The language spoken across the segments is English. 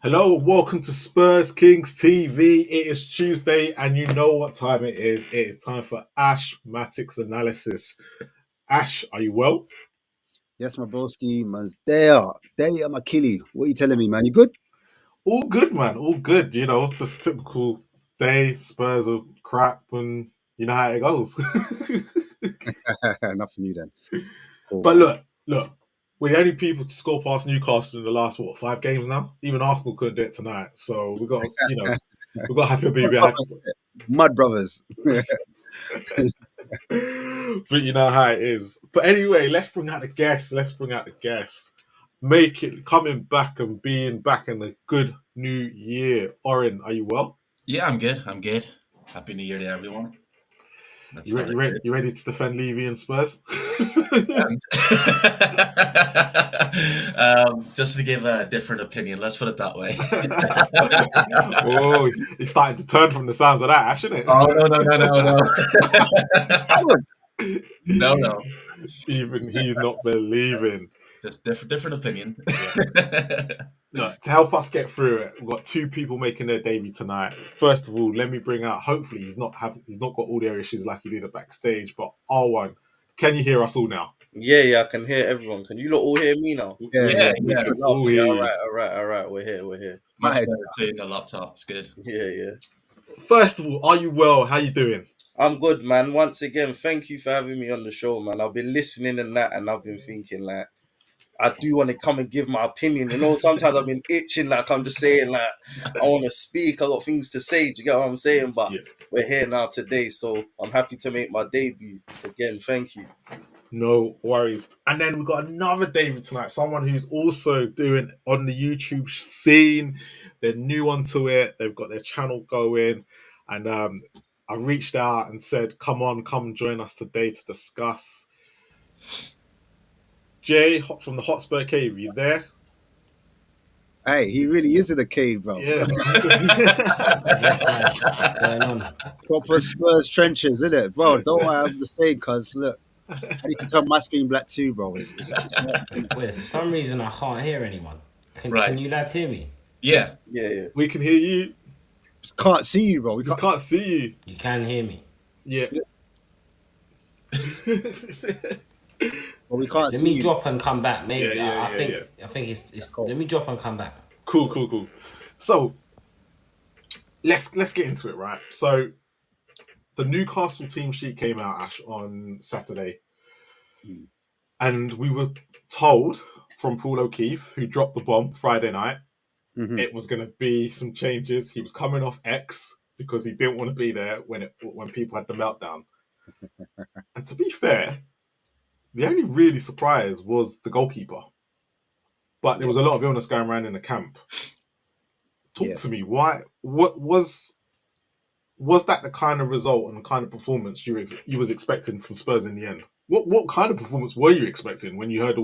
Hello, welcome to Spurs Kings TV. It is Tuesday, and you know what time it is. It is time for Ashmatic Analysis. Ash, are you well? Yes, my broski, man's there. There, my killie. What are you telling me, man? You good? All good, man. All good. You know, just typical day. Spurs are crap, and you know how it goes. Nothing new then. Cool, But man. look, we're the only people to score past Newcastle in the last 5 games now. Even Arsenal couldn't do it tonight, so we've got happy baby. Mud brothers. But you know how it is. But anyway, let's bring out the guests. Make it coming back and being back in a good new year. Oren, are you well? Yeah, I'm good. I'm good. Happy New Year to everyone. Let's start it. You ready to defend Levy and Spurs? Just to give a different opinion, let's put it that way. Oh, he's starting to turn from the sounds of that, Ash, isn't it? Oh no. Even he's not believing. Just different opinion. Look, to help us get through it, we've got two people making their debut tonight. First of all, let me bring out. Hopefully, he's not got audio issues like he did at backstage. But R1, can you hear us all now? Yeah, I can hear everyone. Can you lot all hear me now? Yeah. We can all hear you. All right. We're here. Much better too in the laptop. It's good. Yeah. First of all, are you well? How you doing? I'm good, man. Once again, thank you for having me on the show, man. I've been listening and that, and I've been thinking, like, I do want to come and give my opinion. You know, sometimes I've been itching, like, I'm just saying, like, I want to speak. I got things to say. Do you get what I'm saying? But we're here now today, so I'm happy to make my debut. Again, thank you. No worries. And then we've got another David tonight, someone who's also doing on the YouTube scene. They're new onto it. They've got their channel going. And I reached out and said, come join us today to discuss. Jay from the Hotspur Cave, you there? Hey, he really is in the cave, bro. Yeah. What's going on? Proper Spurs trenches, isn't it? Bro, don't worry, I'm the same, cuz look. I need to turn my screen black too, bro. It's Wait, for some reason I can't hear anyone. Can you lads hear me? Yeah. We can hear you. just can't see you, bro. We just can't see you. You can hear me. Yeah. Well, we can't Let see me you. drop and come back. Maybe Yeah. I think it's Cool. Let me drop and come back. Cool. So let's get into it, right? So the Newcastle team sheet came out, Ash, on Saturday. And we were told from Paul O'Keefe, who dropped the bomb Friday night, it was going to be some changes. He was coming off X because he didn't want to be there when people had the meltdown. And to be fair, the only really surprise was the goalkeeper. But there was a lot of illness going around in the camp. Talk to me. What was that the kind of result and the kind of performance you was expecting from Spurs in the end? What kind of performance were you expecting when you heard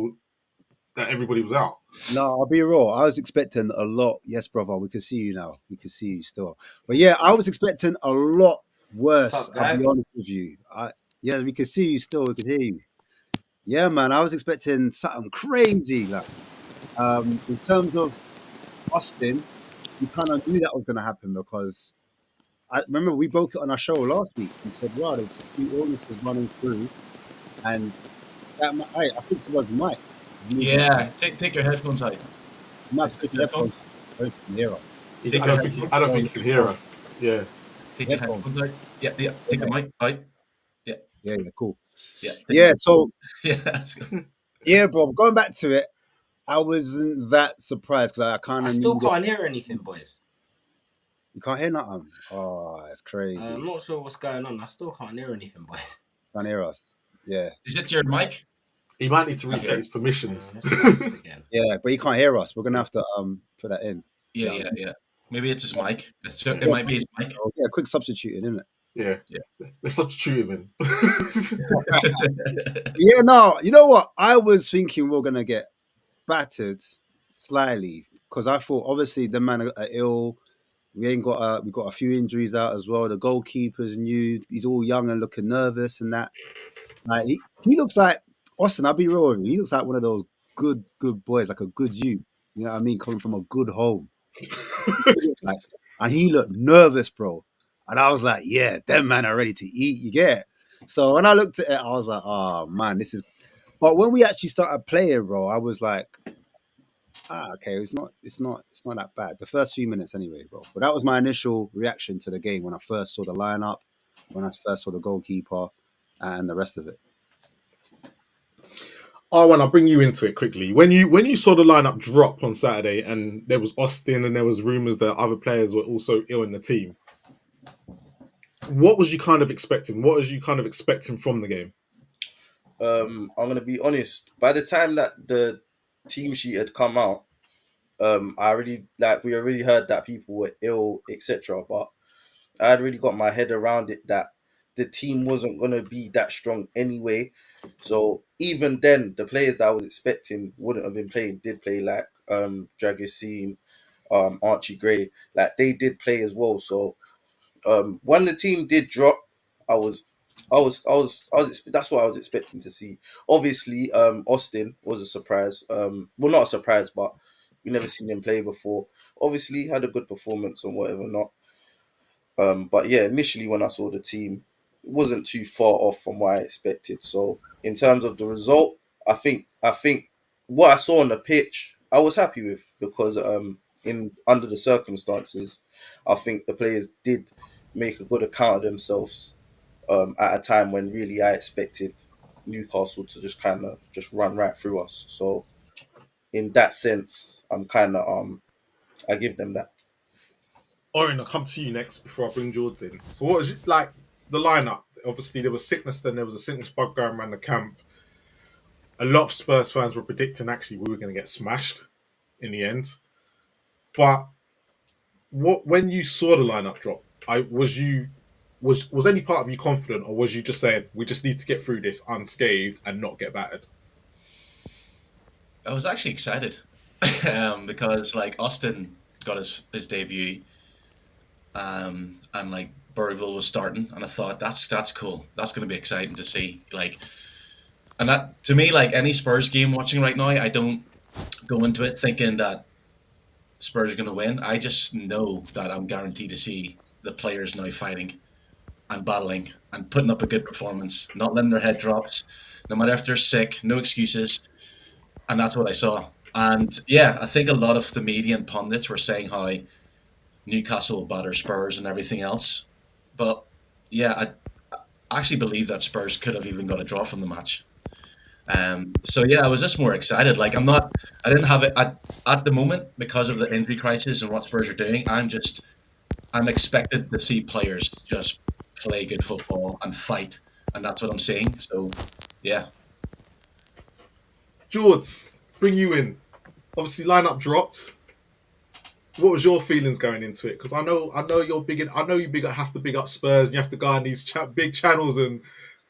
that everybody was out? No, I'll be real. I was expecting a lot. Yes, brother, we can see you now. We can see you still. But yeah, I was expecting a lot worse. What's up, I'll guys? be honest with you. Yeah, we can see you still. We can hear you. Yeah, man, I was expecting something crazy. Like, in terms of Austin, you kind of knew that was going to happen because I remember we broke it on our show last week. We said, "Wow, there's a few illnesses running through," and that I think it was Mike. Yeah. Take your headphones out. Mike's taking headphones. He can hear us. I don't think he can hear us. Yeah. Take your headphones out. Yeah. Take the mic out. Yeah, cool. Yeah. So Yeah. yeah, bro. Going back to it, I wasn't that surprised because I kind I of still can't hear anything, boys. You can't hear nothing. Oh, that's crazy. I'm not sure what's going on. I still can't hear anything, boys. Can't hear us. Yeah. Is it your mic? He might need to reset his permissions. Yeah, but he can't hear us. We're gonna have to put that in. Yeah. Maybe it's his mic. It might be his mic. Oh, yeah, quick substituting, isn't it? Yeah. Let's substitute him in. Yeah, no, you know what? I was thinking we're gonna get battered slightly because I thought obviously the man are ill. We got a few injuries out as well. The goalkeeper's new. He's all young and looking nervous and that. Like he looks like Austin. I'll be real with you. He looks like one of those good boys, like a good you. You know what I mean? Coming from a good home. Like, and he looked nervous, bro. And I was like, yeah, them man are ready to eat. You get it? So when I looked at it, I was like, oh man, this is. But when we actually started playing, bro, I was like, okay, it's not that bad. The first few minutes, anyway, bro. But that was my initial reaction to the game when I first saw the lineup, when I first saw the goalkeeper, and the rest of it. When I'll bring you into it quickly. When you saw the lineup drop on Saturday, and there was Austin, and there was rumours that other players were also ill in the team, what was you kind of expecting? What was you kind of expecting from the game? I'm gonna be honest. By the time that the team sheet had come out, we already heard that people were ill, etc. But I had really got my head around it that the team wasn't gonna be that strong anyway. So even then, the players that I was expecting wouldn't have been playing. Did play like Dragisine, Archie Gray, like they did play as well. So when the team did drop, I was, that's what I was expecting to see. Obviously, Austin was a surprise. Well, not a surprise, but we never seen him play before. Obviously, had a good performance and whatever not. But yeah, initially when I saw the team, it wasn't too far off from what I expected. So in terms of the result, I think what I saw on the pitch, I was happy with because in under the circumstances, I think the players did make a good account of themselves at a time when really I expected Newcastle to just kind of just run right through us. So in that sense, I'm kind of I give them that. Oren, I'll come to you next before I bring George in. So what was like the lineup? Obviously, there was sickness. Then there was a sickness bug going around the camp. A lot of Spurs fans were predicting actually we were going to get smashed in the end. But when you saw the lineup drop, was any part of you confident, or was you just saying we just need to get through this unscathed and not get battered? I was actually excited because like Austin got his debut, and like Burville was starting, and I thought that's cool. That's going to be exciting to see. Like, and that to me, like any Spurs game watching right now, I don't go into it thinking that Spurs are going to win. I just know that I'm guaranteed to see the players now fighting and battling and putting up a good performance, not letting their head drops, no matter if they're sick, no excuses. And that's what I saw. And yeah, I think a lot of the media and pundits were saying how Newcastle will batter Spurs and everything else. But yeah, I actually believe that Spurs could have even got a draw from the match. So yeah, I was just more excited. Like I didn't have it at the moment because of the injury crisis and what Spurs are doing. I'm expected to see players just play good football and fight, and that's what I'm seeing. So yeah. George, bring you in. Obviously, lineup dropped. What was your feelings going into it? Because I know you're big. Have to big up Spurs. You have to go on these big channels and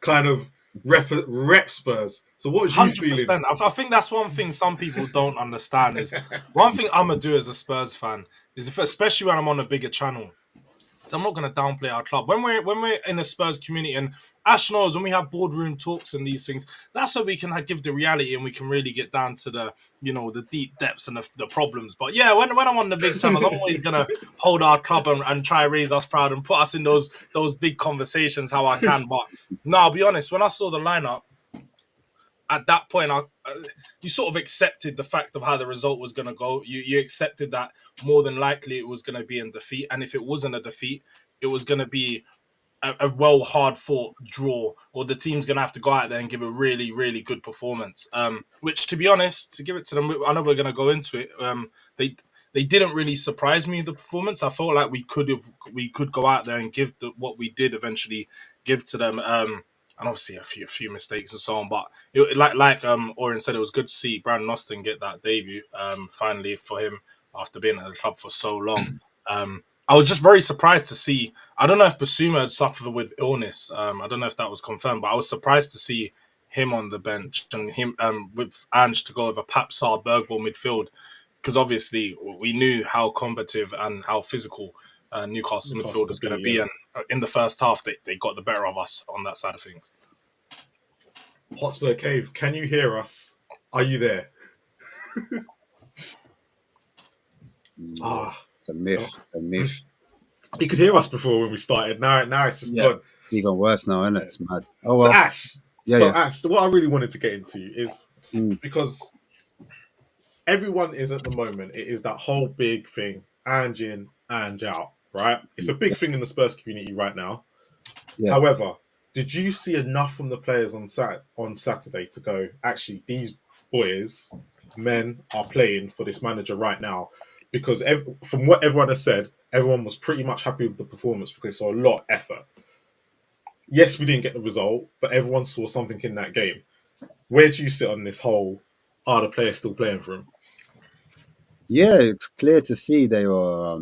kind of rep Spurs. So what was you feeling? 100%. I think that's one thing some people don't understand is one thing I'm gonna do as a Spurs fan is especially when I'm on a bigger channel. So I'm not going to downplay our club. When we're in the Spurs community, and Ash knows when we have boardroom talks and these things, that's where we can give the reality and we can really get down to the deep depths and the problems. But yeah, when I'm on the big channels, I'm always going to hold our club and try raise us proud and put us in those big conversations how I can. But no, I'll be honest, when I saw the lineup, at that point, you sort of accepted the fact of how the result was going to go. You accepted that more than likely it was going to be in defeat. And if it wasn't a defeat, it was going to be a hard fought draw, or the team's going to have to go out there and give a really, really good performance. Which, to be honest, to give it to them, I know we're going to go into it. They didn't really surprise me with the performance. I felt like we could go out there and give what we did eventually give to them. And obviously a few mistakes and so on. But like Oren said, it was good to see Brandon Austin get that debut finally for him after being at the club for so long. I was just very surprised to see. I don't know if Basuma had suffered with illness. I don't know if that was confirmed, but I was surprised to see him on the bench and him with Ange to go over Papsar, Bergvall midfield, because obviously we knew how combative and how physical Newcastle midfield is going to be, and in the first half they got the better of us on that side of things. Hotspur Cave, can you hear us? Are you there? It's a myth. It's a myth. You could hear us before when we started. Now it's just gone. It's even worse now, isn't it? It's mad. Oh So well. Ash, Ash, what I really wanted to get into is because everyone is at the moment, it is that whole big thing, Ange in, Ange out, right? It's a big thing in the Spurs community right now. Yeah. However, did you see enough from the players on Saturday to go, actually, these boys, men, are playing for this manager right now? Because from what everyone has said, everyone was pretty much happy with the performance because they saw a lot of effort. Yes, we didn't get the result, but everyone saw something in that game. Where do you sit on this whole, are the players still playing for him? Yeah, it's clear to see they were,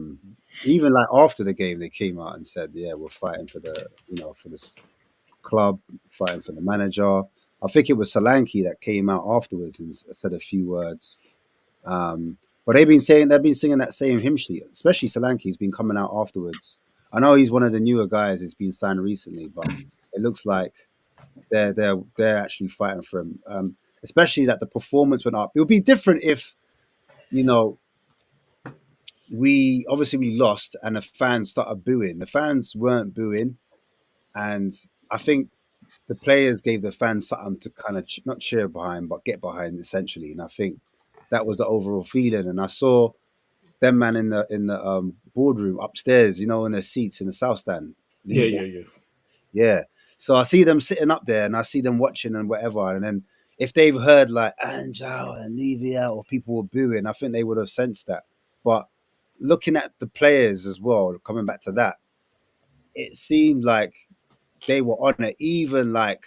even like after the game, they came out and said, yeah, we're fighting for the, for this club, fighting for the manager. I think it was Solanke that came out afterwards and said a few words. But they've been singing that same hymn sheet, especially Solanke. He's been coming out afterwards. I know he's one of the newer guys that's been signed recently, but it looks like they're actually fighting for him. Especially that the performance went up. It would be different if, we lost and the fans started booing. The fans weren't booing, and I think the players gave the fans something to kind of not cheer behind, but get behind essentially. And I think that was the overall feeling. And I saw them man in the boardroom upstairs, in their seats in the south stand. Yeah. So I see them sitting up there, and I see them watching and whatever. And then if they've heard like Ange out and Levy out, or people were booing, I think they would have sensed that. But looking at the players as well, coming back to that, it seemed like they were on it, even like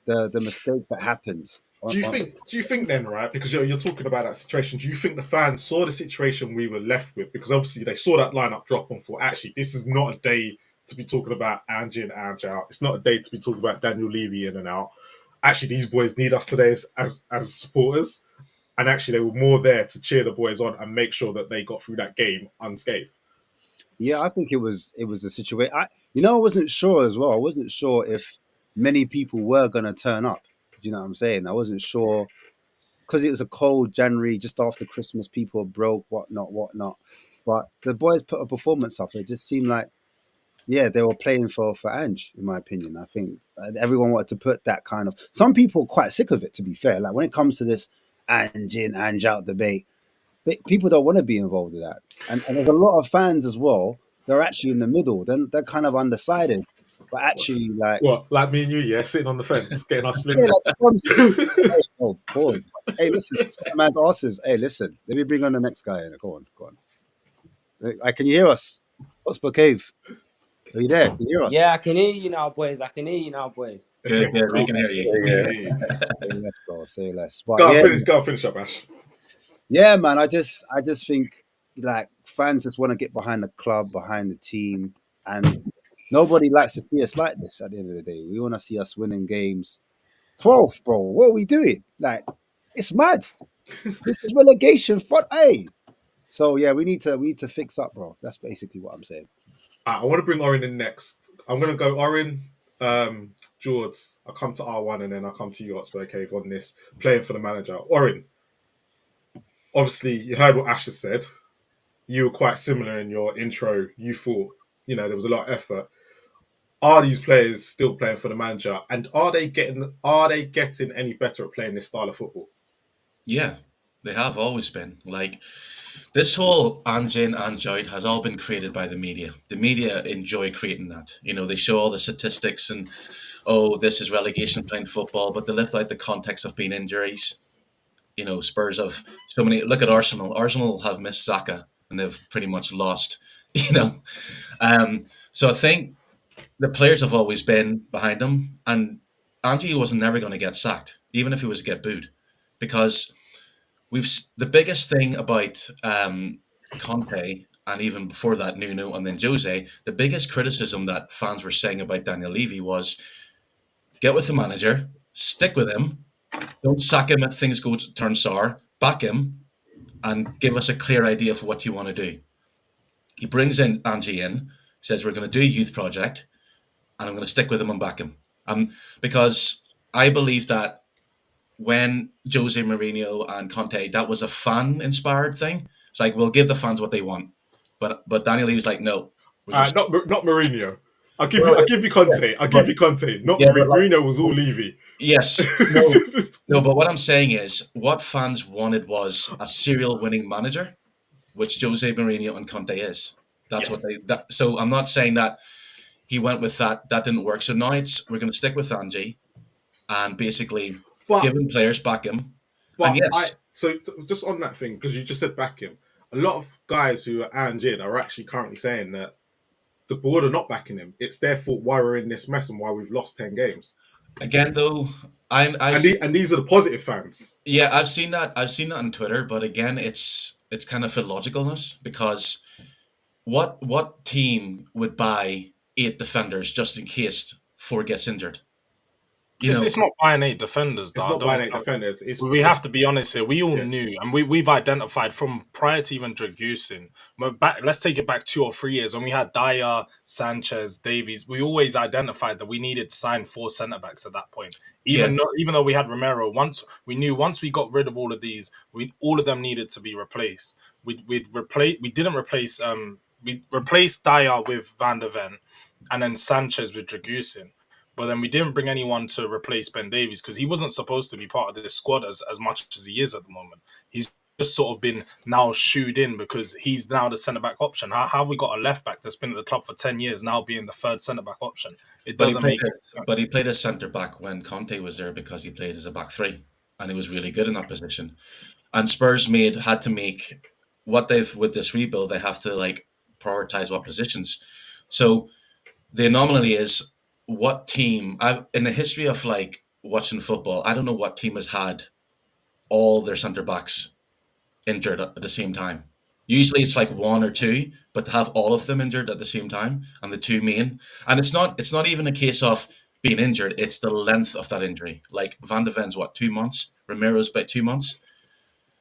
the mistakes that happened. Do you think then, right? Because you're talking about that situation. Do you think the fans saw the situation we were left with? Because obviously they saw that lineup drop and thought, actually, this is not a day to be talking about Ange in, Ange out. It's not a day to be talking about Daniel Levy in and out. Actually, these boys need us today as supporters. And actually, they were more there to cheer the boys on and make sure that they got through that game unscathed. Yeah, I think it was a situation. I wasn't sure as well. I wasn't sure if many people were going to turn up. Do you know what I'm saying? I wasn't sure because it was a cold January, just after Christmas. People broke, whatnot. But the boys put a performance up. It just seemed like, yeah, they were playing for Ange, in my opinion. I think everyone wanted to put that kind of. Some people are quite sick of it, to be fair. Like when it comes to this Ange in, Ange out debate, people don't want to be involved with that. And there's a lot of fans as well. They're actually in the middle. They're kind of undecided. But actually, like me and you, sitting on the fence, getting our splinters. Pause. Hey, listen, man's asses. Hey, listen, let me bring on the next guy. Go on. Can you hear us? Hotspur Cave. Are you there? Can you hear us? Yeah, I can hear you now, boys. Good, we can hear you. Say less, bro. Say less. But Go finish up, Ash. Yeah, man. I just think like fans just want to get behind the club, behind the team, and nobody likes to see us like this. At the end of the day, we want to see us winning games. 12th, bro. What are we doing? Like, it's mad. This is relegation. Hey. So yeah, we need to fix up, bro. That's basically what I'm saying. I want to bring Orin in next. I'm going to go Orin, George. I'll come to R1 and then I'll come to you, Hotspur Cave, on this playing for the manager. Orin, obviously you heard what Ash has said. You were quite similar in your intro. You thought, there was a lot of effort. Are these players still playing for the manager? And are they getting any better at playing this style of football? Yeah, they have always been. Like, this whole Ange in, Ange out has all been created by the media. The media enjoy creating that. They show all the statistics and, this is relegation playing football, but they lift out the context of being injuries. Spurs have so many. Look at Arsenal. Arsenal have missed Saka and they've pretty much lost. So I think the players have always been behind him, and Ange was never going to get sacked, even if he was to get booed, because the biggest thing about Conte, and even before that Nuno and then Jose, the biggest criticism that fans were saying about Daniel Levy was get with the manager, stick with him, don't sack him if things turn sour, back him, and give us a clear idea of what you want to do. He brings in Ange in, says we're going to do a youth project, and I'm going to stick with him and back him. Because I believe that when Jose Mourinho and Conte, that was a fan-inspired thing. It's like, we'll give the fans what they want. But Daniel Levy's like, no. Not Mourinho. I'll give you Conte. I'll give you Conte. Not Mourinho was all Levy. Yes. No, but what I'm saying is, what fans wanted was a serial winning manager, which Jose Mourinho and Conte is. That's what they. So I'm not saying that he went with that. That didn't work. So now we're going to stick with Ange, and basically give him players, back him. But so just on that thing, because you just said back him, a lot of guys who are Ange in are actually currently saying that the board are not backing him. It's their fault why we're in this mess and why we've lost 10 games. Again, though, and these are the positive fans. Yeah, I've seen that. I've seen that on Twitter, but again, it's kind of illogicalness, because what team would buy 8 defenders just in case 4 gets injured? It's not buying 8 defenders. It's not buying 8 defenders. We have to be honest here. We all knew, and we've identified from prior to even Dragusin. Let's take it back 2 or 3 years when we had Dyer, Sanchez, Davies. We always identified that we needed to sign 4 centre backs at that point. Even though we had Romero, once we got rid of all of these, all of them needed to be replaced. We replaced Dyer with Van der Ven, and then Sanchez with Dragusin. But then we didn't bring anyone to replace Ben Davies because he wasn't supposed to be part of this squad as much as he is at the moment. He's just sort of been now shooed in because he's now the centre-back option. How have we got a left-back that's been at the club for 10 years now being the third centre-back option? It doesn't make sense. But he played as centre-back when Conte was there because he played as a back 3 and he was really good in that position. And Spurs had to make what they've, with this rebuild, they have to prioritise what positions. So the anomaly is, what team in the history of watching football, I don't know what team has had all their centre backs injured at the same time. Usually it's 1 or 2, but to have all of them injured at the same time and the 2 main, and it's not even a case of being injured, it's the length of that injury. Van der Ven's 2 months, Romero's about 2 months.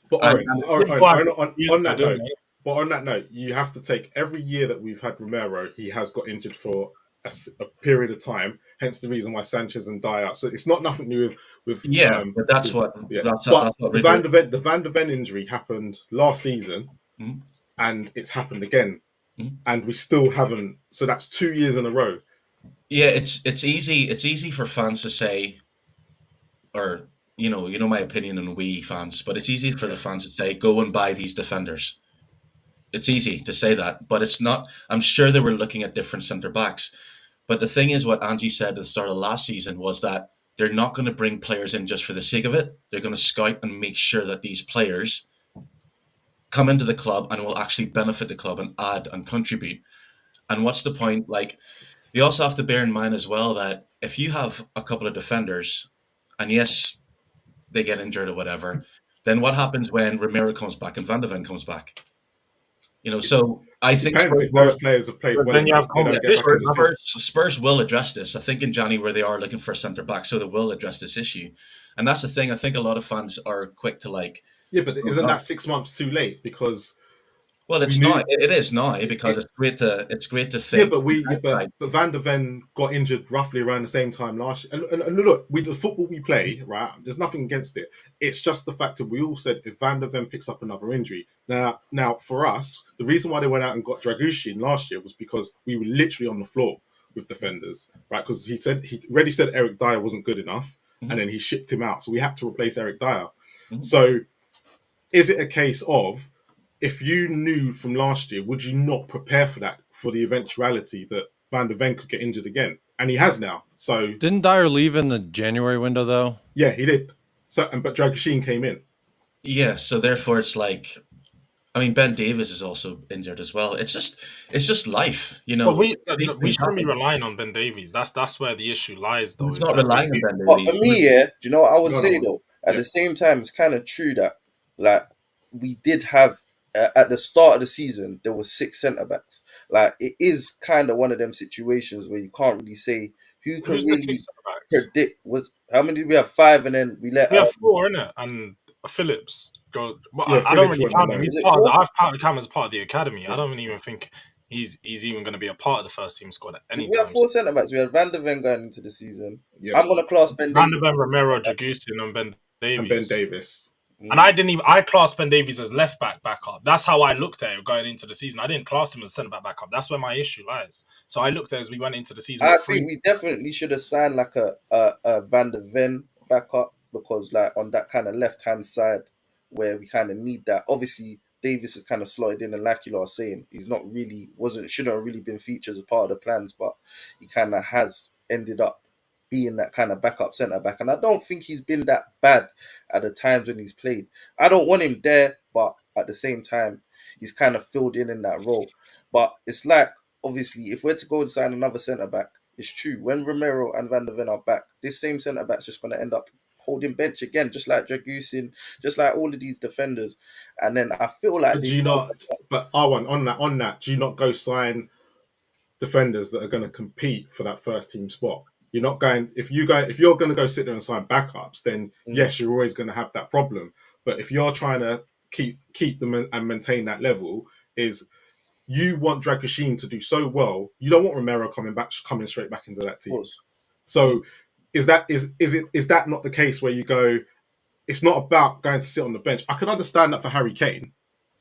But on that note, you have to take every year that we've had Romero, he has got injured for a period of time, hence the reason why Sanchez and Dyer. So it's not nothing new with but that's what the Van der Ven injury happened last season, and it's happened again, and we still haven't. So that's 2 years in a row. Yeah, it's easy for fans to say, or you know my opinion on we fans, but it's easy for the fans to say, go and buy these defenders. It's easy to say that, but it's not. I'm sure they were looking at different centre backs. But the thing is, what Ange said at the start of last season was that they're not going to bring players in just for the sake of it. They're going to scout and make sure that these players come into the club and will actually benefit the club and add and contribute. And what's the point? You also have to bear in mind as well that if you have a couple of defenders, and yes, they get injured or whatever, then what happens when Romero comes back and Van der Ven comes back? So I think those players have played well. Then you have Spurs will address this. I think in January they are looking for a centre back, so they will address this issue. And that's the thing. I think a lot of fans are quick to Yeah, but isn't that 6 months too late? Because it's not. It is now because it's great to think. Yeah, but Van der Ven got injured roughly around the same time last year. And look, the football we play, right? There's nothing against it. It's just the fact that we all said if Van der Ven picks up another injury. Now for us, the reason why they went out and got Dragusin last year was because we were literally on the floor with defenders, right? Because he already said Eric Dyer wasn't good enough, and then he shipped him out, so we had to replace Eric Dyer. So, is it a case of, if you knew from last year, would you not prepare for that, for the eventuality that Van der Ven could get injured again? And he has now. So didn't Dyer leave in the January window though? Yeah, he did. So, but Dragusin came in. Yeah, so therefore it's Ben Davies is also injured as well. It's just life, But we shouldn't be relying on Ben Davies. That's where the issue lies, though. It's not relying on Ben But Davies. for me, do you know what I would say though? At the same time, it's kind of true that we did have. At the start of the season, there was 6 centre backs. It is kind of one of them situations where you can't really say who can really predict. How many did we have? 5, and then we have 4, innit? And Phillips go. Well, I don't really count him. I've counted him as part of the academy. I don't even think he's even going to be a part of the first team squad at any time. We have 4 centre backs. We had Van der Ven going into the season. I'm going to class Ben Van der Ven, Romero, Dragusin, and Ben Davies. And I classed Ben Davies as left back backup. That's how I looked at it going into the season. I didn't class him as centre back backup. That's where my issue lies. So I looked at it as we went into the season. I think we definitely should have signed like a Van der Ven backup, because like on that kind of left hand side where we kind of need that. Obviously, Davis is kind of slotted in, and like you lot are saying, he's not really shouldn't have really been featured as part of the plans, but he kind of has ended up being that kind of backup centre back, and I don't think he's been that bad at the times when he's played. I don't want him there, but at the same time, he's kind of filled in that role. But it's like, obviously, if we're to go and sign another centre back, it's true. When Romero and Van der Ven are back, this same centre back's just going to end up holding bench again, just like Dragusin, just like all of these defenders. And then I feel like But do you not? But R1 on that, do you not go sign defenders that are going to compete for that first team spot? You're not going if you're going to go sit there and sign backups, then yes, you're always going to have that problem. But if you're trying to keep them and maintain that level, is you want Dragusin to do so well. You don't want Romero coming straight back into that team. So is that not the case where you go, it's not about going to sit on the bench? I can understand that for Harry Kane.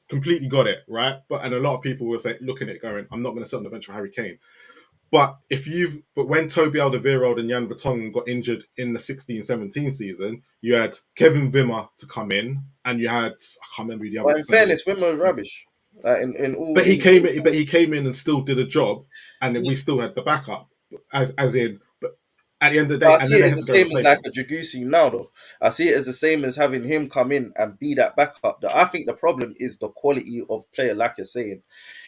Completely got it, right? And a lot of people will say, looking at it going, I'm not going to sit on the bench for Harry Kane. But when Toby Alderweireld and Jan Vertonghen got injured in the 16-17 season, you had Kevin Wimmer to come in, and you had, I can't remember who the other. But in fairness, Wimmer was rubbish. But he came in and still did a job, and then we still had the backup. But at the end of the day, I see it as the same as like a Dragusin now, though. I see it as the same as having him come in and be that backup. I think the problem is the quality of player, like you're saying.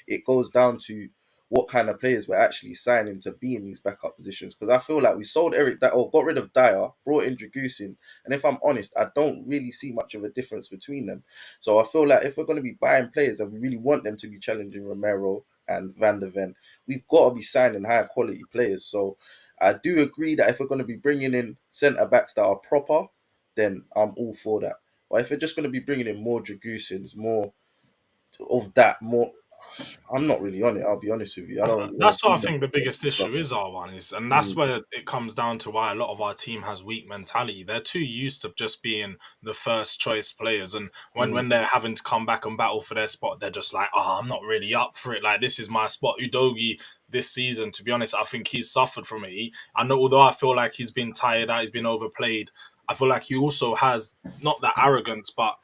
It goes down to what kind of players we're actually signing to be in these backup positions. Because I feel like we sold got rid of Dyer, brought in Dragusin, and if I'm honest, I don't really see much of a difference between them. So I feel like if we're going to be buying players and we really want them to be challenging Romero and Van der Ven, we've got to be signing higher quality players. So I do agree that if we're going to be bringing in centre backs that are proper, then I'm all for that. But if we're just going to be bringing in more Dragusins, more of that, I'm not really on it. I'll be honest with you. That's what I think the biggest issue is, R1 is, and that's where it comes down to why a lot of our team has weak mentality. They're too used to just being the first choice players, and when they're having to come back and battle for their spot, they're just like, I'm not really up for it. Like, this is my spot. Udogie this season, to be honest, I think he's suffered from it. I know, although I feel like he's been tired out, he's been overplayed. I feel like he also has not that arrogance, but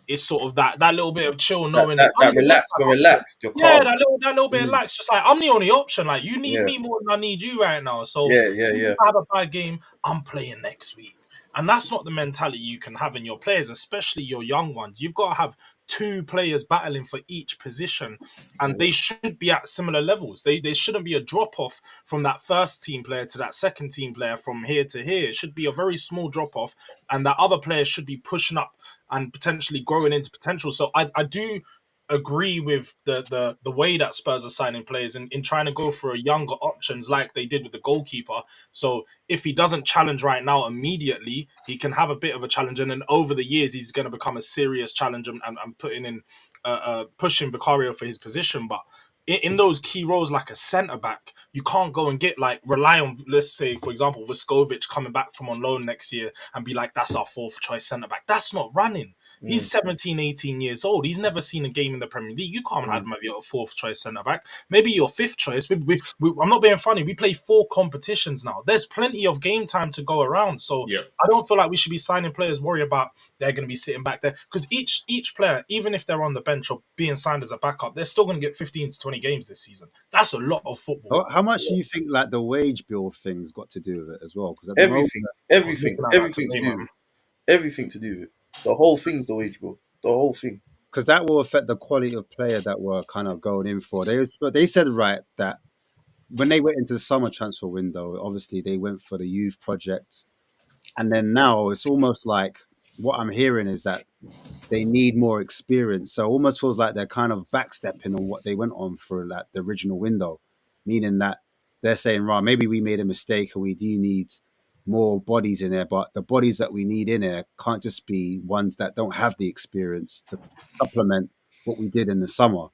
it's sort of that little bit of chill, knowing that relaxed. You're calm. Yeah, that little bit of relaxed. Just like, I'm the only option. Like, you need me more than I need you right now. So if I have a bad game, I'm playing next week. And that's not the mentality you can have in your players, especially your young ones. You've got to have two players battling for each position, and they should be at similar levels. They shouldn't be a drop-off from that first team player to that second team player from here to here. It should be a very small drop-off, and that other player should be pushing up and potentially growing into potential. So I do agree with the way that Spurs are signing players in trying to go for a younger options like they did with the goalkeeper. So if he doesn't challenge right now immediately, he can have a bit of a challenge, and then over the years he's going to become a serious challenge and putting in pushing Vicario for his position. But in those key roles like a centre-back, you can't go and rely on, let's say, for example, Vuskovic coming back from on loan next year and be like, that's our fourth choice centre-back. That's not running. He's 17, 18 years old. He's never seen a game in the Premier League. You can't have maybe your fourth choice centre-back. Maybe your fifth choice. I'm not being funny. We play 4 competitions now. There's plenty of game time to go around. So I don't feel like we should be signing players, worry about they're going to be sitting back there. Because each player, even if they're on the bench or being signed as a backup, they're still going to get 15 to 20 games this season. That's a lot of football. How much do you think like the wage bill thing's got to do with it as well? Because everything to do with it. The whole thing's the wage bill. The whole thing. Because that will affect the quality of player that we're kind of going in for. They said that when they went into the summer transfer window, obviously they went for the youth project, and then now it's almost like what I'm hearing is that they need more experience. So it almost feels like they're kind of backstepping on what they went on for like the original window, meaning that they're saying, right, maybe we made a mistake and we do need more bodies in there, but the bodies that we need in there can't just be ones that don't have the experience to supplement what we did in the summer.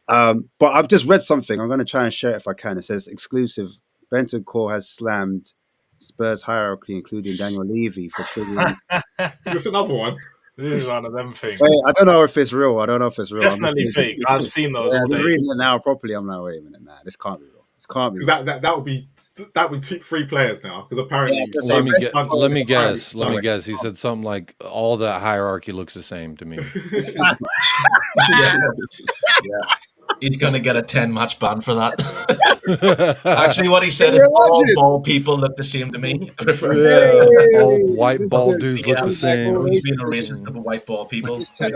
But I've just read something. I'm going to try and share it if I can. It says exclusive. Bentancur has slammed Spurs hierarchy, including Daniel Levy, for triggering. Is this another one? This is one of them things. Wait, I don't know if it's real. Definitely fake. I've seen those all I'm day. reading it now properly. I'm like, wait a minute, nah, this can't be real. This can't be real. Because that would be 3 players now. Because apparently, Yeah, Let me guess. He said something like, "All that hierarchy looks the same to me." Yeah. He's going to get a 10-match ban for that. Actually, what he said is all bald people look the same to me. All white bald dudes look the same. He's being a racist of white bald people for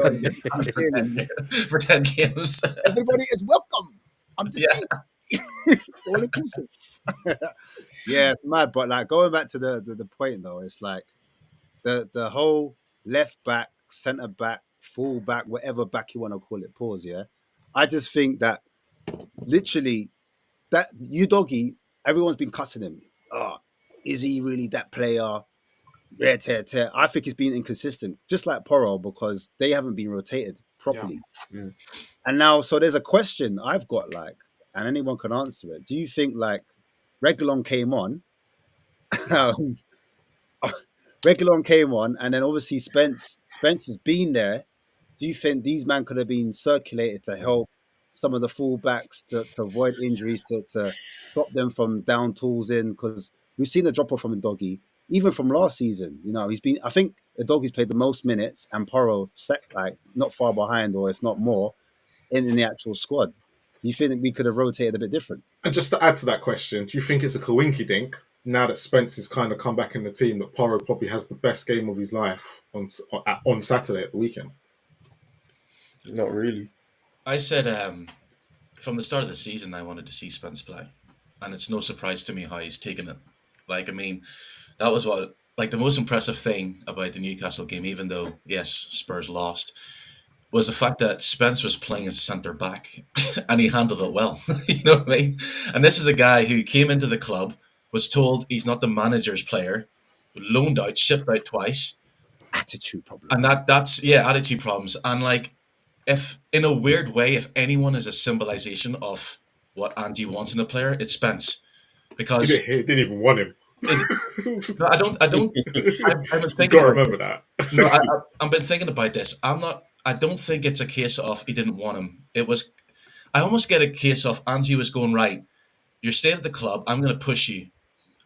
10 games. Everybody is welcome. I'm just saying. All inclusive. Yeah, it's mad. But like going back to the point though, it's like the whole left back, centre back, full back, whatever back you want to call it, pause, yeah. I just think that literally that you doggy, everyone's been cussing him. Oh, is he really that player? Tear, tear, tear. I think he's been inconsistent, just like Porro, because they haven't been rotated properly. Yeah. And now, so there's a question I've got, like, and anyone can answer it. Do you think like Reguilon came on? Reguilon came on, and then obviously Spence has been there. Do you think these men could have been circulated to help some of the fullbacks to avoid injuries, to stop them from down tools in? Because we've seen a drop off from Doggy, even from last season. You know, I think Doggy's played the most minutes, and Porro like not far behind, or if not more, in the actual squad. Do you think that we could have rotated a bit different? And just to add to that question, do you think it's a coinky dink now that Spence has kind of come back in the team that Porro probably has the best game of his life on Saturday at the weekend? Not really. I said from the start of the season I wanted to see Spence play, and it's no surprise to me how he's taken it. Like, I mean, that was the most impressive thing about the Newcastle game, even though, yes, Spurs lost, was the fact that Spence was playing as centre back and he handled it well. You know what I mean? And this is a guy who came into the club, was told he's not the manager's player, loaned out, shipped out twice. Attitude problem. And that's attitude problems. And like, if in a weird way, if anyone is a symbolization of what Ange wants in a player, it's Spence, because he didn't even want him. No, I don't. I've been thinking. You gotta remember that. No, I've been thinking about this. I don't think it's a case of he didn't want him. It was. I almost get a case of Ange was going, right, you're staying at the club. I'm going to push you.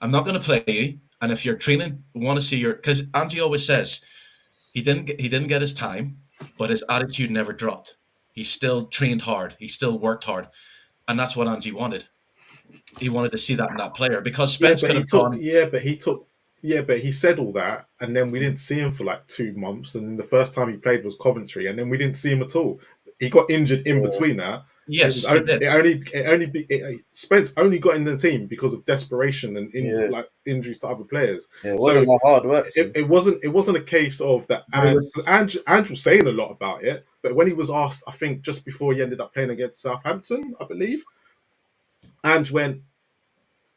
I'm not going to play you. And if you're training, want to see your, because Ange always says he didn't get his time, but his attitude never dropped. He still trained hard. He still worked hard, and that's what Ange wanted. He wanted to see that in that player, because Spence could have gone. But he said all that, and then we didn't see him for like 2 months, and then the first time he played was Coventry, and then we didn't see him at all. He got injured in between that. Yes, Spence only got in the team because of desperation and injuries to other players. Yeah, it wasn't a hard work. It wasn't a case of that. Ange was saying a lot about it, but when he was asked, I think just before he ended up playing against Southampton, I believe, Ange went,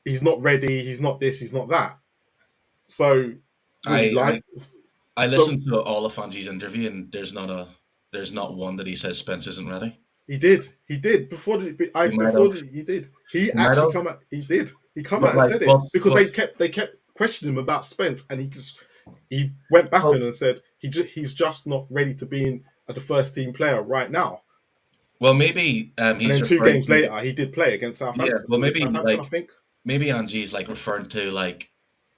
"He's not ready. He's not this. He's not that." So I listened to all of Ange's interview, and there's not one that he says Spence isn't ready. He did. He did. He did. He actually come out. He did. He come out and said it, because they kept questioning him about Spence, and he went back in and said he's just not ready to be in the first team player right now. Well, maybe and then 2 games later he did play against Southampton. Yeah, well, maybe I think maybe Ange's like referring to, like,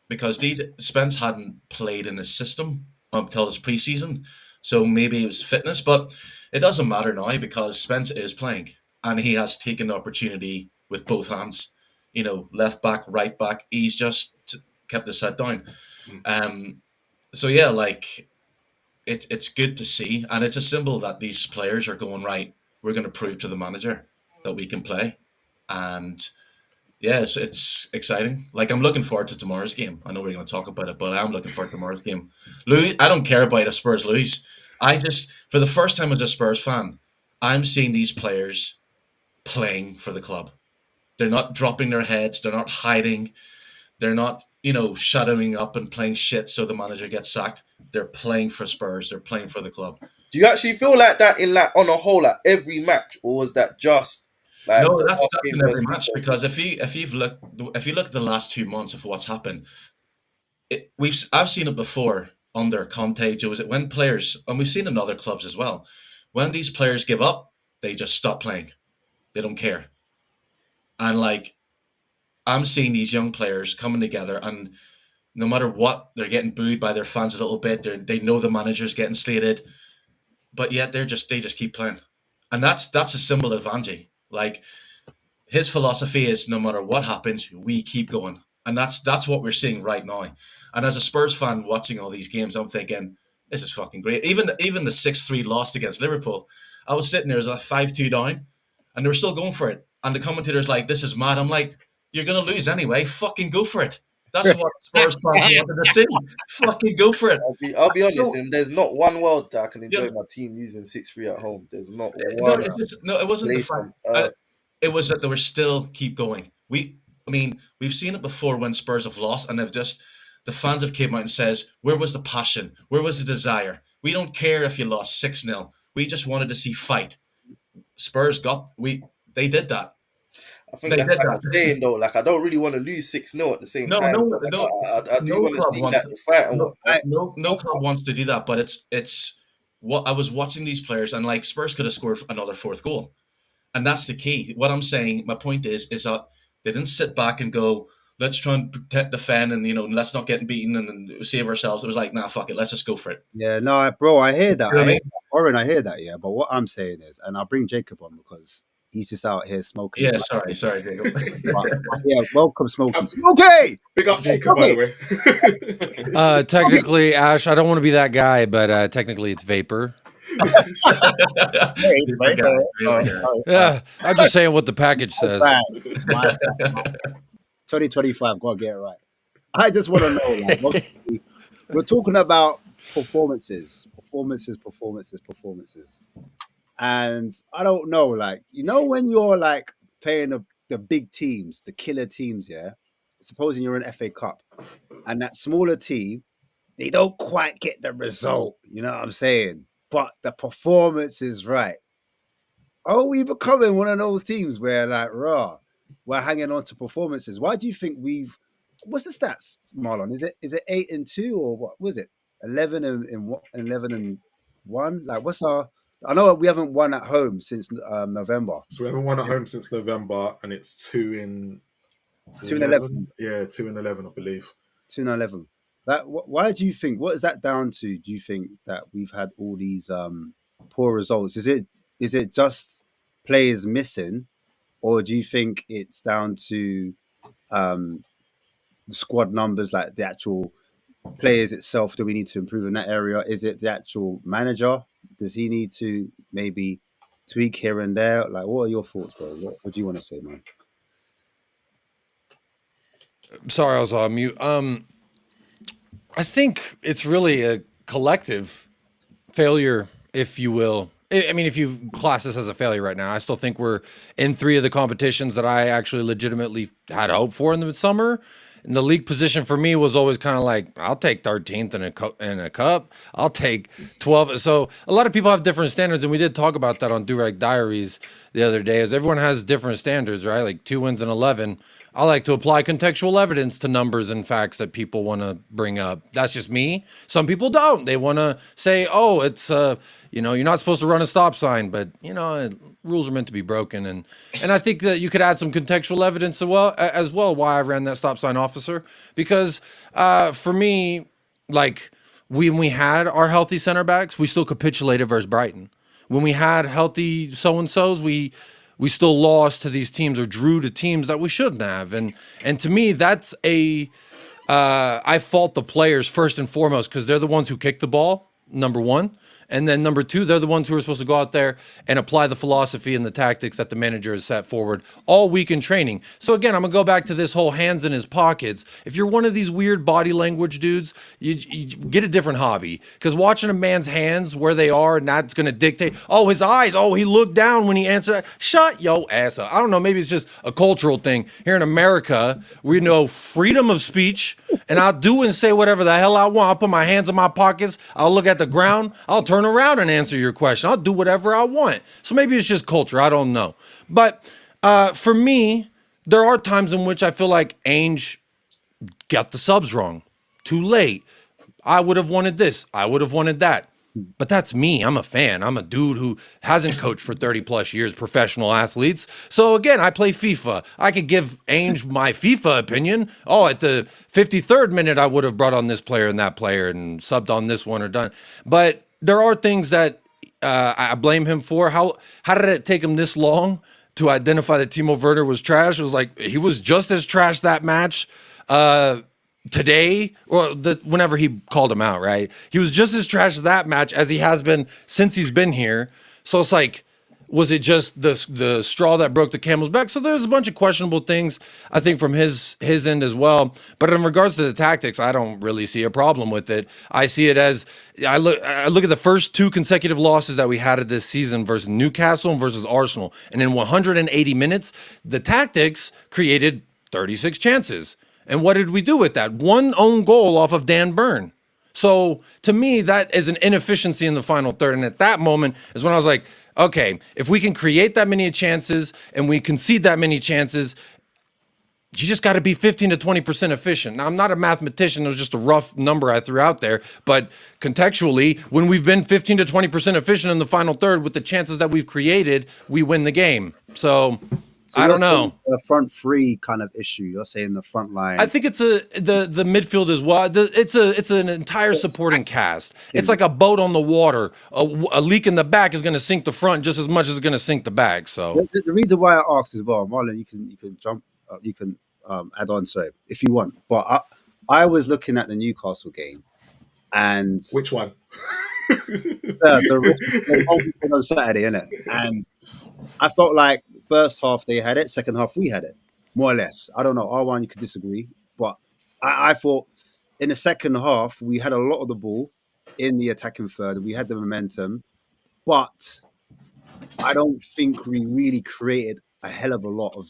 because Spence hadn't played in his system until his preseason, so maybe it was fitness, but it doesn't matter now because Spence is playing and he has taken the opportunity with both hands. You know, left back, right back. He's just kept the set down. So yeah, like it's good to see, and it's a symbol that these players are going, right, we're going to prove to the manager that we can play, and yes, it's exciting. Like, I'm looking forward to tomorrow's game. I know we're going to talk about it, but I'm looking forward to tomorrow's game. Louis, I don't care about if Spurs lose. I just, for the first time as a Spurs fan, I'm seeing these players playing for the club. They're not dropping their heads. They're not hiding. They're not, shutting up and playing shit so the manager gets sacked. They're playing for Spurs. They're playing for the club. Do you actually feel like that on a whole, like every match, or was that just like? No, that's in every match, because if you look at the last 2 months of what's happened, I've seen it before. under Conte, Joe, is it when players, and we've seen in other clubs as well, when these players give up, they just stop playing. They don't care. And like, I'm seeing these young players coming together, and no matter what, they're getting booed by their fans a little bit. They know the manager's getting slated, but yet they just keep playing. And that's a symbol of Ange. Like, his philosophy is no matter what happens, we keep going. And that's what we're seeing right now. And as a Spurs fan watching all these games, I'm thinking, this is fucking great. Even the 6-3 loss against Liverpool, I was sitting there as a 5-2 down, and they were still going for it. And the commentator's like, this is mad. I'm like, you're going to lose anyway. Fucking go for it. That's what Spurs fans wanted to see. Fucking go for it. I'll be honest, and there's not one world that I can enjoy my team using 6-3 at home. There's not one. It wasn't the fact. It was that they were still keep going. We've seen it before when Spurs have lost, and the fans have came out and says, where was the passion? Where was the desire? We don't care if you lost 6-0. We just wanted to see fight. Spurs they did that. I think that's what I'm saying though. Like, I don't really want to lose 6-0 at the same time. I do want to see that fight. No club wants to do that, but it's what I was watching these players, and like, Spurs could have scored another fourth goal. And that's the key. What I'm saying, my point is that they didn't sit back and go, let's try and protect, defend, and let's not get beaten and save ourselves. It was like, nah, fuck it, let's just go for it. Yeah, no, bro, I hear that. Oren, I hear that, yeah. But what I'm saying is, and I'll bring Jacob on because he's just out here smoking. Yeah, sorry, Jacob. Yeah, welcome, Smokey. Smokey! Big up Jacob, by the way. Technically, Ash, I don't want to be that guy, but technically it's vapor. Yeah, I'm just saying what the package says. 2025, gotta get it right. I just want to know, like, we're talking about performances, and I don't know, like, when you're like playing the big teams, the killer teams, yeah. Supposing you're in FA Cup, and that smaller team, they don't quite get the result. You know what I'm saying? But the performance is right. Are we becoming one of those teams where, like, we're hanging on to performances? Why do you think what's the stats, Marlon? Is it 8-2 or what was it? 11 and 1? Like, I know we haven't won at home since November. So we haven't won at home since November, and it's 2-11. Yeah, 2-11, I believe. 2-11. Why do you think? What is that down to? Do you think that we've had all these poor results? Is it just players missing, or do you think it's down to the squad numbers, like the actual players itself? Do we need to improve in that area? Is it the actual manager? Does he need to maybe tweak here and there? Like, what are your thoughts, bro? What do you want to say, man? Sorry, I was on mute. I think it's really a collective failure, if you will. I mean, if you class this as a failure right now, I still think we're in 3 of the competitions that I actually legitimately had hope for in the summer. And the league position for me was always kind of like, I'll take 13th in a cup. I'll take 12th. So a lot of people have different standards, and we did talk about that on Durag Diaries the other day, as everyone has different standards, right? Like 2 wins and 11. I like to apply contextual evidence to numbers and facts that people want to bring up. That's just me. Some people don't. They want to say, oh, it's, you're not supposed to run a stop sign, but, rules are meant to be broken. And I think that you could add some contextual evidence as well why I ran that stop sign officer. Because for me, like, when we had our healthy center backs, we still capitulated versus Brighton. When we had healthy so-and-sos, we still lost to these teams or drew to teams that we shouldn't have. And to me, that's I fault the players first and foremost, because they're the ones who kick the ball, number one. And then number two, they're the ones who are supposed to go out there and apply the philosophy and the tactics that the manager has set forward all week in training. So again, I'm going to go back to this whole hands in his pockets. If you're one of these weird body language dudes, you get a different hobby, because watching a man's hands where they are, and that's going to dictate, oh, his eyes, oh, he looked down when he answered that. Shut your ass up. I don't know, maybe it's just a cultural thing. Here in America, we know freedom of speech, and I'll do and say whatever the hell I want. I'll put my hands in my pockets. I'll look at the ground. I'll turn around and answer your question. I'll do whatever I want. So maybe it's just culture. I don't know. But for me, there are times in which I feel like Ange got the subs wrong. Too late. I would have wanted this. I would have wanted that. But that's me. I'm a fan. I'm a dude who hasn't coached for 30 plus years, professional athletes. So again, I play FIFA. I could give Ange my FIFA opinion. Oh, at the 53rd minute, I would have brought on this player and that player and subbed on this one or done. But there are things that I blame him for. How did it take him this long to identify that Timo Werner was trash? It was like he was just as trash that match today, or whenever he called him out, right? He was just as trash that match as he has been since he's been here. So it's like, was it just the straw that broke the camel's back? So there's a bunch of questionable things, I think, from his end as well. But in regards to the tactics, I don't really see a problem with it. I see it as I look at the first 2 consecutive losses that we had of this season versus Newcastle and versus Arsenal, and in 180 minutes, the tactics created 36 chances. And what did we do with that? 1 own goal off of Dan Burn. So to me, that is an inefficiency in the final third. And at that moment is when I was like, okay, if we can create that many chances and we concede that many chances, you just got to be 15 to 20% efficient. Now, I'm not a mathematician. It was just a rough number I threw out there. But contextually, when we've been 15 to 20% efficient in the final third with the chances that we've created, we win the game. So I don't know. A front 3 kind of issue. You're saying the front line. I think it's the midfield as well. It's an entire supporting cast. It's like a boat on the water. A leak in the back is going to sink the front just as much as it's going to sink the back. So the reason why I asked as well, Marlon, you can jump, you can add on, sorry, if you want. But I was looking at the Newcastle game, and which one? the on Saturday, innit? And I felt like first half they had it, second half we had it, more or less. I don't know, R1, you could disagree, but I thought in the second half we had a lot of the ball in the attacking third. We had the momentum, but I don't think we really created a hell of a lot of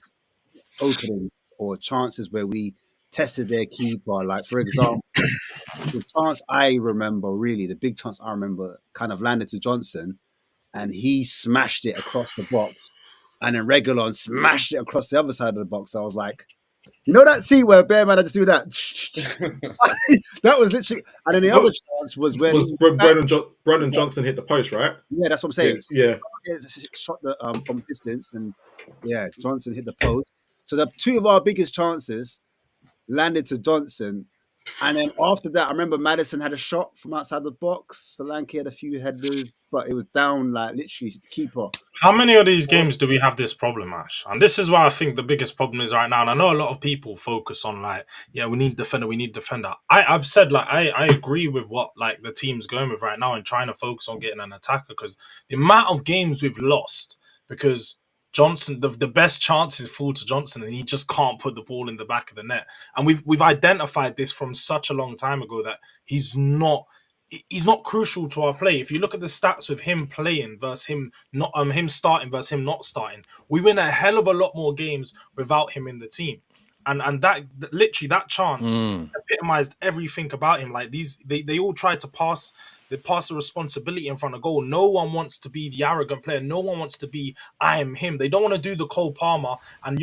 openings or chances where we tested their keeper. Like, for example, the chance I remember, really, the big chance I remember kind of landed to Johnson, and he smashed it across the box. And then Reguilon smashed it across the other side of the box. I was like, you know that scene where Bear Man had to do that? That was literally... And then the other chance was when... Brennan Johnson hit the post, right? Yeah, that's what I'm saying. Yeah. Shot from distance, and yeah, Johnson hit the post. So the 2 of our biggest chances landed to Johnson. And then after that, I remember Maddison had a shot from outside the box. Solanke had a few headers, but it was down like literally the keeper. How many of these games do we have this problem, Ash? And this is why I think the biggest problem is right now. And I know a lot of people focus on like, yeah, we need defender. I've said like I agree with what like the team's going with right now and trying to focus on getting an attacker, because the amount of games we've lost because Johnson, the best chances fall to Johnson, and he just can't put the ball in the back of the net. And we've identified this from such a long time ago that he's not crucial to our play. If you look at the stats with him playing versus him not him starting versus him not starting, we win a hell of a lot more games without him in the team. And that literally that chance epitomized everything about him. Like they all tried to pass the responsibility in front of goal. No one wants to be the arrogant player. No one wants to be I am him. They don't want to do the Cole Palmer and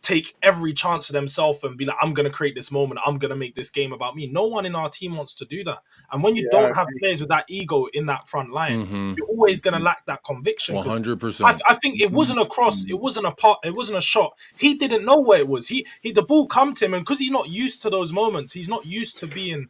take every chance to themselves and be like, I'm going to create this moment. I'm going to make this game about me. No one in our team wants to do that. And when you don't have players with that ego in that front line, you're always going to lack that conviction. 100%. I think it wasn't a cross. It wasn't a shot. He didn't know where it was. The ball come to him, and because he's not used to those moments, he's not used to being,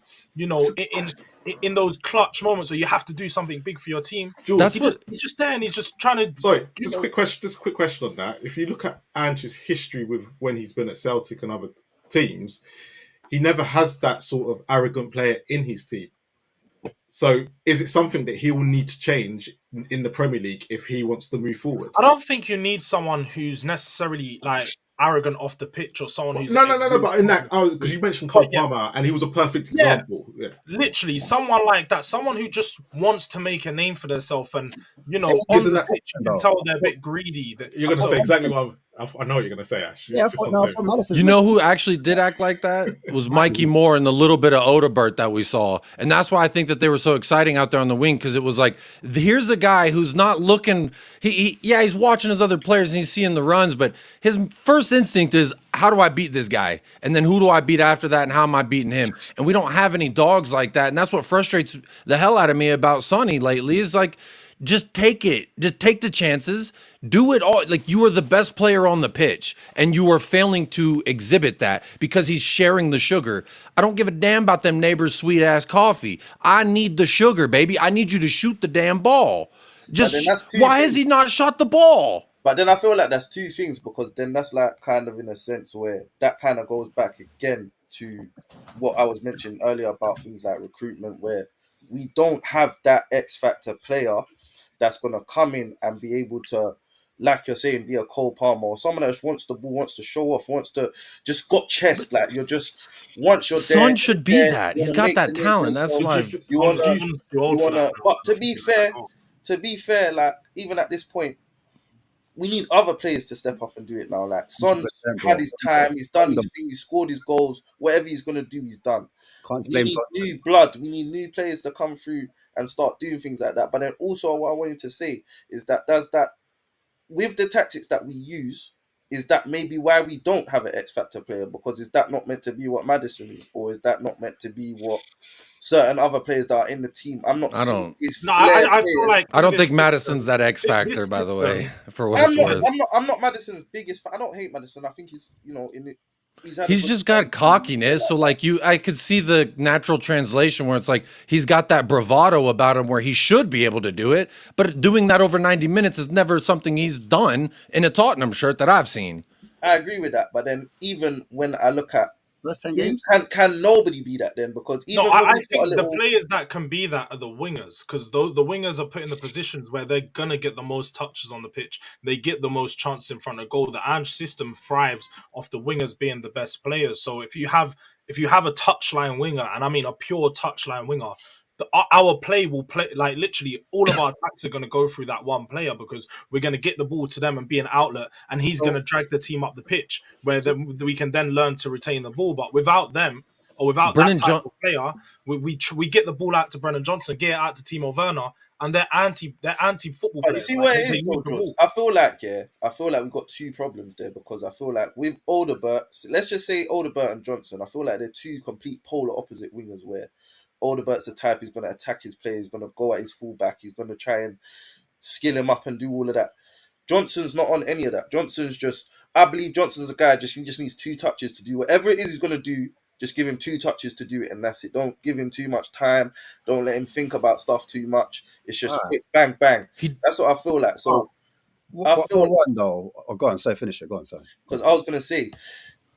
in those clutch moments where you have to do something big for your team. George, he's just there and he's just trying to... Sorry, just a quick question on that. If you look at Ange's history with when he's been at Celtic and other teams, he never has that sort of arrogant player in his team. So is it something that he will need to change in the Premier League if he wants to move forward? I don't think you need someone who's necessarily like arrogant off the pitch or someone who's... No, but in that, because you mentioned Cole Palmer and he was a perfect example. Yeah. Literally, someone like that, someone who just wants to make a name for themselves and you know, Isn't on the that- pitch, you can though? tell they're a bit greedy. You're going to say exactly what I know what you're going to say, Ash. Yeah, I It's thought, on no, I the thought same. Madison's You know who actually did act like that? It was Mikey Moore and the little bit of Odebert that we saw. And that's why I think that they were so exciting out there on the wing, because it was like, here's a guy who's not looking, he's watching his other players and he's seeing the runs, but his first instinct is, how do I beat this guy? And then who do I beat after that, and how am I beating him? And we don't have any dogs like that. And that's what frustrates the hell out of me about Sonny lately, is like, just take it. Just take the chances. Do it all. Like, you are the best player on the pitch, and you are failing to exhibit that because he's sharing the sugar. I don't give a damn about them neighbors' sweet ass coffee. I need the sugar, baby. I need you to shoot the damn ball. Just why has he not shot the ball? But then I feel like that's two things, because then that's like kind of in a sense where that kind of goes back again to what I was mentioning earlier about things like recruitment, where we don't have that X factor player that's going to come in and be able to, like you're saying, be a Cole Palmer or someone that just wants the ball, wants to show off, wants to just got chest. Like, you're just, once you're there, Son should be that. He's got that talent. That's why you wanna. But to be fair, like, even at this point, we need other players to step up and do it now. Like, Son's had his time, he's done his thing, he scored his goals, whatever he's gonna do, he's done. We need new blood, we need new players to come through and start doing things like that. But then also, what I wanted to say is that with the tactics that we use, is that maybe why we don't have an X Factor player? Because is that not meant to be what Madison is, or is that not meant to be what certain other players that are in the team? I'm not. I don't. I feel like I don't think Madison's that X factor, by the way. For what it's worth, I'm not Madison's biggest fan. I don't hate Madison. I think he's, you know, he's just got cockiness. So like I could see the natural translation where it's like he's got that bravado about him where he should be able to do it, but doing that over 90 minutes is never something he's done in a Tottenham shirt that I've seen. I agree with that, but then even when I look at last 10 games, can nobody be that then? Because even I think the players that can be that are the wingers, because the wingers are put in the positions where they're gonna get the most touches on the pitch. They get the most chance in front of goal. The Ange system thrives off the wingers being the best players. So if you have a touchline winger, and I mean a pure touchline winger, our play will play, like, literally all of our attacks are going to go through that one player, because we're going to get the ball to them and be an outlet, and he's going to drag the team up the pitch where we can then learn to retain the ball. But without them, or without that type of player, we get the ball out to Brennan Johnson, get it out to Timo Werner, and they're anti-football players. You see where it is, George? I feel like we've got two problems there, because I feel like with Odebert, let's just say Odebert and Johnson, I feel like they're two complete polar opposite wingers, where Odebert's the type who's going to attack his players, he's going to go at his fullback, he's going to try and skill him up and do all of that. Johnson's not on any of that. I believe Johnson's a guy, he just needs 2 touches to do whatever it is he's going to do. Just give him 2 touches to do it, and that's it. Don't give him too much time. Don't let him think about stuff too much. It's just quick, bang, bang. That's what I feel like. So, go on, so finish it. Go on, sorry. Because I was going to say,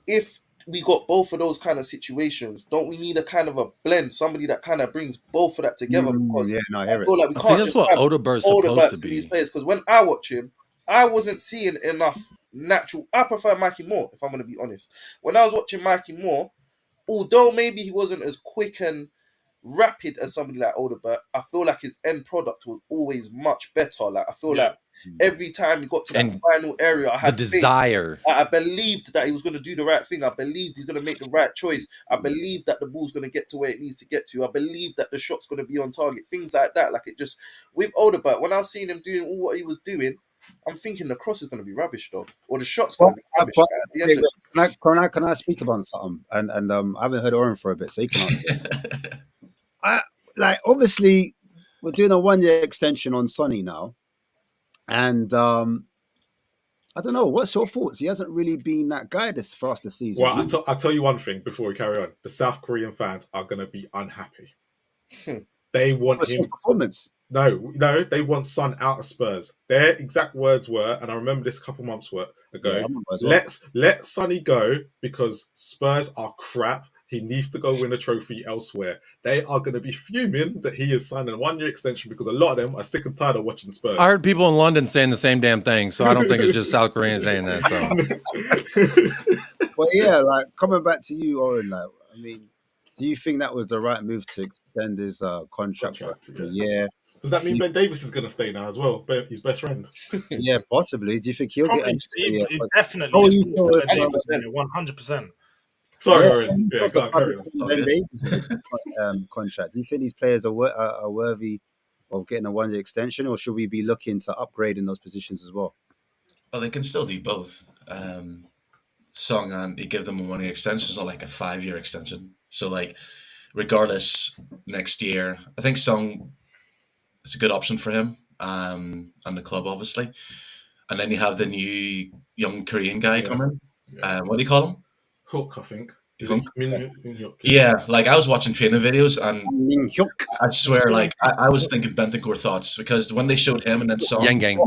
if we got both of those kind of situations, don't we need a kind of a blend, somebody that kind of brings both of that together? Because I feel like we can't just have Odebert's supposed to be. These players, because when I watch him, I wasn't seeing enough natural. I prefer Mikey Moore, if I'm going to be honest. When I was watching Mikey Moore, although maybe he wasn't as quick and rapid as somebody like Odebert, I feel like his end product was always much better. Like, I feel like every time he got to that final area, I had the desire. I believed that he was going to do the right thing. I believed he's going to make the right choice. I believed that the ball's going to get to where it needs to get to. I believed that the shot's going to be on target. Things like that. Like, it just, with Odebert, when I was seeing him doing all what he was doing, I'm thinking the cross is going to be rubbish, though, or the shot's going to be rubbish. At the end of can I speak about something? And I haven't heard Oren for a bit, so he can answer. Obviously, we're doing a 1-year extension on Sonny now. And I don't know. What's your thoughts? He hasn't really been that guy for us this season. Well, I'll tell you one thing before we carry on. The South Korean fans are going to be unhappy. They want him. Performance. No, they want Son out of Spurs. Their exact words were, and I remember this a couple months ago, let Sonny go because Spurs are crap. He needs to go win a trophy elsewhere. They are going to be fuming that he is signing a 1-year extension, because a lot of them are sick and tired of watching Spurs. I heard people in London saying the same damn thing, so I don't think it's just South Koreans saying that. So. But yeah, coming back to you, Oren, do you think that was the right move to extend his contract for a year? Does that mean Ben Davis is going to stay now as well? His best friend. Yeah, possibly. Do you think he'll Probably, get? it definitely. Oh, is you saw it, 100%. Sorry, Yeah, Owen. Yeah, go on, carry on. Ben Davis' contract. Do you think these players are worthy of getting a 1-year extension, or should we be looking to upgrade in those positions as well? Well, they can still do both. Song and you give them a 1-year extension, it's not like a 5-year extension. So, like, regardless, next year, I think Song is a good option for him and the club, obviously. And then you have the new young Korean guy coming. Yeah. What do you call him? Hook, I think. Hook? Min Hook. Yeah, like I was watching training videos and Min Hyuk. I swear, like I was thinking Bentancur thoughts because when they showed him and then Song, Yang Gang.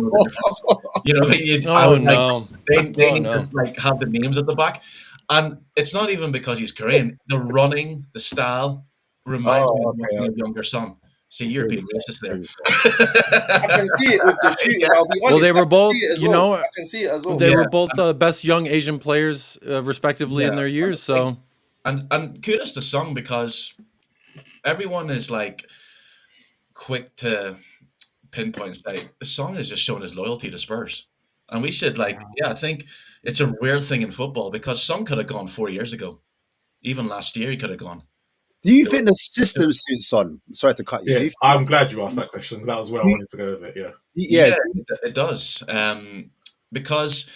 you know, I was like, they need to like have the names at the back, and it's not even because he's Korean. The running, the style reminds me of watching a younger son. See, you're being racist there. I can see it with the shooting. I'll be honest. Well, they were both, you know, I can see it as well. they were both best young Asian players, respectively, in their years. So, and kudos to Song because everyone is like quick to pinpoint and say the Song is just showing his loyalty to Spurs, and we should like, I think it's a rare thing in football because Song could have gone 4 years ago, even last year he could have gone. Do you think the system suits on? Sorry to cut you. Yeah, I'm glad you asked that question. That was where I wanted to go with it. Yeah, it does. Because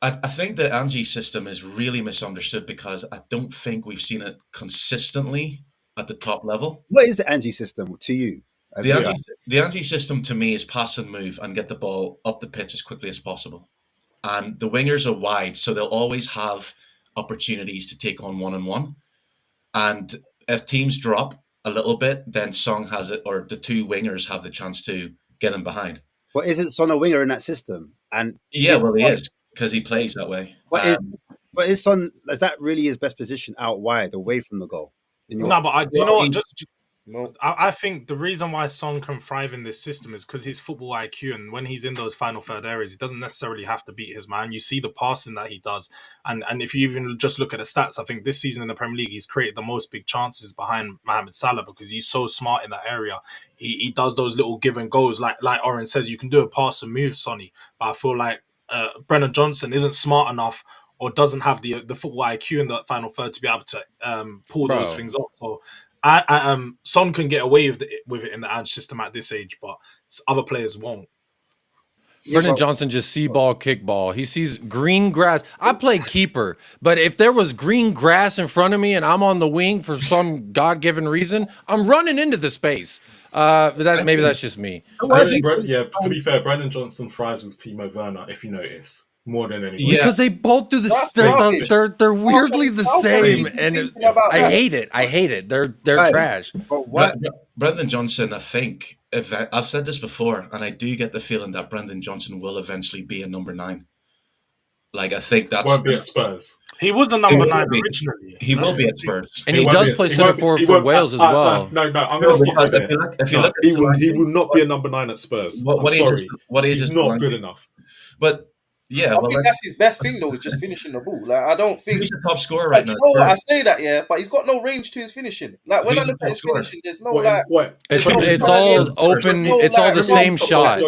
I think the Ange system is really misunderstood because I don't think we've seen it consistently at the top level. What is the Ange system to you? The Ange system to me is pass and move and get the ball up the pitch as quickly as possible. And the wingers are wide, so they'll always have opportunities to take on one-on-one. And if teams drop a little bit, then Song has it, or the two wingers have the chance to get him behind. But isn't Son a winger in that system? And he is because he plays that way. But is Son, is that really his best position out wide, away from the goal? No, but you know what? I think the reason why Son can thrive in this system is because his football IQ, and when he's in those final third areas, he doesn't necessarily have to beat his man. You see the passing that he does, and if you even just look at the stats, I think this season in the Premier League, he's created the most big chances behind Mohamed Salah because he's so smart in that area. He does those little give and goes, like Oren says, you can do a pass and move, Sonny, but I feel like Brennan Johnson isn't smart enough or doesn't have the football IQ in the final third to be able to pull those things off. So. Son can get away with it in the Ange system at this age, but other players won't. Brennan Johnson just see ball, kick ball. He sees green grass. I play keeper, but if there was green grass in front of me and I'm on the wing for some God-given reason, I'm running into the space. Maybe that's just me. To be fair, Brennan Johnson thrives with Timo Werner, if you notice. More than anyone. Because they both do this. They're weirdly the same, and I hate it. I hate it. They're trash. But what? Brendan Johnson, I think, I've said this before, and I do get the feeling that Brendan Johnson will eventually be a number 9. Like, I think that's... Won't be at Spurs. He was the number 9 originally. He will be at Spurs. And he does play center forward for Wales as well. No, I'm going to stop there. If you look he will not be a number 9 at Spurs. He's not good enough. But... Yeah, I think that's his best thing though, is just finishing the ball. Like, I don't think he's the top scorer right now. You know what, I say that, but he's got no range to his finishing. Like when I look at his finishing, there's no It's all open. It's all the same shot.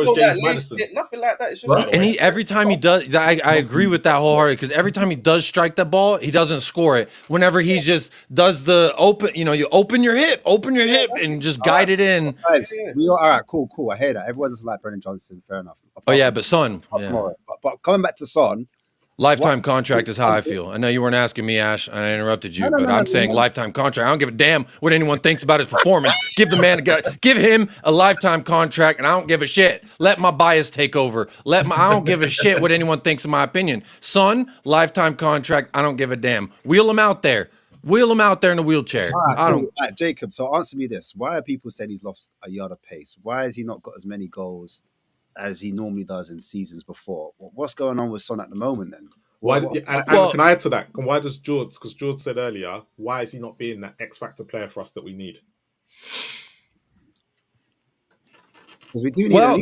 Nothing like that. It's just and every time he does, I agree with that wholeheartedly because every time he does strike that ball, he doesn't score it. Whenever he just does the open, you open your hip, and just guide it in. Guys, all right, cool. I hear that. Everyone doesn't like Brennan Johnson. Fair enough. But Son. But coming back to Son, lifetime contract is how I feel. I know you weren't asking me, Ash, and I interrupted you, but I'm saying lifetime contract. I don't give a damn what anyone thinks about his performance. Give him a lifetime contract, and I don't give a shit. Let my bias take over. I don't give a shit what anyone thinks of my opinion. Son, lifetime contract. I don't give a damn. Wheel him out there. Wheel him out there in a wheelchair. Right, Jacob, so answer me this. Why are people saying he's lost a yard of pace? Why has he not got as many goals as he normally does in seasons before? What's going on with Son at the moment then? Can I add to that? And why does George, because George said earlier, why is he not being that X-factor player for us that we need?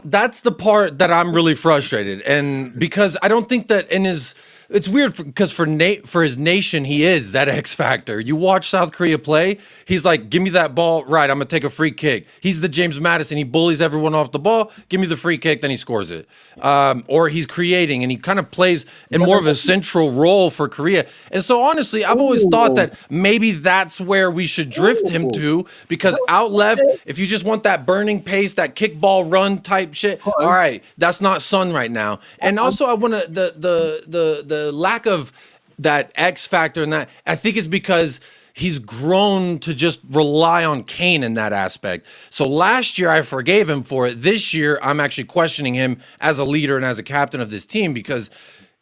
That's the part that I'm really frustrated. And because I don't think that in his it's weird because for his nation, he is that X factor. You watch South Korea play, he's like, give me that ball, right, I'm gonna take a free kick. He's the James Madison, he bullies everyone off the ball, give me the free kick, then he scores it. Or he's creating, and he kind of plays in more of a central role for Korea. And so honestly, I've always thought that maybe that's where we should drift him to, because out left, if you just want that burning pace, that kickball run type shit, all right, that's not Son right now. And also I want to the lack of that X factor, and that I think is because he's grown to just rely on Kane in that aspect. So last year I forgave him for it. This year I'm actually questioning him as a leader and as a captain of this team, because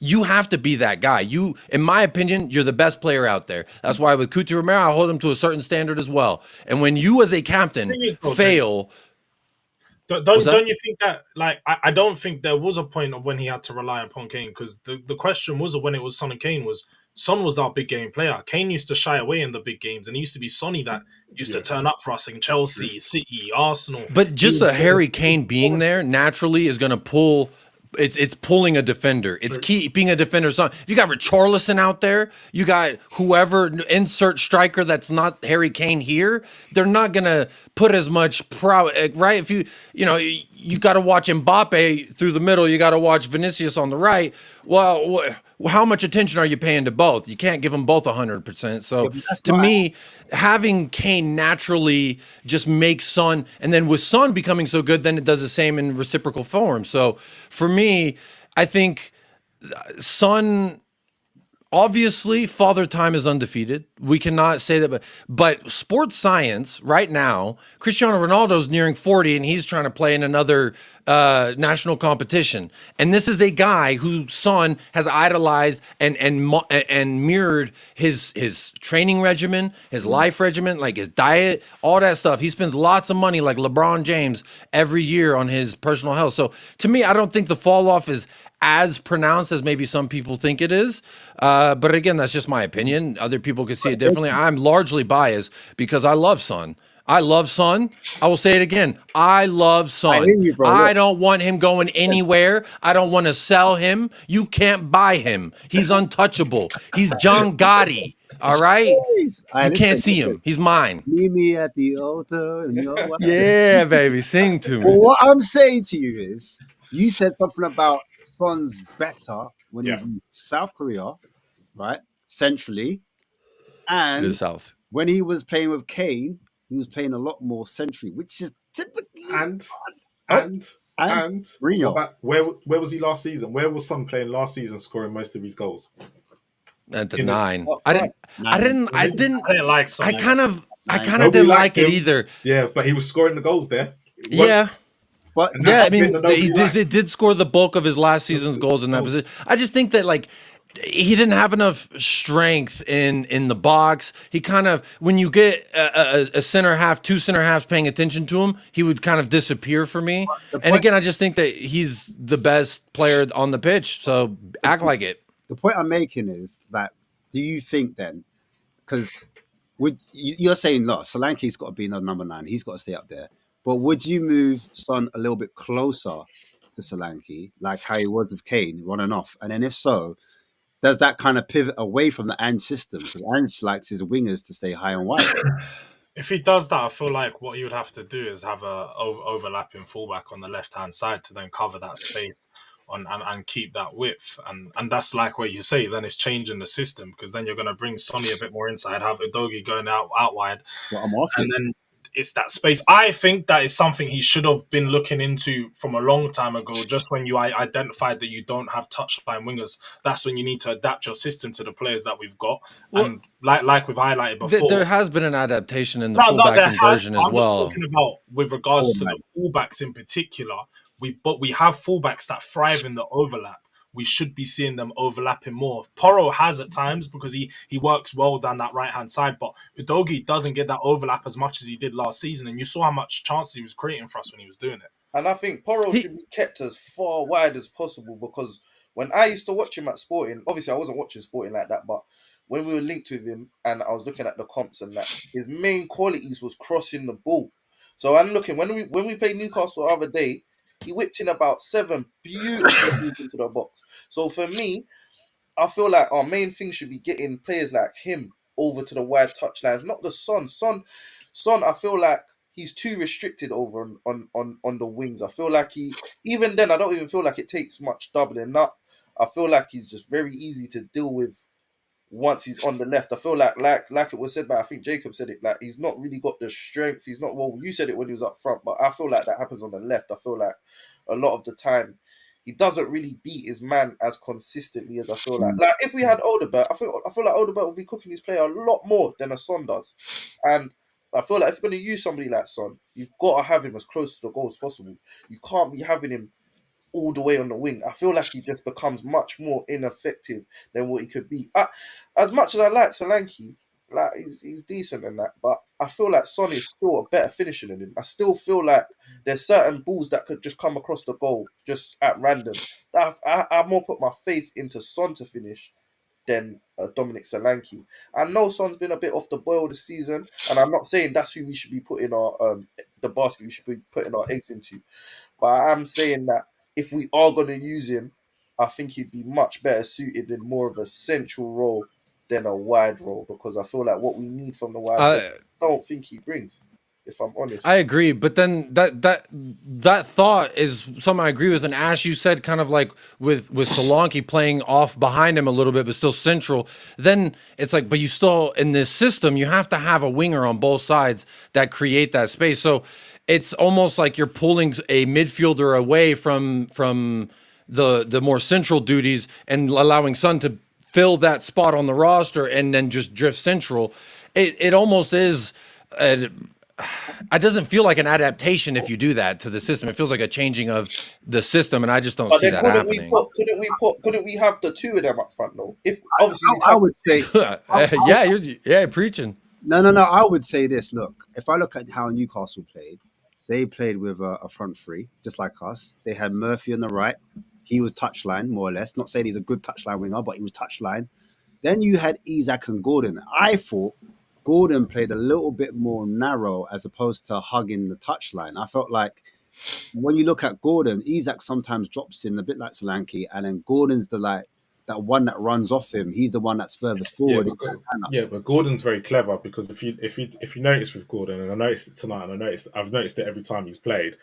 you have to be that guy. You, in my opinion, you're the best player out there. That's why with Cuti Romero, I hold him to a certain standard as well. And when you as a captain fail. Don't you think that, like, I don't think there was a point of when he had to rely upon Kane, because the question was when it was Son and Kane was, Son was our big game player. Kane used to shy away in the big games, and it used to be Sonny that used to turn up for us in Chelsea, City, Arsenal. But just the Harry Kane being there naturally is going to pull. It's pulling a defender. It's keeping a defender's on. If you got Richarlison out there, you got whoever, insert striker that's not Harry Kane here, they're not gonna put as much right? If you got to watch Mbappe through the middle, you got to watch Vinicius on the right. Well, how much attention are you paying to both? You can't give them both 100%. So to me, having Kane naturally just makes Son, and then with Son becoming so good, then it does the same in reciprocal form. So for me, I think Son, obviously, Father Time is undefeated. We cannot say that, but sports science right now, Cristiano Ronaldo's nearing 40, and he's trying to play in another national competition. And this is a guy whose Son has idolized and mirrored his training regimen, his life regimen, like his diet, all that stuff. He spends lots of money, like LeBron James, every year on his personal health. So to me, I don't think the fall off is as pronounced as maybe some people think it is. But again, that's just my opinion. Other people could see it differently. I'm largely biased because I love Son. I love Son. I will say it again. I love Son. I hear you, bro. I don't want him going anywhere. I don't want to sell him. You can't buy him. He's untouchable. He's John Gotti. All right? You can't see him. He's mine. Meet me at the altar. Yeah, baby. Sing to me. Well, what I'm saying to you is, you said something about Son's better when he was in South Korea, right? Centrally. And the South. When he was playing with Kane, he was playing a lot more centrally, which is typically and Mourinho. Where was he last season? Where was Son playing last season, scoring most of his goals? At the 9. I didn't like Son. I kind of didn't like it either. Yeah, but he was scoring the goals there. But yeah, I mean, he did score the bulk of his last season's goals in that position. I just think that, like, he didn't have enough strength in the box. He kind of, when you get a center half, two center halves paying attention to him, he would kind of disappear for me. And again, I just think that he's the best player on the pitch. So act like it. The point I'm making is that, do you think then, because you're saying, look, Solanke's got to be number 9. He's got to stay up there. But would you move Son a little bit closer to Solanke, like how he was with Kane, running off? And then if so, does that kind of pivot away from the Ange system? Because Ange likes his wingers to stay high and wide. If he does that, I feel like what he would have to do is have a overlapping fullback on the left-hand side to then cover that space and keep that width. And that's like what you say, then it's changing the system, because then you're going to bring Sonny a bit more inside, have Udogie going out wide. Well, I'm asking. And then it's that space. I think that is something he should have been looking into from a long time ago. Just when you identified that you don't have touchline wingers, that's when you need to adapt your system to the players that we've got. Well, and like we've highlighted before, there has been an adaptation in the fullback conversion as well. I'm just talking about with regards to the fullbacks in particular. We have fullbacks that thrive in the overlap. We should be seeing them overlapping more. Porro has at times, because he works well down that right-hand side, but Udogie doesn't get that overlap as much as he did last season, and you saw how much chance he was creating for us when he was doing it. And I think Porro should be kept as far wide as possible, because when I used to watch him at Sporting, obviously I wasn't watching Sporting like that, but when we were linked with him and I was looking at the comps and that, his main qualities was crossing the ball. So I'm looking, when we played Newcastle the other day, he whipped in about 7 beautiful into the box. So for me, I feel like our main thing should be getting players like him over to the wide touchlines, not the Son. Son, I feel like he's too restricted over on the wings. I feel like even then I don't even feel like it takes much doubling up. I feel like he's just very easy to deal with once he's on the left. I feel like it was said by, I think Jacob said it, like he's not really got the strength. He's not, well, you said it when he was up front, but I feel like that happens on the left. I feel like a lot of the time he doesn't really beat his man as consistently as I feel like. Like if we had Odegaard, I feel like Odegaard would be cooking his player a lot more than a Son does. And I feel like if you're going to use somebody like Son, you've got to have him as close to the goal as possible. You can't be having him all the way on the wing. I feel like he just becomes much more ineffective than what he could be. As much as I like Solanke, like he's decent in that, but I feel like Son is still a better finisher than him. I still feel like there's certain balls that could just come across the goal just at random. I more put my faith into Son to finish than Dominic Solanke. I know Son's been a bit off the boil this season, and I'm not saying that's who we should be putting our the basket we should be putting our eggs into, but I am saying that if we are going to use him, I think he'd be much better suited in more of a central role than a wide role, because I feel like what we need from the wide role, I don't think he brings, if I'm honest. I agree, but then that thought is something I agree with. And Ash, you said kind of like with Solanke playing off behind him a little bit, but still central. Then it's like, but you still in this system, you have to have a winger on both sides that create that space. So it's almost like you're pulling a midfielder away from the more central duties and allowing Son to fill that spot on the roster and then just drift central. It almost is. It doesn't feel like an adaptation if you do that to the system. It feels like a changing of the system, and I just don't see that happening. Couldn't we have the two of them up front though? If obviously I would say, yeah, preaching. No. I would say this. Look, if I look at how Newcastle played, they played with a front three, just like us. They had Murphy on the right. He was touchline, more or less. Not saying he's a good touchline winger, but he was touchline. Then you had Isak and Gordon. I thought Gordon played a little bit more narrow as opposed to hugging the touchline. I felt like when you look at Gordon, Isak sometimes drops in a bit like Solanke, and then Gordon's that one that runs off him. He's the one that's furthest forward. But Gordon's very clever, because if you notice with Gordon, and I noticed it tonight, and I've noticed it every time he's played.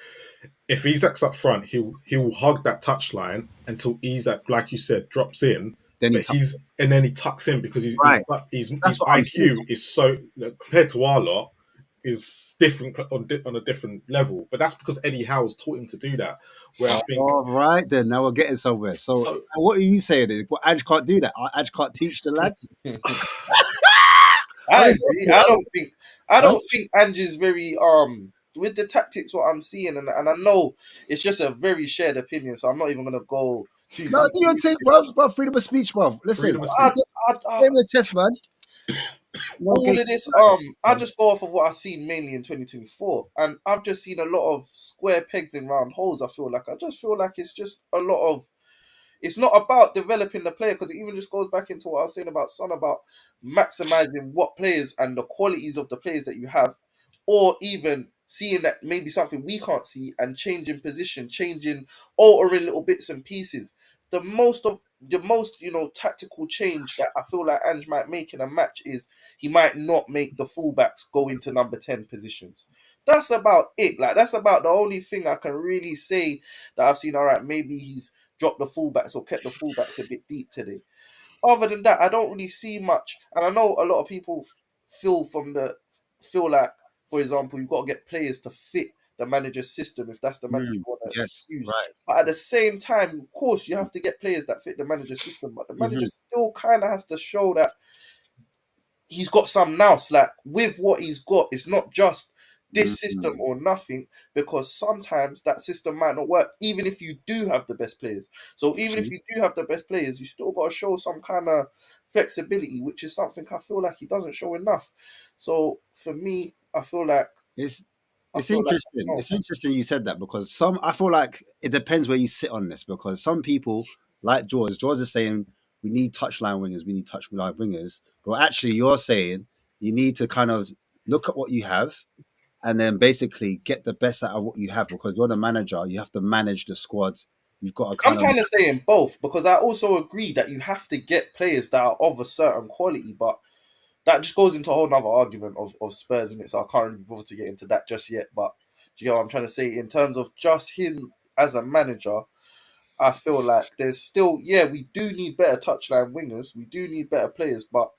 If Isak's up front, he'll hug that touchline until Isak, like you said, drops in. Then he tucks in, because his IQ is so, compared to our lot, is different on a different level. But that's because Eddie Howe's taught him to do that. Where I think, all right, then now we're getting somewhere. So what are you saying? Is Ange can't do that? Ange can't teach the lads. I agree. I don't think Ange is very with the tactics. What I'm seeing, and I know it's just a very shared opinion, so I'm not even gonna go. No, do your thing, bro. Freedom of speech, bro. Listen, I'm the chess, man. All of this, I just go off of what I've seen mainly in 2024, and I've just seen a lot of square pegs in round holes. I just feel like it's just a lot of. It's not about developing the player, because it even just goes back into what I was saying about Son, about maximizing what players and the qualities of the players that you have, or even seeing that maybe something we can't see and changing position, altering little bits and pieces. The most tactical change that I feel like Ange might make in a match is he might not make the fullbacks go into number 10 positions. That's about it. Like, that's about the only thing I can really say that I've seen. All right, maybe he's dropped the fullbacks or kept the fullbacks a bit deep today. Other than that, I don't really see much. And I know a lot of people feel like, for example, you've got to get players to fit the manager's system if that's the manager you want to use. Right. But at the same time, of course, you have to get players that fit the manager's system. But the manager still kind of has to show that he's got some nous. Like, with what he's got, it's not just this system or nothing, because sometimes that system might not work, even if you do have the best players. So even if you do have the best players, you still got to show some kind of flexibility, which is something I feel like he doesn't show enough. So for me, I feel like it's interesting. It's interesting you said that, because I feel like it depends where you sit on this, because some people like George is saying we need touchline wingers, we need touchline wingers, but actually you're saying you need to kind of look at what you have and then basically get the best out of what you have, because you're the manager. You have to manage the squad you've got to I'm kind of. kind of saying both, because I also agree that you have to get players that are of a certain quality, but that just goes into a whole nother argument of Spurs, and so I can't really be bothered to get into that just yet. But do you know what I'm trying to say? In terms of just him as a manager, I feel like there's still, we do need better touchline wingers. We do need better players, but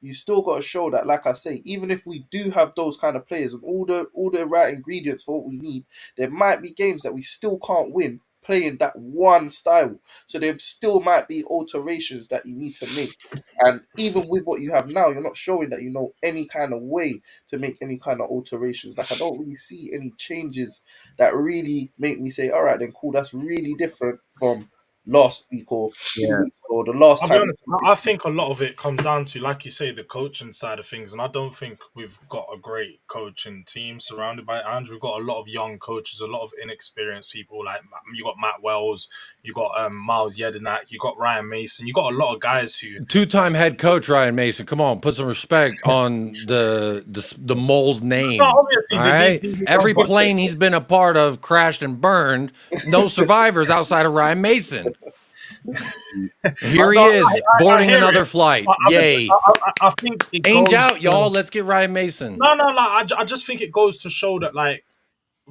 you still got to show that, like I say, even if we do have those kind of players and all the right ingredients for what we need, there might be games that we still can't win playing that one style. So there still might be alterations that you need to make. And even with what you have now, you're not showing that you know any kind of way to make any kind of alterations. Like, I don't really see any changes that really make me say, all right, then cool, that's really different from last week or 2 weeks ago, or the last I'll be time. honest, I think a lot of it comes down to, like you say, the coaching side of things. And I don't think we've got a great coaching team surrounded by Ange. We've got a lot of young coaches, a lot of inexperienced people. Like, you got Matt Wells, you got Miles Yedinak, you got Ryan Mason. You got a lot of guys who... Two-time head coach Ryan Mason. Come on, put some respect on the mole's name. No, obviously, all right? Every plane he's been a part of crashed and burned. No survivors outside of Ryan Mason. Here he is, boarding another flight. Yay. I think it Ange goes out, y'all. Let's get Ryan Mason. No, I just think it goes to show that, like,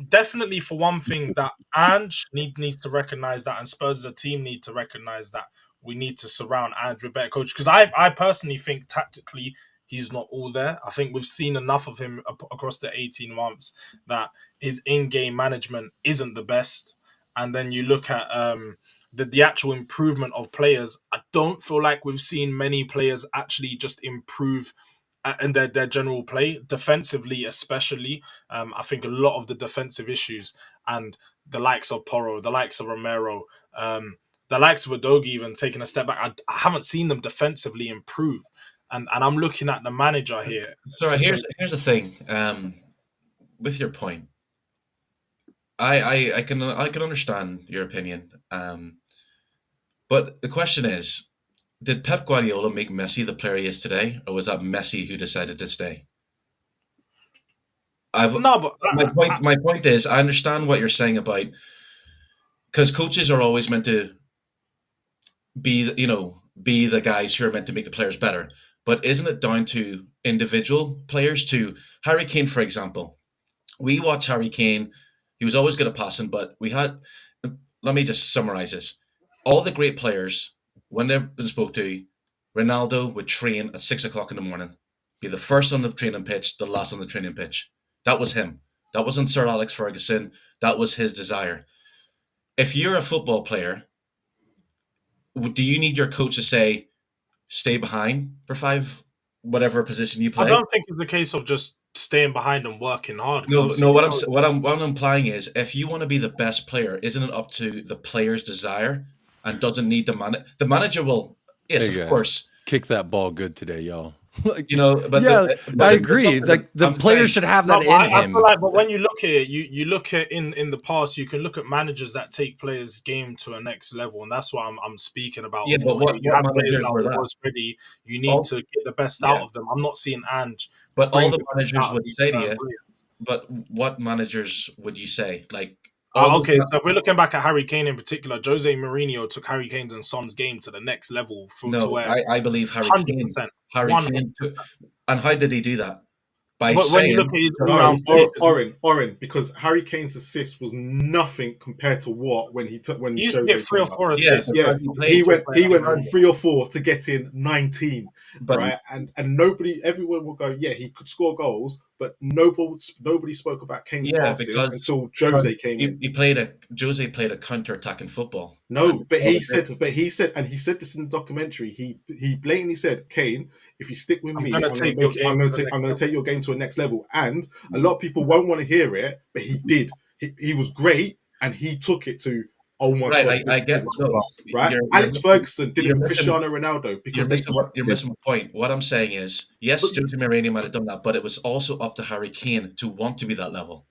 definitely for one thing, that Ange needs to recognize that, and Spurs as a team need to recognize that we need to surround Ange with better coach. Because I personally think tactically he's not all there. I think we've seen enough of him across the 18 months that his in-game management isn't the best. And then you look at the actual improvement of players. I don't feel like we've seen many players actually just improve in their general play, defensively especially. I think a lot of the defensive issues, and the likes of Porro, the likes of Romero, the likes of Udogie even taking a step back, I haven't seen them defensively improve. And I'm looking at the manager here. So here's the thing. With your point, I can understand your opinion. But the question is, did Pep Guardiola make Messi the player he is today, or was that Messi who decided to stay? My point is, I understand what you're saying about, because coaches are always meant to be the guys who are meant to make the players better. But isn't it down to individual players? To Harry Kane, for example, we watch Harry Kane. He was always good at passing, but let me just summarize this. All the great players, when they've been spoke to, Ronaldo would train at 6 o'clock in the morning, be the first on the training pitch, the last on the training pitch. That was him. That wasn't Sir Alex Ferguson. That was his desire. If you're a football player, do you need your coach to say, stay behind for whatever position you play? I don't think it's the case of just staying behind and working hard. No. What I'm implying is, if you want to be the best player, isn't it up to the player's desire, and doesn't need the manager will? Yes, hey, of course. Kick that ball good today, y'all. But yeah, I agree. Like, the players should have that in him. I feel like, but when you look at it, you look at in the past, you can look at managers that take players' game to a next level, and that's what I'm speaking about. Yeah, but what managers were that? Ready, you need to get the best out of them. I'm not seeing Ange. But all the managers would say to you. But what managers would you say? Like, okay, so if we're looking back at Harry Kane in particular, Jose Mourinho took Harry Kane's and Son's game to the next level. I believe Harry 100%, Kane. Harry Kane took, and how did he do that? By saying, when you look at Oren, because Harry Kane's assist was nothing compared to when he used to get 3 or 4 assists. Yeah, he went from 3 or 4 to getting 19, right? And everyone will go, yeah, he could score goals, but nobody spoke about Kane's passing until Jose came in. Jose played a counter-attacking football. No, but he said, and he said this in the documentary. He blatantly said, Kane, if you stick with me, I'm going to take your game to a next level. And a lot of people won't want to hear it, but he did. He was great, and he took it to, oh my God. I get it. Right? Alex Ferguson did it with Cristiano Ronaldo. Because you're missing a point. What I'm saying is, yes, Jose Mourinho might have done that, but it was also up to Harry Kane to want to be that level.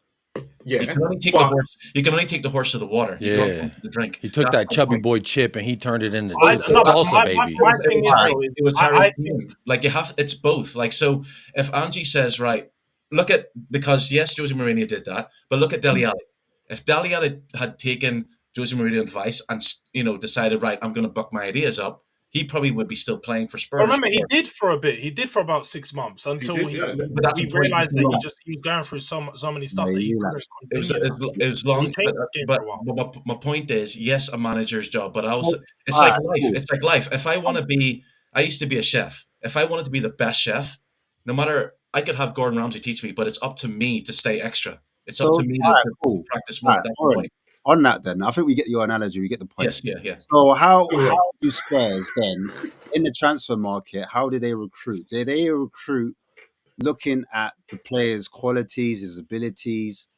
Yeah, you can only take the horse to the water. Yeah, you don't the drink. He took that chubby boy chip and he turned it into salsa, baby. It was Harry Kane. Like, it's both. Like, so if Ange says, right, because yes, Jose Mourinho did that, but look at Dele Alli. If Dele Alli had taken Jose Mourinho advice and decided, right, I'm going to buck my ideas up, he probably would be still playing for Spurs. I remember he did for a bit. He did for about 6 months until did, we yeah. But that's we the point. realized that he was going through so many stuff Yeah, that he you couldn't It was, continue. it was long, He changed his game but for a while. my point is, yes, a manager's job, but also So, it's like alright, life. cool. It's like life. If I want to be, I used to be a chef. If I wanted to be the best chef, no matter, I could have Gordon Ramsay teach me, but it's up to me to stay extra. It's up So, to me alright, to cool. practice more. Alright, That's the Warren, point. on that then, I think we get your analogy, we get the point. Yes, yeah. So how Yeah. do Spurs then, in the transfer market, how do they recruit? Do they recruit looking at the player's qualities, his abilities?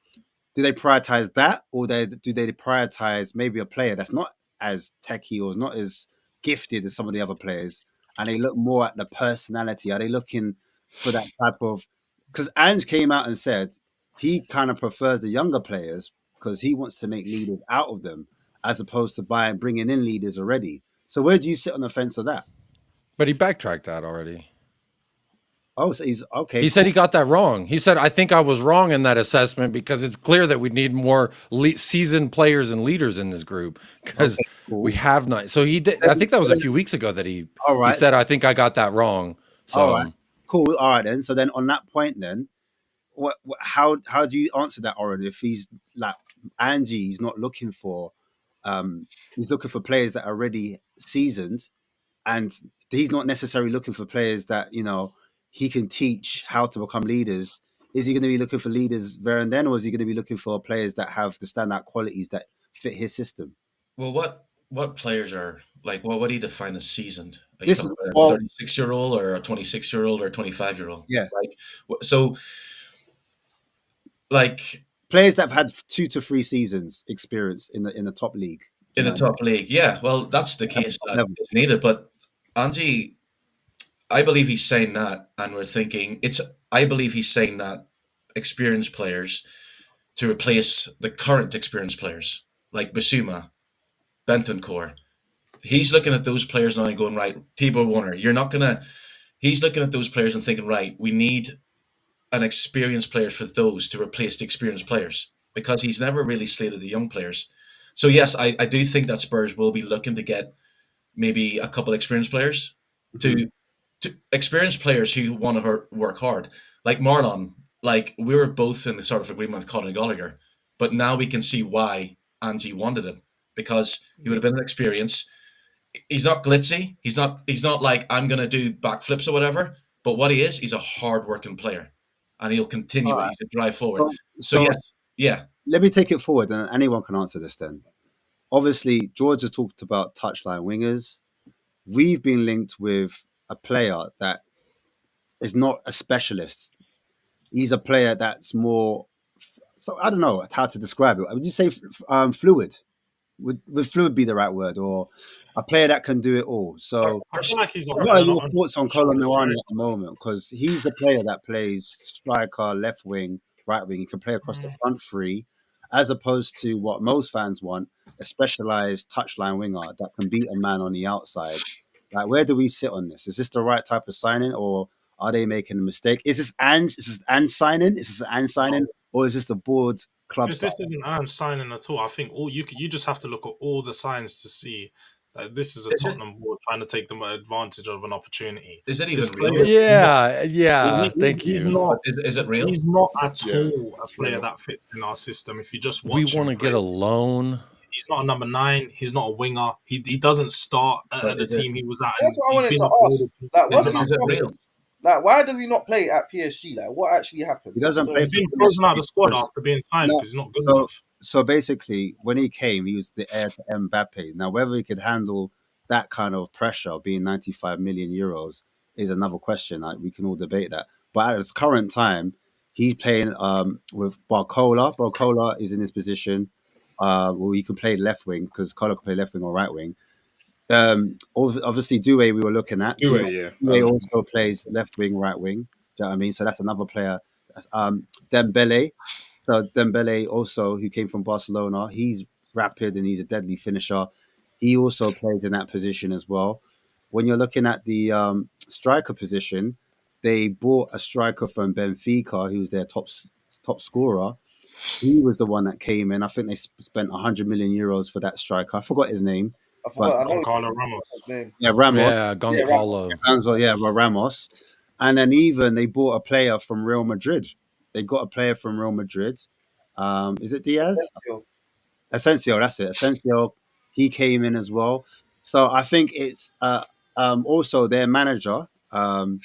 Do they prioritize that, or do they prioritize maybe a player that's not as techie or not as gifted as some of the other players, and they look more at the personality? Are they looking for that type of? Because Ange came out and said he kind of prefers the younger players because he wants to make leaders out of them, as opposed to bringing in leaders already. So where do you sit on the fence of that? But he backtracked that already. Oh, so he's okay. He said he got that wrong. He said, I think I was wrong in that assessment because it's clear that we need more seasoned players and leaders in this group because cool. we have not. So he did. I think that was a few weeks ago that he said, I think I got that wrong. So, all right, cool. All right, then. So then on that point, then, how do you answer that, Oren? If he's like Ange, he's not looking for, he's looking for players that are already seasoned, and he's not necessarily looking for players that he can teach how to become leaders. Is he going to be looking for leaders there and then, or is he going to be looking for players that have the standout qualities that fit his system? Well, what players are like? Well, what do you define as seasoned? Are you This talking is about a 36-year-old or a 26-year-old or a 25-year-old? Yeah. So, like players that have had 2 to 3 seasons experience in the top league. In the top league, yeah. Well, that's the case that is needed. But Ange, I believe he's saying that, and we're thinking I believe he's saying that experienced players to replace the current experienced players like Bissouma, Bentancur. He's looking at those players now and going, right, Thibaut Warner, he's looking at those players and thinking, right, we need an experienced player for those to replace the experienced players because he's never really slated the young players. So yes, I do think that Spurs will be looking to get maybe a couple of experienced players to experienced players who want to work hard. Like Marlon, like we were both in the sort of agreement with Conor Gallagher, but now we can see why Ange wanted him because he would have been an experience. He's not glitzy. He's not like I'm going to do backflips or whatever. But what he is, he's a hard-working player, and he'll continue. Right. He's a drive forward. So yes, yeah. Let me take it forward, and anyone can answer this then. Obviously, George has talked about touchline wingers. We've been linked with a player that is not a specialist. He's a player that's more, so I don't know how to describe it. Would you say fluid? Would fluid be the right word, or a player that can do it all? So, I feel like he's what are your thoughts on Kolo Muani at the moment? Because he's a player that plays striker, left wing, right wing. He can play across the front three, as opposed to what most fans want, a specialized touchline winger that can beat a man on the outside. Like, where do we sit on this? Is this the right type of signing, or are they making a mistake? Is this Ange? Is this Ange signing? Is this an Ange signing, or is this a board club? This isn't Ange signing at all. I think you just have to look at all the signs to see that this is a Tottenham board trying to take them advantage of an opportunity. Is it even real? Yeah. Thank you. Is it real? He's not at all a player that fits in our system. If you just watch, we want to get a loan. He's not a number 9. He's not a winger. He doesn't start at the team he was at. That's what I wanted to ask. Like, what's his problem? Like, why does he not play at PSG? Like, what actually happened? He doesn't play. He's been frozen out of the squad after being signed because he's not good enough. So basically, when he came, he was the heir to Mbappe. Now, whether he could handle that kind of pressure, being 95 million euros, is another question. We can all debate that. But at this current time, he's playing with Barcola. Barcola is in his position. Well, he can play left wing because Kolo can play left wing or right wing. Obviously, Due we were looking at. Due also plays left wing, right wing. Do you know what I mean? So that's another player. Dembele. So Dembele also, who came from Barcelona, he's rapid and he's a deadly finisher. He also plays in that position as well. When you're looking at the striker position, they bought a striker from Benfica, who's their top scorer. He was the one that came in. I think they spent 100 million euros for that striker. I forgot his name. I forgot. I know Carlo Ramos. his name. Yeah, Ramos. Yeah, Goncalo. Ramos. And then even they bought a player from Real Madrid. They got a player from Real Madrid. Is it Diaz? Asensio, that's it. Asensio, he came in as well. So I think it's also their manager. I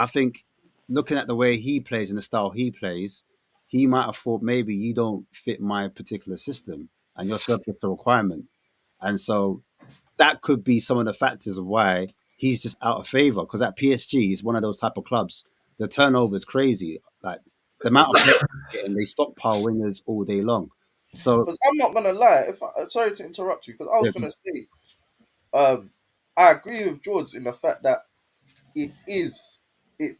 think looking at the way he plays and the style he plays, he might have thought maybe you don't fit my particular system and you're subject to requirement. And so that could be some of the factors of why he's just out of favor. Because at PSG is one of those type of clubs. The turnover is crazy. Like the amount of players and they stockpile wingers all day long. So I'm not gonna lie. Sorry to interrupt you, because I was gonna say, I agree with George in the fact that it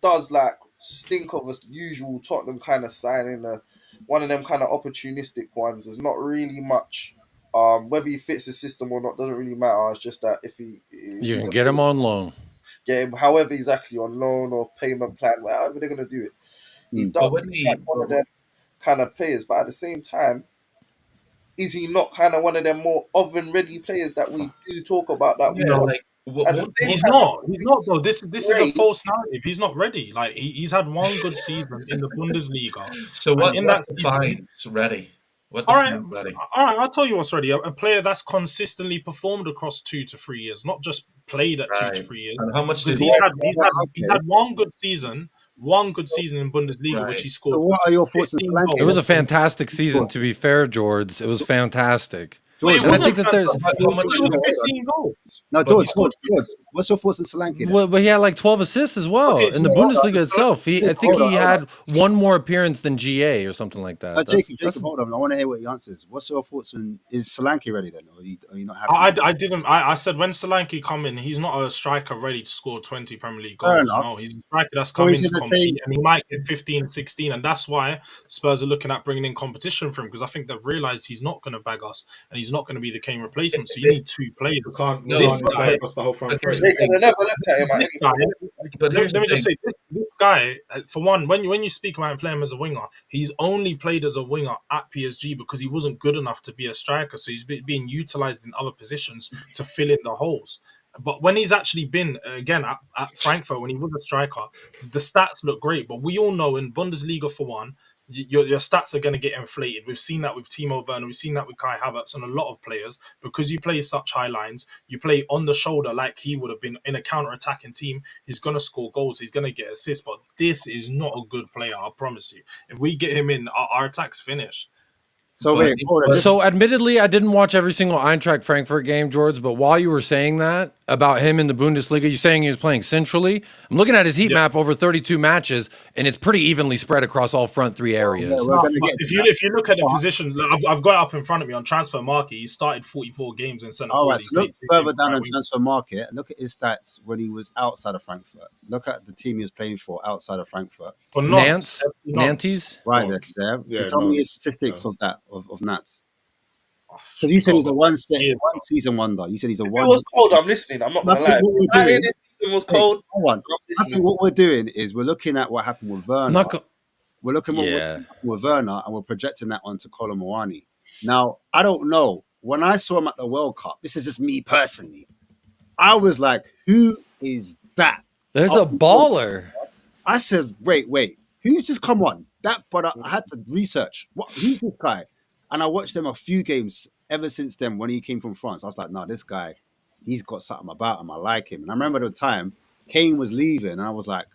does like stink of a usual Tottenham kind of signing, one of them kind of opportunistic ones. There's not really much. Whether he fits the system or not doesn't really matter. It's just that if You can get him on loan. get him however he's actually on loan or payment plan, however they're gonna do it. He does seem like one of them kind of players, but at the same time, is he not kind of one of them more oven ready players that we do talk about? That Yeah, like he's not. He's not though. This is a false narrative. He's not ready. Like he's had one good season in the Bundesliga. So what in that defines ready? What all right, ready? All right. I'll tell you what's ready. A player that's consistently performed across 2 to 3 years, not just played at 2 to 3 years. And how much did he's had one good season. One good season in Bundesliga, which he scored. So what are your thoughts on Solanke? It was a fantastic season, to be fair, George. It was fantastic. George, and I think that there's how much 15 goals. No, George, what's your thoughts on Solanke? Well, but he had like 12 assists as well in the Bundesliga itself. I think he had one more appearance than GA or something like that. Jacob, hold on. I want to hear what he answers. What's your thoughts on is Solanke ready then, or are you not happy? I didn't. I said when Solanke come in, he's not a striker ready to score 20 Premier League goals. No, he's a striker that's coming to compete, and he might get 15, 16, and that's why Spurs are looking at bringing in competition for him, because I think they've realised he's not going to bag us and he's not going to be the Kane replacement. So you need 2 players. This guy, the whole front three. They could have never looked at him. But let me just say, this guy, for one, when you speak about him playing him as a winger, he's only played as a winger at PSG because he wasn't good enough to be a striker. So he's being utilised in other positions to fill in the holes. But when he's actually been, again, at Frankfurt, when he was a striker, the stats look great. But we all know in Bundesliga, for one, your stats are going to get inflated. We've seen that with Timo Werner. We've seen that with Kai Havertz and a lot of players. Because you play such high lines, you play on the shoulder like he would have been in a counter-attacking team. He's going to score goals. He's going to get assists. But this is not a good player, I promise you. If we get him in, our attack's finished. So admittedly, I didn't watch every single Eintracht Frankfurt game, George, but while you were saying that about him in the Bundesliga, you're saying he was playing centrally. I'm looking at his heat map over 32 matches, and it's pretty evenly spread across all front 3 areas. If you look at the position, I've got it up in front of me on Transfer Market. He started 44 games in centre. All right, so look further down on Transfer Market. Look at his stats when he was outside of Frankfurt. Look at the team he was playing for outside of Frankfurt. For Nantes? Right there. So tell me his statistics of that, of Nats. Because you said he's a one season wonder. You said he's a one. It was cold. I'm listening. I'm not gonna lie. This season was cold. Hold on. What we're doing is we're looking at what happened with Werner. We're looking at what happened with Werner, and we're projecting that onto Kolo Muani. Now, I don't know. When I saw him at the World Cup, this is just me personally. I was like, "Who is that?" There's a baller. I said, "Wait, who's just come on?" But I had to research. Who's this guy? And I watched him a few games ever since then when he came from France. I was like, no, this guy, he's got something about him. I like him. And I remember the time Kane was leaving, and I was like,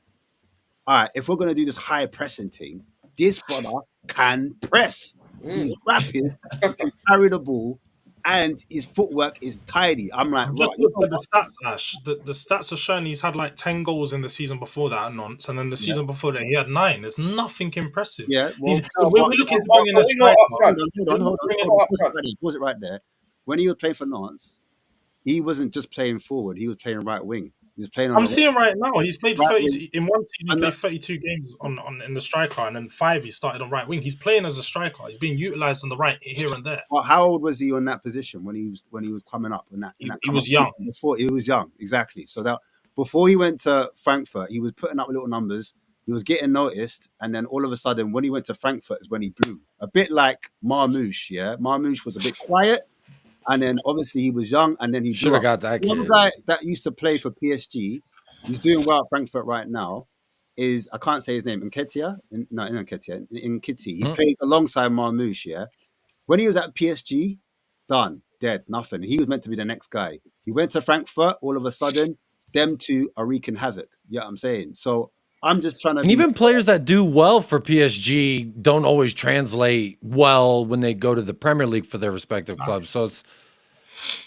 all right, if we're going to do this high pressing thing, this brother can press. He's rapid, he can carry the ball, and his footwork is tidy. I'm like, just look at the stats, Ash. The stats are showing he's had like 10 goals in the season before that at Nantes, and then the season before that he had 9. There's nothing impressive. Yeah, we're looking to bring in a striker. Hold on. Pause it right there. When he was playing for Nantes, he wasn't just playing forward; he was playing right wing. He was playing. I'm seeing right now. He's played 30 in one season. He played 32 games on in the striker, and then 5 he started on right wing. He's playing as a striker. He's being utilised on the right here and there. Well, how old was he on that position when he was coming up? He was young. Before he was young, exactly. So that before he went to Frankfurt, he was putting up little numbers he was getting noticed, and then all of a sudden, when he went to Frankfurt, is when he blew. A bit like Marmoush, yeah. Marmoush was a bit quiet, and then obviously he was young, and then he Should blew have up. got that The other kid. guy that used to play for PSG, he's doing well at Frankfurt right now. Is I can't say his name. Nketiah? No, not Nketiah. Nketiah. He plays alongside Marmoush, yeah. When he was at PSG, done, dead, nothing. He was meant to be the next guy. He went to Frankfurt, all of a sudden, them two are wreaking havoc. You know what I'm saying? So I'm just trying to And even players that do well for PSG don't always translate well when they go to the Premier League for their respective clubs. So it's,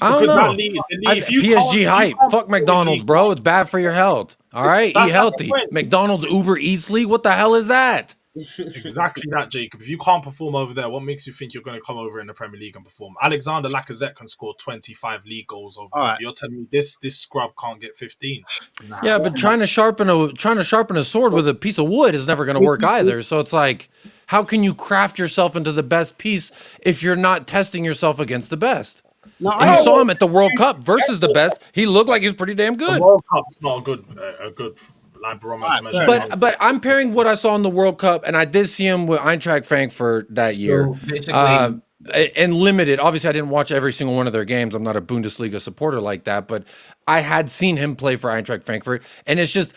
I don't Because that know. league, if you PSG can't- hype. you can't Fuck perform in McDonald's, League bro. One. It's bad for your health. All right, That's eat not the healthy. point. McDonald's Uber Eats League. What the hell is that? Exactly that, Jacob. If you can't perform over there, what makes you think you're going to come over in the Premier League and perform? Alexander Lacazette can score 25 league goals over All there. right. You're telling me this scrub can't get 15? Nah. Yeah, but trying to sharpen a sword with a piece of wood is never going to work either. So it's like, how can you craft yourself into the best piece if you're not testing yourself against the best? No, And you saw him at the World Cup versus the best. He looked like he was pretty damn The good. World Cup's not a good like barometer to measure. But I'm pairing what I saw in the World Cup, and I did see him with Eintracht Frankfurt that year. Basically, And limited. Obviously, I didn't watch every single one of their games. I'm not a Bundesliga supporter like that, but I had seen him play for Eintracht Frankfurt, and it's just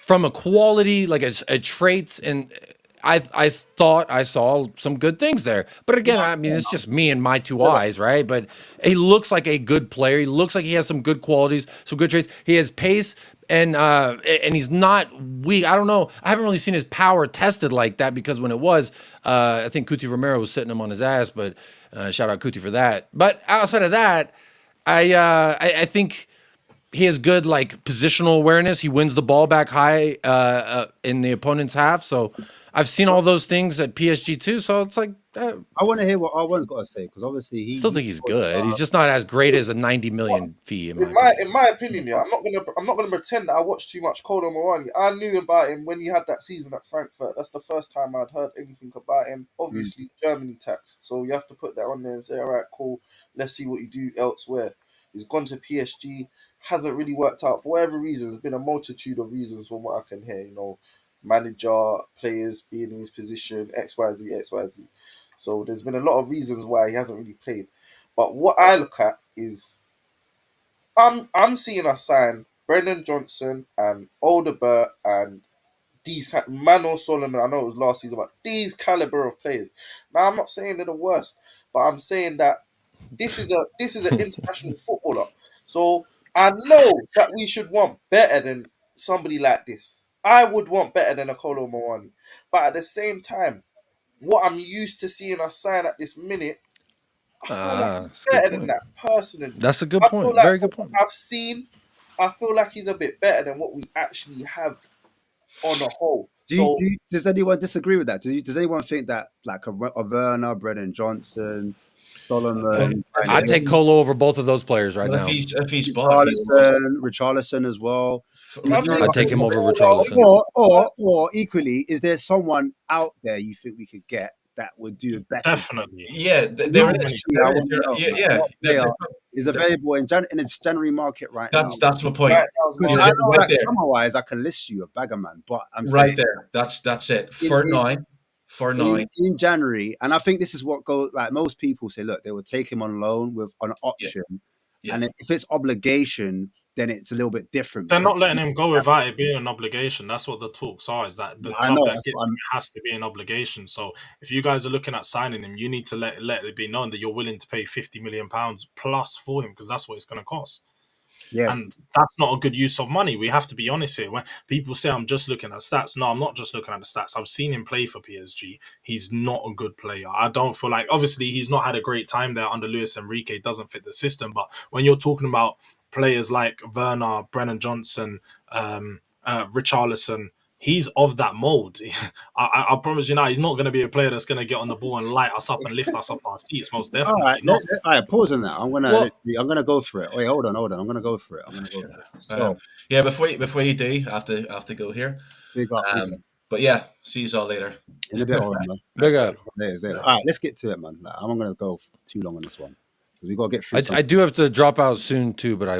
from a quality, like a traits, and I thought I saw some good things there. But again, I mean, it's just me and my two eyes, right? But he looks like a good player. He looks like he has some good qualities, some good traits. He has pace. And he's not weak. I don't know. I haven't really seen his power tested like that because when it was, I think Cuti Romero was sitting him on his ass. But shout out Cuti for that. But outside of that, I think he has good like positional awareness. He wins the ball back high in the opponent's half. So I've seen all those things at PSG too. So it's like I want to hear what R1's got to say because obviously he still think he's good. He's just not as great as a 90 million fee. In my opinion, yeah, I'm not gonna pretend that I watched too much Kolo Muani. I knew about him when he had that season at Frankfurt. That's the first time I'd heard anything about him. Obviously, Germany tax, so you have to put that on there and say, all right, cool. Let's see what you do elsewhere. He's gone to PSG, hasn't really worked out for whatever reasons. There's been a multitude of reasons from what I can hear. You know, manager, players being in his position, XYZ, XYZ. So there's been a lot of reasons why he hasn't really played. But what I look at is I'm seeing us sign Brendan Johnson and Odegaard and these Manuel Solomon. I know it was last season, but these caliber of players. Now I'm not saying they're the worst, but I'm saying that this is an international footballer. So I know that we should want better than somebody like this. I would want better than a Kolo Muani. But at the same time, what I'm used to seeing us sign at this minute, I feel like he's better than that, personally. That's a good I point. feel like Very good point. I've seen, I feel like he's a bit better than what we actually have on the whole. Does anyone disagree with that? Does anyone think that like a Werner, Brendan Johnson, Solomon? I'd take Kolo over both of those players right now. If he's bought, Richarlison as well. I'd take him over Richarlison. Or equally, is there someone out there you think we could get that would do better? Definitely. Yeah, there is. Is available in its January market right now. That's my point. I know, like, summer-wise, I can list you a bagger, man, but I'm right there. That's it. For now. In January, and I think this is what goes. Like most people say, look, they will take him on loan with an option, and if it's obligation, then it's a little bit different. They're not letting him go without it being an obligation. That's what the talks are, is that the club that gets him has to be an obligation. So if you guys are looking at signing him, you need to let it be known that you're willing to pay £50 million plus for him, because that's what it's going to cost. Yeah. And that's not a good use of money. We have to be honest here. When people say I'm just looking at stats, no, I'm not just looking at the stats. I've seen him play for PSG. He's not a good player. I don't feel like, obviously, he's not had a great time there under Luis Enrique. It doesn't fit the system. But when you're talking about players like Werner, Brennan Johnson, Richarlison, he's of that mold. I promise you now, he's not going to be a player that's going to get on the ball and light us up and lift us up our seats. Most definitely. All right, pause on that. I'm gonna go for it. Wait, hold on. I'm gonna go for it. So before you do, I have to go here. But yeah, see you all later. In a bit, man. Big up. All right, let's get to it, man. I'm not gonna go too long on this one. We got to get through. I do have to drop out soon too, but I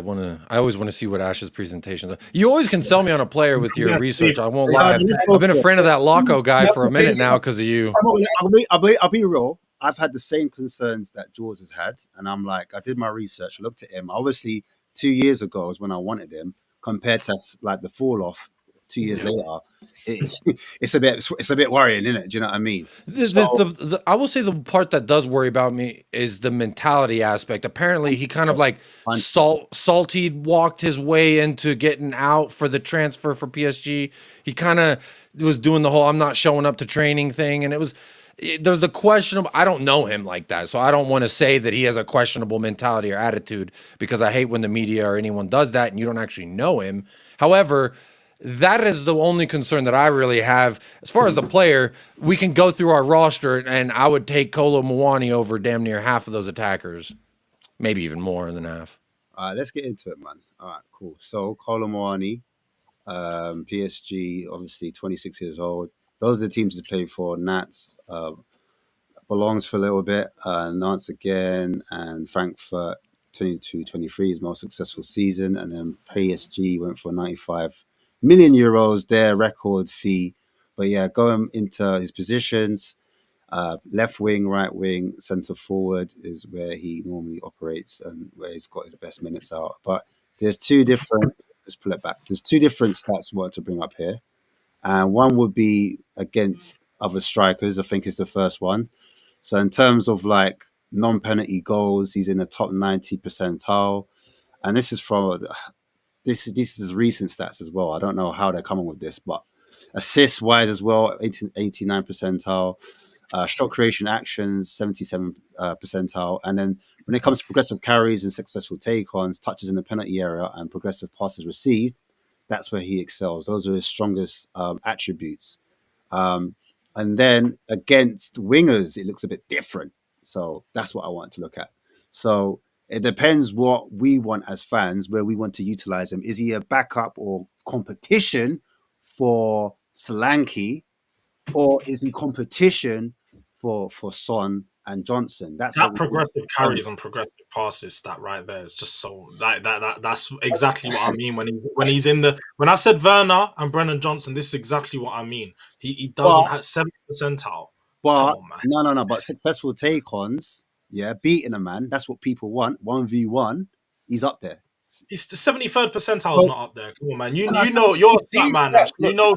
always want to see what Ash's presentations are. You always can sell me on a player with your research. I won't lie. I've been a friend of that Loco guy for a minute now because of you. I'll be real. I've had the same concerns that George has had, and I'm like, I did my research, I looked at him. Obviously, 2 years ago is when I wanted him, compared to like the fall off 2 years later. It's a bit worrying, isn't it? Do you know what I mean? I will say the part that does worry about me is the mentality aspect. Apparently, he kind of like salty walked his way into getting out for the transfer for PSG. He kind of was doing the whole "I'm not showing up to training" thing, and there's the questionable. I don't know him like that, so I don't want to say that he has a questionable mentality or attitude because I hate when the media or anyone does that and you don't actually know him. However, that is the only concern that I really have. As far as the player, we can go through our roster, and I would take Kolo Muani over damn near half of those attackers, maybe even more than half. All right, let's get into it, man. All right, cool. So Kolo Muani, PSG, obviously 26 years old. Those are the teams he played for. Nats, belongs for a little bit. Nantes again, and Frankfurt, 22-23, his most successful season. And then PSG went for 95 million euros, their record fee. But yeah, going into his positions, left wing, right wing, centre forward is where he normally operates and where he's got his best minutes out. But there's two different, let's pull it back. There's two different stats I want to bring up here. And one would be against other strikers, I think is the first one. So in terms of like non-penalty goals, he's in the top 90 percentile. And this is from this is recent stats as well. I don't know how they're coming with this, but assists wise as well, 89 percentile. Shot creation actions, 77 percentile. And then when it comes to progressive carries and successful take-ons, touches in the penalty area, and progressive passes received, that's where he excels. Those are his strongest attributes. And then against wingers, it looks a bit different. So that's what I want to look at. So it depends what we want as fans, where we want to utilize him. Is he a backup or competition for Solanke, or is he competition for Son and Johnson? That's that progressive carries and progressive passes stat right there is just so like that. That's exactly what I mean when he's in the. When I said Werner and Brennan Johnson, this is exactly what I mean. He doesn't have 70 percentile. But no. But successful take-ons, yeah, beating a man. That's what people want. 1v1, he's up there. It's the 73rd percentile is not up there. Come on, man. You know you're a stat man. You know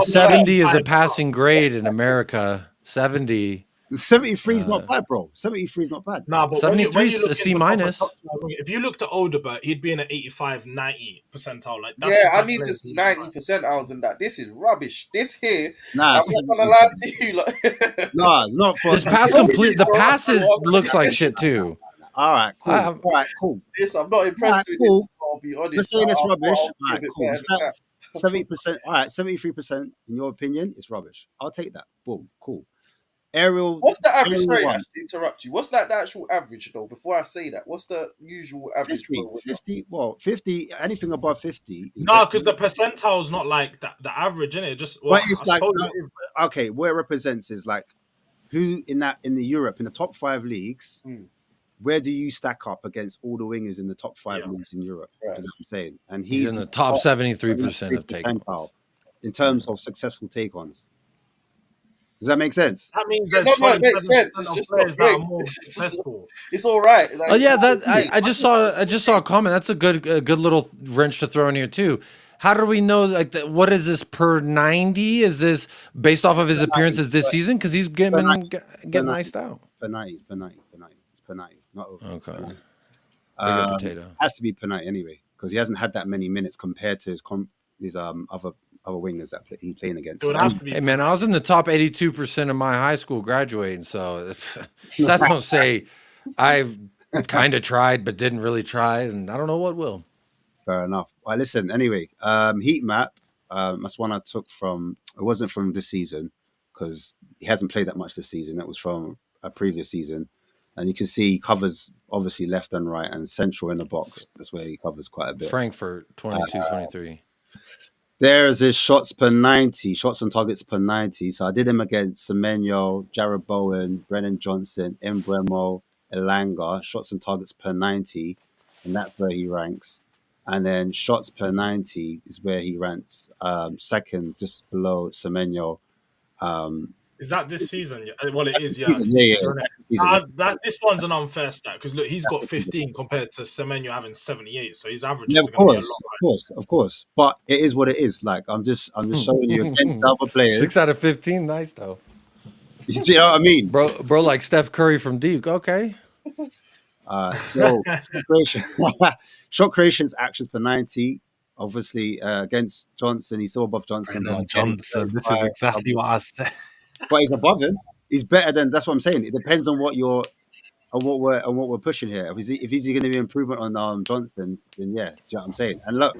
70 is a passing grade in America. 70. 73 is not bad, bro. 73 is not bad. Nah, but 73 is a C minus. If you looked at Odegaard, he'd be in an 85, 90 percentile. Like that's I need to see 90 percentiles in that. This is rubbish. This here, nah, I'm not gonna lie to you. Like, nah, not for this pass complete. The passes looks like shit too. All right, cool. All right, cool. This I'm not impressed with. This, I'll be honest. Let's say it's rubbish. All right, cool. 70%. All right, 73%. In your opinion, it's rubbish. I'll take that. Boom, cool. Aerial. What's the average? Sorry, I should interrupt you. What's the actual average though? Before I say that, what's the usual average? 50. Well, 50. Anything above 50. No, because the percentile is not like that. The average, innit? Just well, but it's like okay. What it represents is like who in the Europe in the top 5 leagues. Where do you stack up against all the wingers in the top 5 leagues in Europe? Right. You know what I'm saying? And he's in the top 73% of take-ons in terms of successful take-ons. Does that make sense? That means there's it makes sense. It's just not great. It's all right. Like, oh yeah, that I just saw a comment. That's a good little wrench to throw in here too. How do we know? Like, what is this per 90? Is this based off of his appearances this season? Because he's getting iced out. Per 90. Not over. Okay. Potato. Has to be Penite anyway, because he hasn't had that many minutes compared to his other wingers that he's playing against. Hey man, I was in the top 82% of my high school graduating, so if that don't say I've kind of tried but didn't really try, and I don't know what will. Fair enough. Well, listen. Anyway, heat map. That's one I took from. It wasn't from this season because he hasn't played that much this season. It was from a previous season. And you can see he covers obviously left and right and central in the box. That's where he covers quite a bit. Frankfurt, 22-23. There's his shots per 90, shots on targets per 90. So I did him against Semenyo, Jared Bowen, Brennan Johnson, Mbeumo, Elanga, shots and targets per 90, and that's where he ranks. And then shots per 90 is where he ranks second, just below Semenyo. Is that this season? Well, it is, yeah. This one's an unfair stat because look, he's got 15 compared to Semenyo having 78, so his averages are going to be a lot. Of course. But it is what it is. Like I'm just showing you against other players. 6 out of 15, nice though. You know what I mean, bro? Like Steph Curry from Duke. Okay. So shot creations, actions per 90. Obviously, against Johnson, he's still above Johnson. Johnson, this is exactly what I said. But he's above him. He's better than. That's what I'm saying. It depends on what we're pushing here. If he's going to be improvement on Johnson, then yeah, do you know what I'm saying? And look,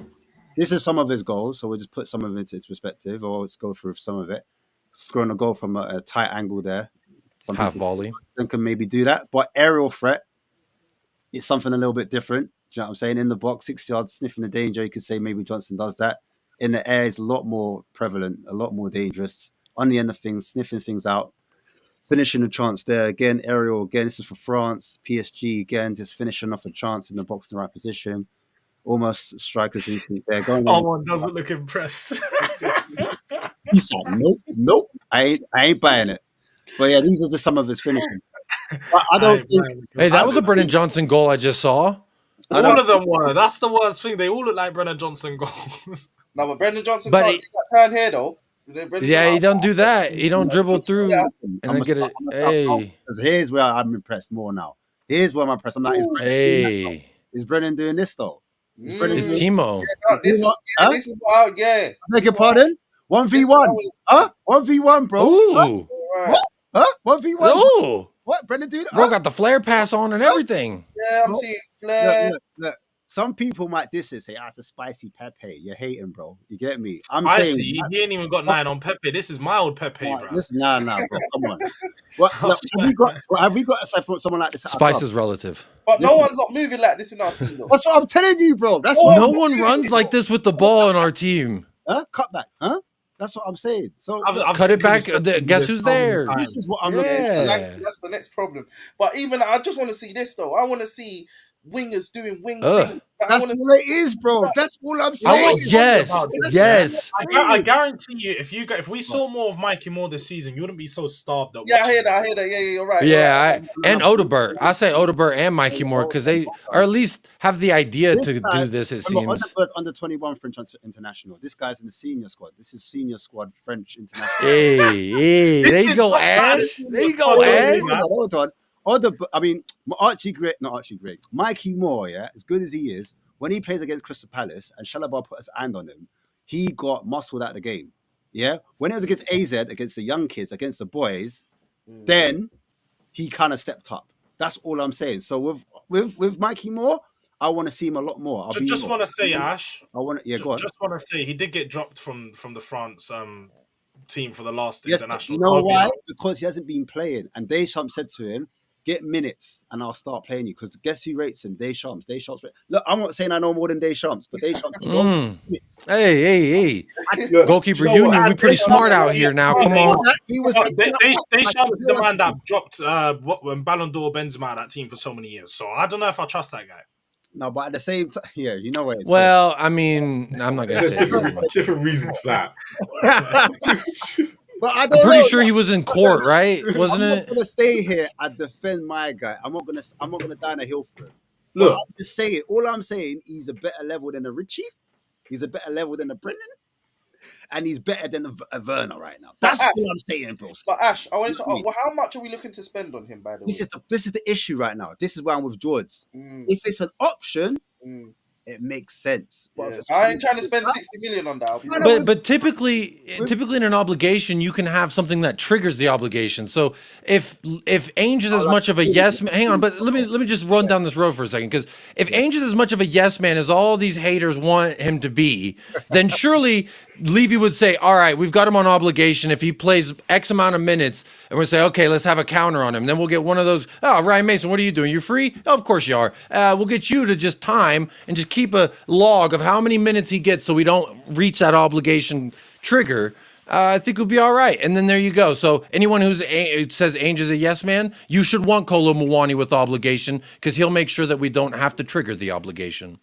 this is some of his goals, so we'll just put some of it into its perspective, or let's go through some of it. Scoring a goal from a tight angle there. Some half volley. Can maybe do that, but aerial threat, it's something a little bit different. Do you know what I'm saying? In the box, 6 yards, sniffing the danger. You could say maybe Johnson does that. In the air, it's a lot more prevalent, a lot more dangerous. On the end of things, sniffing things out, finishing a chance there. Again, aerial. Again, this is for France. PSG, again, just finishing off a chance in the box in the right position. Almost strikers instinct there. One doesn't look impressed. He said, nope. I ain't buying it. But yeah, these are just some of his finishing. But I don't think. Hey, that was a Brennan Johnson goal I just saw. All of them were. That's the worst thing. They all look like Brennan Johnson goals. No, but Brennan Johnson can't do that turn here though. Yeah, he don't do that. He don't dribble through and then get it. Hey, here's where I'm impressed more now. Here's where I'm impressed. I'm like, is Brennan doing this though? It's Timo. This is what, yeah. Beg your pardon? 1v1. Huh? 1v1, bro. Ooh. Huh? 1v1. Ooh. What? Brennan doing? Bro got the flare pass on and everything. Yeah, I'm seeing flare. Look. Some people might diss it, say, it's a spicy Pepe. You're hating, bro. You get me? Saying he ain't even got 9 on Pepe. This is mild Pepe, bro. Nah, bro. Come on. Have we got aside from someone like this? Spice is relative. But no one's not moving like this in our team, though. That's what I'm telling you, bro. No one runs like this with the ball in our team. Huh? Cut back. Huh? That's what I'm saying. So I've cut it back. Guess who's there? This is what I'm looking at. That's the next problem. But even I just want to see this though. I want to see wingers doing wing things. That's what it is, bro. That's all I'm saying. Yes. I guarantee you, if we saw more of Mikey Moore this season, you wouldn't be so starved. Yeah, I hear that. Yeah, you're right. Yeah, and Odobert. I say Odobert and Mikey Moore because they or at least have the idea to do this. It seems. Odebert's under 21 French international. This guy's in the senior squad. This is senior squad French international. Hey, there you go, Ash. Hold on. Mikey Moore, yeah, as good as he is, when he plays against Crystal Palace and Shalaba put his hand on him, he got muscled out of the game. Yeah, when it was against AZ, against the young kids, against the boys, then he kind of stepped up. That's all I'm saying. So with Mikey Moore, I want to see him a lot more. Just want to say, Ash. Go on. Just want to say he did get dropped from the France team for the last international. You know why? Because he hasn't been playing, and Deschamps said to him, get minutes and I'll start playing you. Because guess who rates him? Deschamps. Look, I'm not saying I know more than Deschamps, but Deschamps. Hey. Goalkeeper union, we pretty smart out here now. Come on. Deschamps is the man that dropped when Ballon d'Or Benzema out that team for so many years. So I don't know if I trust that guy. No, but at the same time, yeah, you know what? Well, I mean, I'm not going to say different reasons for that. But I'm pretty sure he was in court, right? Wasn't it? I'm not gonna stay here and defend my guy. I'm not gonna die on a hill for him. Look, I'm just saying. All I'm saying, he's a better level than a Richie. He's a better level than a Brennan, and he's better than a Werner right now. That's what I'm saying, bro. But Ash, I wanted to ask, how much are we looking to spend on him? By the way, this is the issue right now. This is why I'm with George. If it's an option. It makes sense. Yeah. I ain't trying to spend 60 million on that. But typically in an obligation, you can have something that triggers the obligation. So if Ange is as much of a yes man, hang on, but let me just run down this road for a second. Because if Ange is as much of a yes man as all these haters want him to be, then surely Levy would say, all right, we've got him on obligation. If he plays X amount of minutes, and we'll say, okay, let's have a counter on him. Then we'll get one of those, Ryan Mason, what are you doing? You free? Oh, of course you are. We'll get you to just time and just keep a log of how many minutes he gets so we don't reach that obligation trigger. I think we'll be all right. And then there you go. So anyone who says Ange is a yes man, you should want Kolo Muani with obligation because he'll make sure that we don't have to trigger the obligation.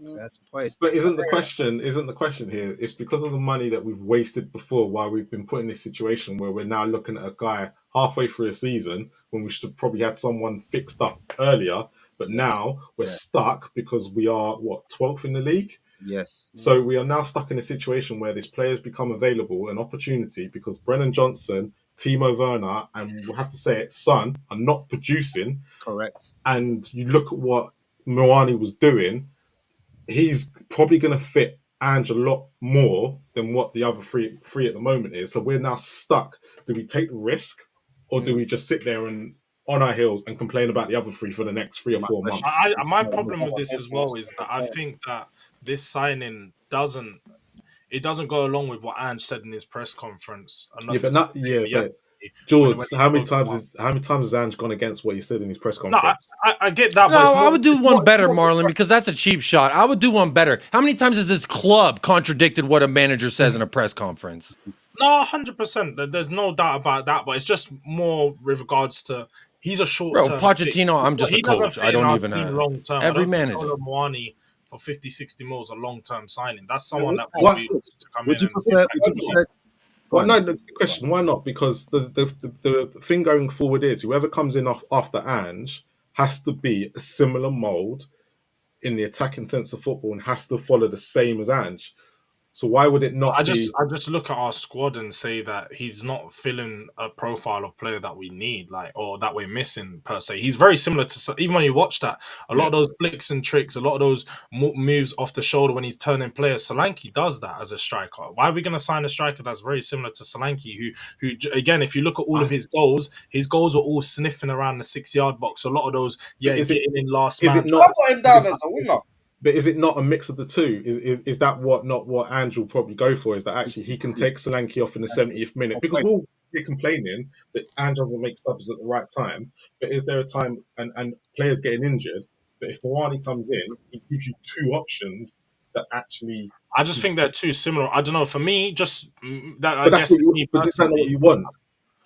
That's the point. But isn't the question here? It's because of the money that we've wasted before why we've been put in this situation where we're now looking at a guy halfway through a season when we should have probably had someone fixed up earlier. But now we're stuck because we are 12th in the league. Yes. So we are now stuck in a situation where this players become available, an opportunity, because Brennan Johnson, Timo Werner, and we'll have to say it, Son, are not producing. Correct. And you look at what Muani was doing, he's probably going to fit Ange a lot more than what the other three at the moment is. So we're now stuck. Do we take the risk or do we just sit there and on our heels and complain about the other three for the next 3 or 4 months? My problem with this as well is that I think that this signing doesn't go along with what Ange said in his press conference. But George, how many times has Ange gone against what he said in his press conference? No, I get that. No, I would do one better, Marlon, because that's a cheap shot. I would do one better. How many times has this club contradicted what a manager says in a press conference? No, 100%. There's no doubt about that. But it's just more with regards to he's a short term. Bro, Pochettino, I'm just a coach. I don't even know. Long term. Every manager. Kolo Muani for 50-60 mils a long term signing. That's someone that probably to come would in. You prefer? Well, no, the question, why not? Because the thing going forward is whoever comes in after Ange has to be a similar mould in the attacking sense of football and has to follow the same as Ange. So why would it not I just look at our squad and say that he's not filling a profile of player that we need, or that we're missing per se. He's very similar to, even when you watch that, a lot of those flicks and tricks, a lot of those moves off the shoulder when he's turning players. Solanke does that as a striker. Why are we going to sign a striker that's very similar to Solanke, who again, if you look at all of his goals are all sniffing around the 6-yard box. A lot of those, getting in last man. I got him down as a winger. But is it not a mix of the two? Is that not what Ange will probably go for? Is that actually he can take Solanke off in the 70th minute? Because we'll be complaining that Ange doesn't make subs at the right time. But is there a time and players getting injured? But if Muani comes in, he gives you two options that actually. I just think they're too similar. I don't know. For me, just that. But that's not what you want.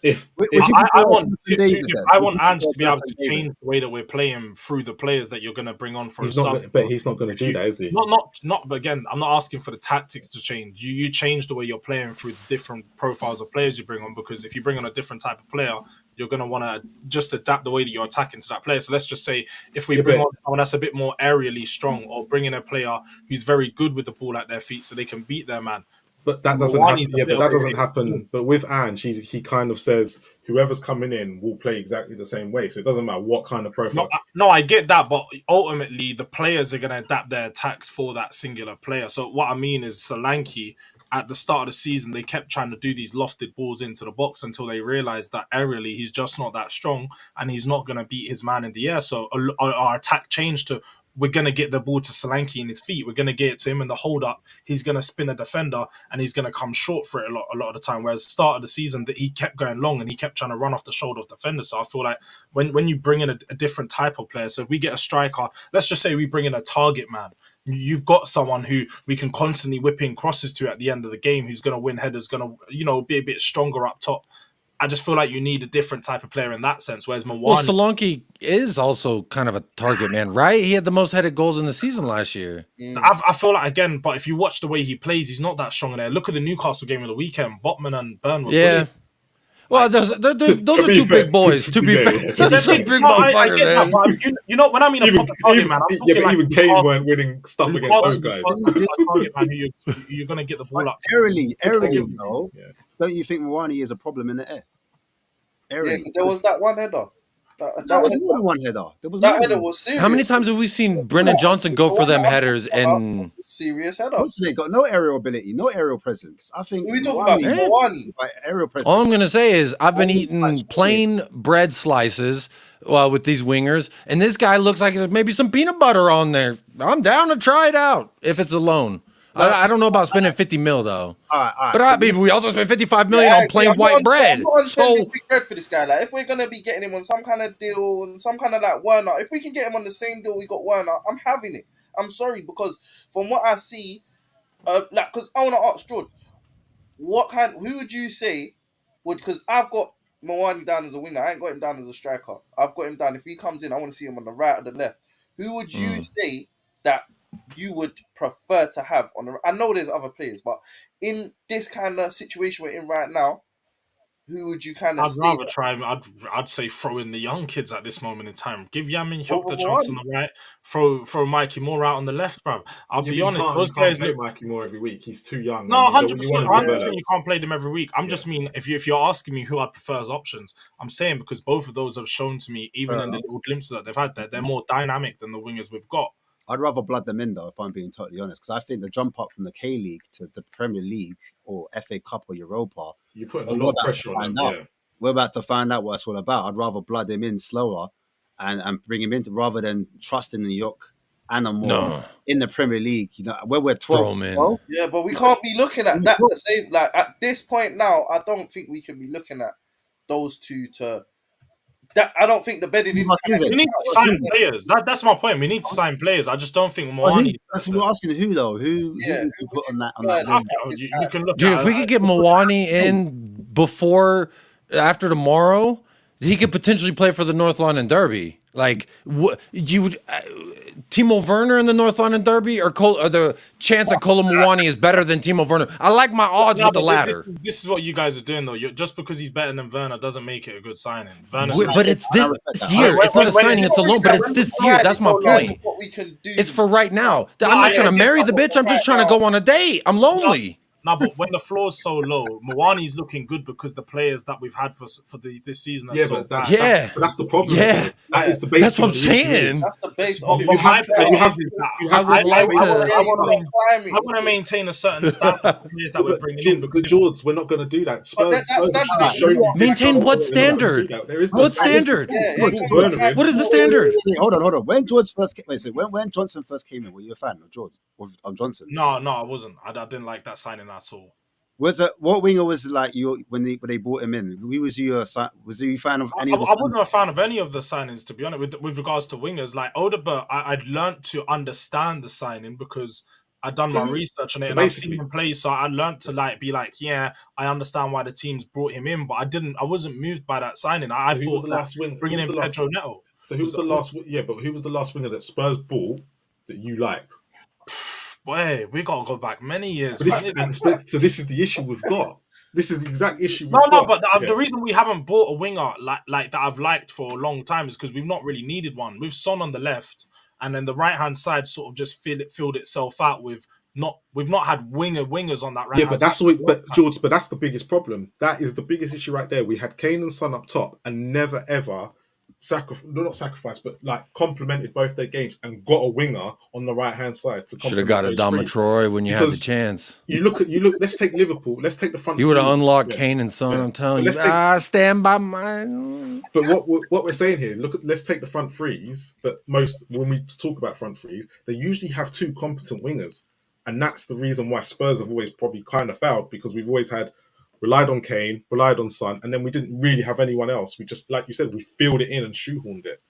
I want Ange to be able to change the way that we're playing through the players that you're going to bring on for a sub. But he's not going to do that, is he? Not. But again, I'm not asking for the tactics to change. You change the way you're playing through the different profiles of players you bring on, because if you bring on a different type of player, you're going to want to just adapt the way that you're attacking to that player. So let's just say if we bring on someone that's a bit more aerially strong, or bring in a player who's very good with the ball at their feet so they can beat their man. But that doesn't happen. Yeah, but that doesn't happen. But with Ange, he kind of says whoever's coming in will play exactly the same way. So it doesn't matter what kind of profile. No, I get that, but ultimately the players are going to adapt their attacks for that singular player. So what I mean is Solanke, at the start of the season, they kept trying to do these lofted balls into the box until they realized that aerially he's just not that strong and he's not going to beat his man in the air. So our attack changed to, we're going to get the ball to Solanke in his feet. We're going to get it to him in the hold up. He's going to spin a defender and he's going to come short for it a lot of the time. Whereas start of the season, that he kept going long and he kept trying to run off the shoulder of defenders. So I feel like when you bring in a different type of player, so if we get a striker, let's just say we bring in a target man. You've got someone who we can constantly whip in crosses to at the end of the game, who's going to win headers, going to, be a bit stronger up top. I just feel like you need a different type of player in that sense. Whereas Muani, well, Solanke is also kind of a target man, right? He had the most headed goals in the season last year. I feel like, again, but if you watch the way he plays, he's not that strong in there. Look at the Newcastle game of the weekend. Botman and Byrne were brilliant. Well, those are two big boys. To be fair, those are big motherfuckers, man. You know, when I mean a proper target man, I'm talking but even Kane weren't winning stuff against those guys. Target man, you're going to get the ball up. Aerially, though, don't you think Muani is a problem in the air? Yeah, there was that one header. That was more than one header. That header was serious. How many times have we seen Brennan Johnson go for them headers and serious header? They got no aerial ability, no aerial presence. I think we talk about Muani. Aerial presence. All I'm going to say is I've been eating plain bread slices with these wingers, and this guy looks like there's maybe some peanut butter on there. I'm down to try it out if it's alone. I don't know about spending 50 mil though. All right. But we also spent 55 million on plain white bread. I'm not spending big bread for this guy. Like, if we're gonna be getting him on some kind of deal, some kind of like Werner, if we can get him on the same deal we got Werner, I'm having it. I'm sorry, because from what I see, because I want to ask George, who would you say would, because I've got Muani down as a winger. I ain't got him down as a striker. I've got him down. If he comes in, I want to see him on the right or the left. Who would you say that you would prefer to have on the? I know there's other players, but in this kind of situation we're in right now, who would you kind of I'd say? rather try. I'd say throw in the young kids at this moment in time. Give Yamin Hyuk the chance on the right. Throw Mikey Moore out on the left, bro. I'll be honest. Those players play Mikey Moore every week. He's too young. No, 100%. You can't play them every week. I'm just mean if you're asking me who I'd prefer as options, I'm saying because both of those have shown to me, even in the little glimpses that they've had, that they're more dynamic than the wingers we've got. I'd rather blood them in though, if I'm being totally honest, because I think the jump up from the K League to the Premier League or FA Cup or Europa, you're putting a lot of pressure on them. Yeah. We're about to find out what it's all about. I'd rather blood him in slower and bring him in rather than trusting New York and more in the Premier League. You know, where we're 12. Yeah, but we can't be looking at that to say, like, at this point now, I don't think we can be looking at those two to. That I don't think the bedding in. We need to sign players. That's my point. We need to sign players. I just don't think Muani. We're asking who though. Who would you put on that? You can look. Dude, if we could get Muani in after tomorrow, he could potentially play for the North London Derby. Like, you would Timo Werner in the North London Derby, or the chance that Kolo Muani is better than Timo Werner? I like my odds with the latter. This is what you guys are doing, though. Just because he's better than Werner doesn't make it a good signing. But it's this year. It's not a signing. It's a loan. But it's this year. That's my point. It's for right now. I'm not trying to marry the bitch. I'm just trying to go on a date. I'm lonely. No, but when the floor's so low, Muani's looking good because the players that we've had for this season are so bad. That's the problem. Yeah, that is the base. That's what I'm saying. That's the base. I want to maintain a certain standard of players that we're bringing in. But George, we're not going to do that. Maintain what standard? What standard? What is the standard? Hold on. When George first came, when Johnson first came in, were you a fan of George or Johnson? No, I wasn't. I didn't like that signing at all. What winger was like you when they brought him in? Who was you? Was you a fan of any? I wasn't a fan of any of the signings, to be honest. With regards to wingers, like Odegaard, I'd learned to understand the signing because I'd done my research on it and I've seen him play. So I learned to be like, yeah, I understand why the teams brought him in, but I wasn't moved by that signing. I thought bringing in Pedro Neto. So who was the last? Yeah, but who was the last winger that Spurs bought that you liked? Boy, we gotta go back many years. So this is the issue we've got. This is the exact issue we've got. But the reason we haven't bought a winger like that I've liked for a long time is because we've not really needed one. We've Son on the left, and then the right hand side sort of just filled itself out with we've not had wingers on that right. Yeah, but that's George. But that's the biggest problem. That is the biggest issue right there. We had Kane and Son up top, and never ever complemented both their games and got a winger on the right hand side to should have got a Dama Troy when you had the chance. You look. Let's take Liverpool. Let's take the front. You would have unlocked Kane and Son. I'm telling you. Stand by mine. But what we're saying here, let's take the front threes. When we talk about front threes, they usually have two competent wingers, and that's the reason why Spurs have always probably kind of failed, because we've always relied on Kane, relied on Son, and then we didn't really have anyone else. We just, like you said, we filled it in and shoehorned it.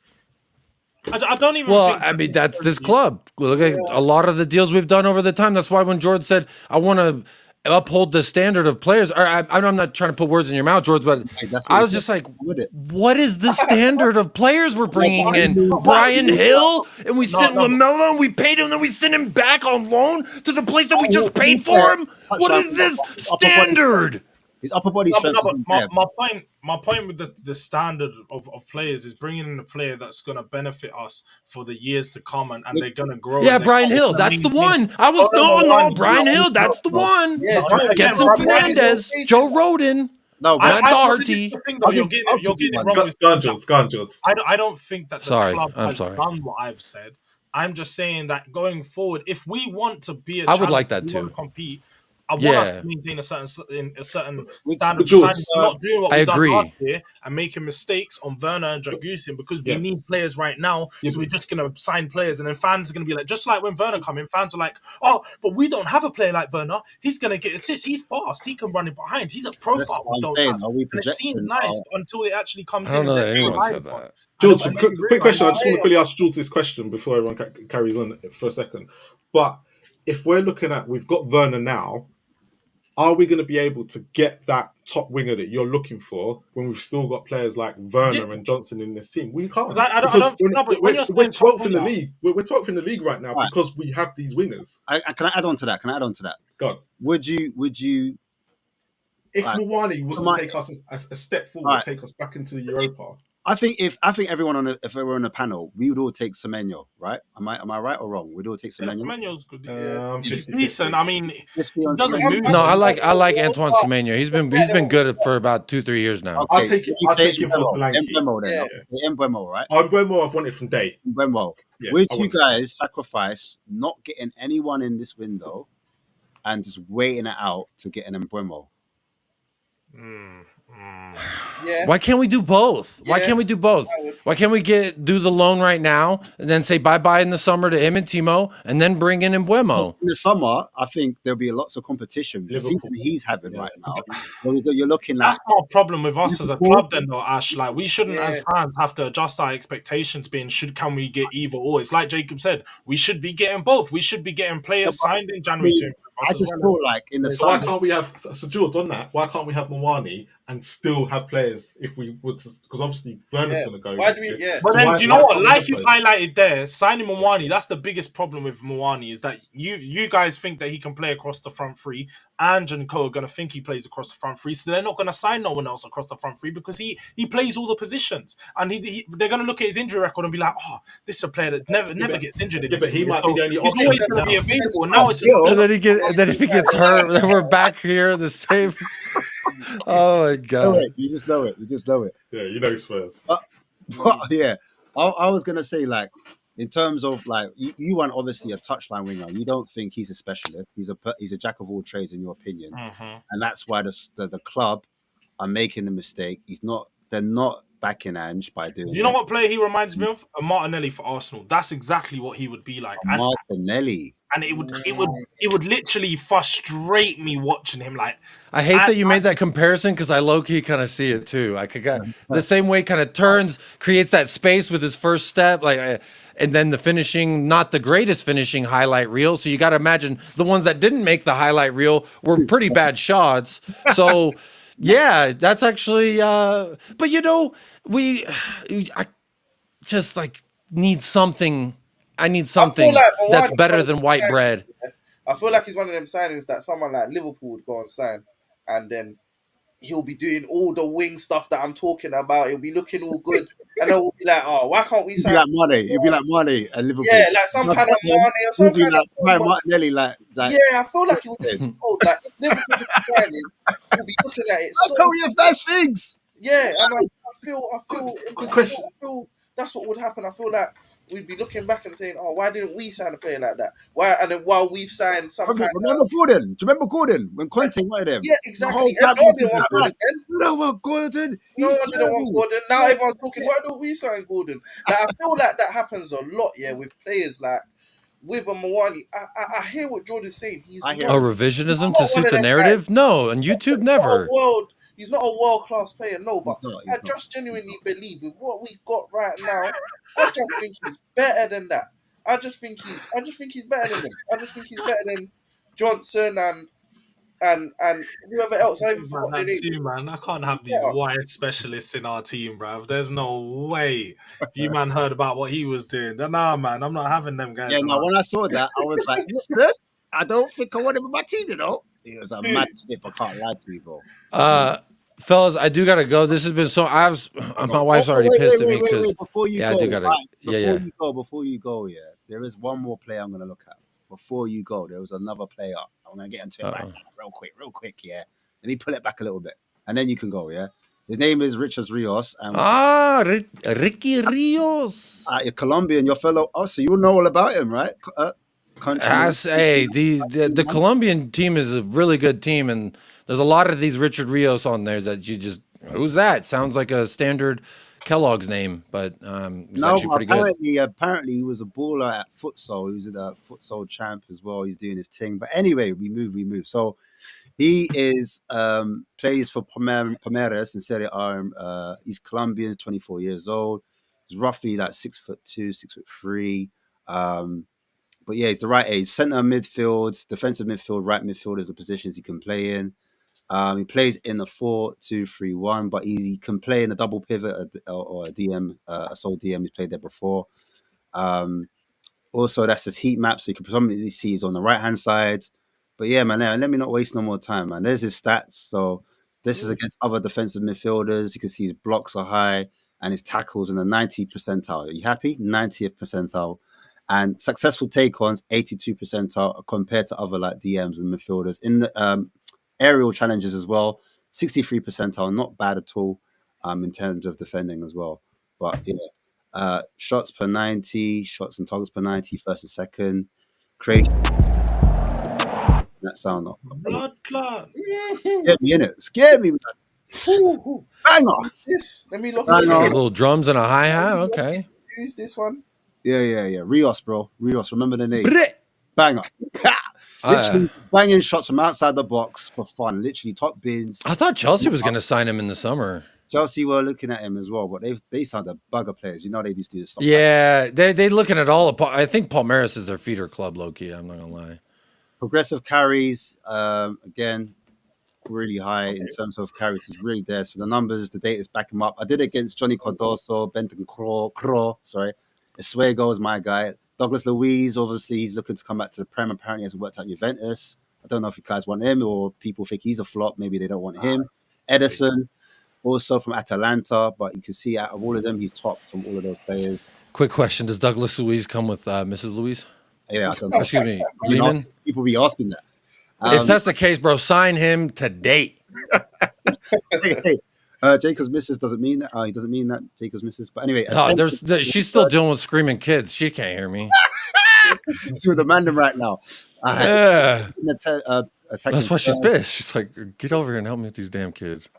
I don't even. Well, I mean, that's this club. Look at a lot of the deals we've done over the time. That's why when George said, "I want to uphold the standard of players," or I'm not trying to put words in your mouth, George, but I was just like, "What is the standard of players we're bringing in?" Brian Hill, and we sent Lamella, and we paid him, and we sent him back on loan to the place that we just paid for him. What is this standard? His upper body strength. My point with the standard of players is bringing in a player that's going to benefit us for the years to come, and they're going to grow. Yeah, Brian Hill, that's the one. I was Brian Hill, that's the one. Get some Fernandez, Joe Rodon. No, not Doherty. You're getting it wrong. Go on, George. I don't think that the club has done what I've said. I'm just saying that going forward, if we want to be I would like that too. Compete. I want us to maintain a certain standard. We're not doing what we've done last year and making mistakes on Werner and Dragusin because we need players right now. So we're just going to sign players, and then fans are going to be like, just like when Werner come in, fans are like, "Oh, but we don't have a player like Werner. He's going to get assists. He's fast. He can run it behind. He's a profile we don't have." And it seems nice until it actually comes in. I don't know that anyone said that. George, quick question. I just want to quickly ask George this question before everyone carries on for a second. But if we're looking at, we've got Werner now. are we going to be able to get that top winger that you're looking for when we've still got players like Werner and Johnson in this team? We can't. I Because don't. No, but when you're we're saying top 12th in the winger, league. We're 12th in the league right now because we have these wingers. Can I add on to that? God. Would you? If Muani was to take us a step forward, take us back into Europa. I think if everyone if we were on a panel, we would all take Semenyo, right? Am I right or wrong? We'd all take Semenyo. Semenyo's good. He's decent. I mean, it doesn't move. No, I like Antoine Semenyo. He's been good for about 2-3 years now. Okay. I'll take him for Solanke. Mbeumo then. Mbeumo, right? Mbeumo I've wanted from day. Mbeumo. Would you guys sacrifice not getting anyone in this window and just waiting it out to get an Mbeumo? Yeah. Why can't we do both? Why can't we do both? Why can't we do the loan right now and then say bye-bye in the summer to him and Timo and then bring in Mbeumo? In the summer, I think there'll be lots of competition. The season he's having right now, you're looking at... That's not a problem with us as a club then, though, Ash. Like, we shouldn't, as fans, have to adjust our expectations being, can we get either or? It's like Jacob said, we should be getting both. We should be getting players signed in January. I just feel like in the summer... Why can't we have... So, George, on that, why can't we have Muani and still have players if we would, because obviously Werner's going to go. Why do we? Yeah. But then, do you know what? Like you've highlighted there, signing Muani. That's the biggest problem with Muani is that you guys think that he can play across the front three. Ange and Co are going to think he plays across the front three, so they're not going to sign no one else across the front three because he plays all the positions, and they're going to look at his injury record and be like, oh, this is a player that never gets injured. In this but he might be the only he's always going to be available. And now it's and then if he gets hurt, then we're back here the same. Oh my god! You just know it. Yeah, you know Spurs. Yeah, I was gonna say, like, in terms of like you want obviously a touchline winger. You don't think he's a specialist. He's a jack of all trades in your opinion, and that's why the club are making the mistake. They're not backing Ange by doing. Do you know what player he reminds me of? A Martinelli for Arsenal. That's exactly what he would be like. Martinelli. And it would literally frustrate me watching him. Like, I hate that you made that comparison because I low key kind of see it too. I could the same way kind of creates that space with his first step, like, and then the finishing, not the greatest finishing highlight reel. So you got to imagine the ones that didn't make the highlight reel were pretty bad shots. So yeah, that's actually. But you know, I just like need something. I need something that's better than white bread. I feel like he's one of them signings that someone like Liverpool would go and sign, and then he'll be doing all the wing stuff that I'm talking about. He'll be looking all good, and then we'll be like, "Oh, why can't we sign?" He'll be like Money and Liverpool. Yeah, like some kind of Money or some kind of Martinelli. Like, yeah, I feel like he would just be told, like, if Liverpool is signing, he'll be looking at it. That's how your first things. Yeah, and I feel that's what would happen. I feel like we'd be looking back and saying, "Oh, why didn't we sign a player like that? Why?" And then while we've signed some remember Gordon? Do you remember Gordon when Conte wanted him? Yeah, exactly. No one didn't want Gordon. No one Gordon. No one didn't want Gordon. Now everyone's talking, why don't we sign Gordon? Like, I feel like that happens a lot, with players like with a Muani. I hear what George is saying. Revisionism to suit the narrative? No, on YouTube, never. He's not a world-class player, no, but I just genuinely believe with what we got right now, I just think he's better than that. I just think he's better than him. I just think he's better than Johnson and whoever else. I even forgot their name. Man, I can't have these wide specialists in our team, bruv. There's no way. If you man heard about what he was doing, then nah, man, I'm not having them guys. Yeah, no, when I saw that, I was like, listen, I don't think I want him in my team, you know? It was a mad tip. I can't lie to you, bro. Fellas, I do gotta go. This has been so. My wife's already pissed at me because. Before you go, I do gotta. Before you go, there is one more player I'm gonna look at. Before you go, there was another player. I'm gonna get into it right now, real quick. Yeah, let me pull it back a little bit, and then you can go. Yeah, his name is Richard Rios. Ricky Rios. You're Colombian, your fellow. Oh, so you know all about him, right? The Colombian team is a really good team, and there's a lot of these Richard Rios on there that you just, who's that? Sounds like a standard Kellogg's name, but it's actually pretty good. Apparently he was a baller at futsal. He was a futsal champ as well. He's doing his thing. But anyway, we move. So he is plays for Palmeiras in Serie A. He's Colombian, 24 years old. He's roughly like 6'2", 6'3". But yeah, he's the right age. Centre midfield, defensive midfield, right midfield is the positions he can play in. He plays in a 4-2-3-1, but he can play in a double pivot or a DM, a sole DM. He's played there before. Also, that's his heat map, so you can predominantly see he's on the right hand side. But yeah, man, let me not waste no more time, man. There's his stats. So this is against other defensive midfielders. You can see his blocks are high and his tackles in the 90th percentile. Are you happy? 90th percentile. And successful take-ons, 82 percentile compared to other like DMs and midfielders. In the aerial challenges as well, 63 percentile, not bad at all in terms of defending as well. But yeah, shots per 90, shots and targets per 90, first and second. Creation. That sound off. Blood clot. Get me in it. Scare me. Banger. Let me look Banger. at it. Little drums and a hi-hat. Okay. Use this one. Yeah. Rios, bro. Rios, remember the name. Banger. Literally banging shots from outside the box for fun. Literally top bins. I thought Chelsea was going to sign him in the summer. Chelsea were looking at him as well, but they sounded bugger players. You know they just do this stuff. Yeah, they looking at all of. I think Palmeiras is their feeder club, low-key. I'm not going to lie. Progressive carries, again, really high in terms of carries. He's really there. So the numbers, the data's back him up. I did it against Johnny Cardoso, Benton Crow, sorry. Eswego is my guy. Douglas Luiz, obviously, he's looking to come back to the Prem. Apparently, hasn't worked out Juventus. I don't know if you guys want him or people think he's a flop. Maybe they don't want him. Edison, also from Atalanta, but you can see out of all of them, he's top from all of those players. Quick question: does Douglas Luiz come with Mrs. Luiz? Yeah, I don't know. Excuse me, Lehman. People be asking that. If that's the case, bro, sign him today. Hey, Jacob's missus doesn't mean that. He doesn't mean that. Jacob's missus. But anyway, She's still dealing with screaming kids. She can't hear me. She's with Amanda right now. Yeah. That's why she's pissed. She's like, get over here and help me with these damn kids.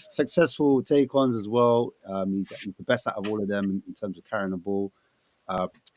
Successful take-ons as well. He's the best out of all of them in terms of carrying the ball.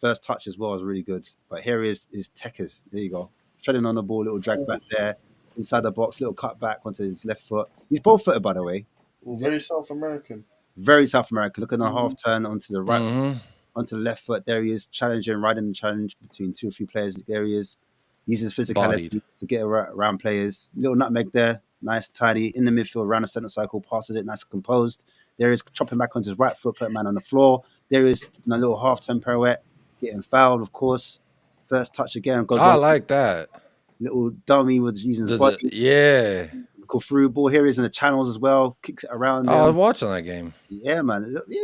First touch as well is really good. But here is Tekers. There you go. Treading on the ball, little drag back there. Inside the box, little cut back onto his left foot. He's both-footed, by the way. Very South American. Very South American. Look at the half turn onto the right foot, onto the left foot. There he is, challenging, riding the challenge between 2 or 3 players. There he is. Uses physicality to get around players. Little nutmeg there. Nice, tidy. In the midfield, around the centre cycle. Passes it, nice and composed. There is chopping back onto his right foot, putting man on the floor. There is a little half-turn pirouette. Getting fouled, of course. First touch again. I like that. Little dummy with using his body. Yeah. Go through ball. Here he is in the channels as well. Kicks it around. I was watching that game. Yeah, man. Yeah,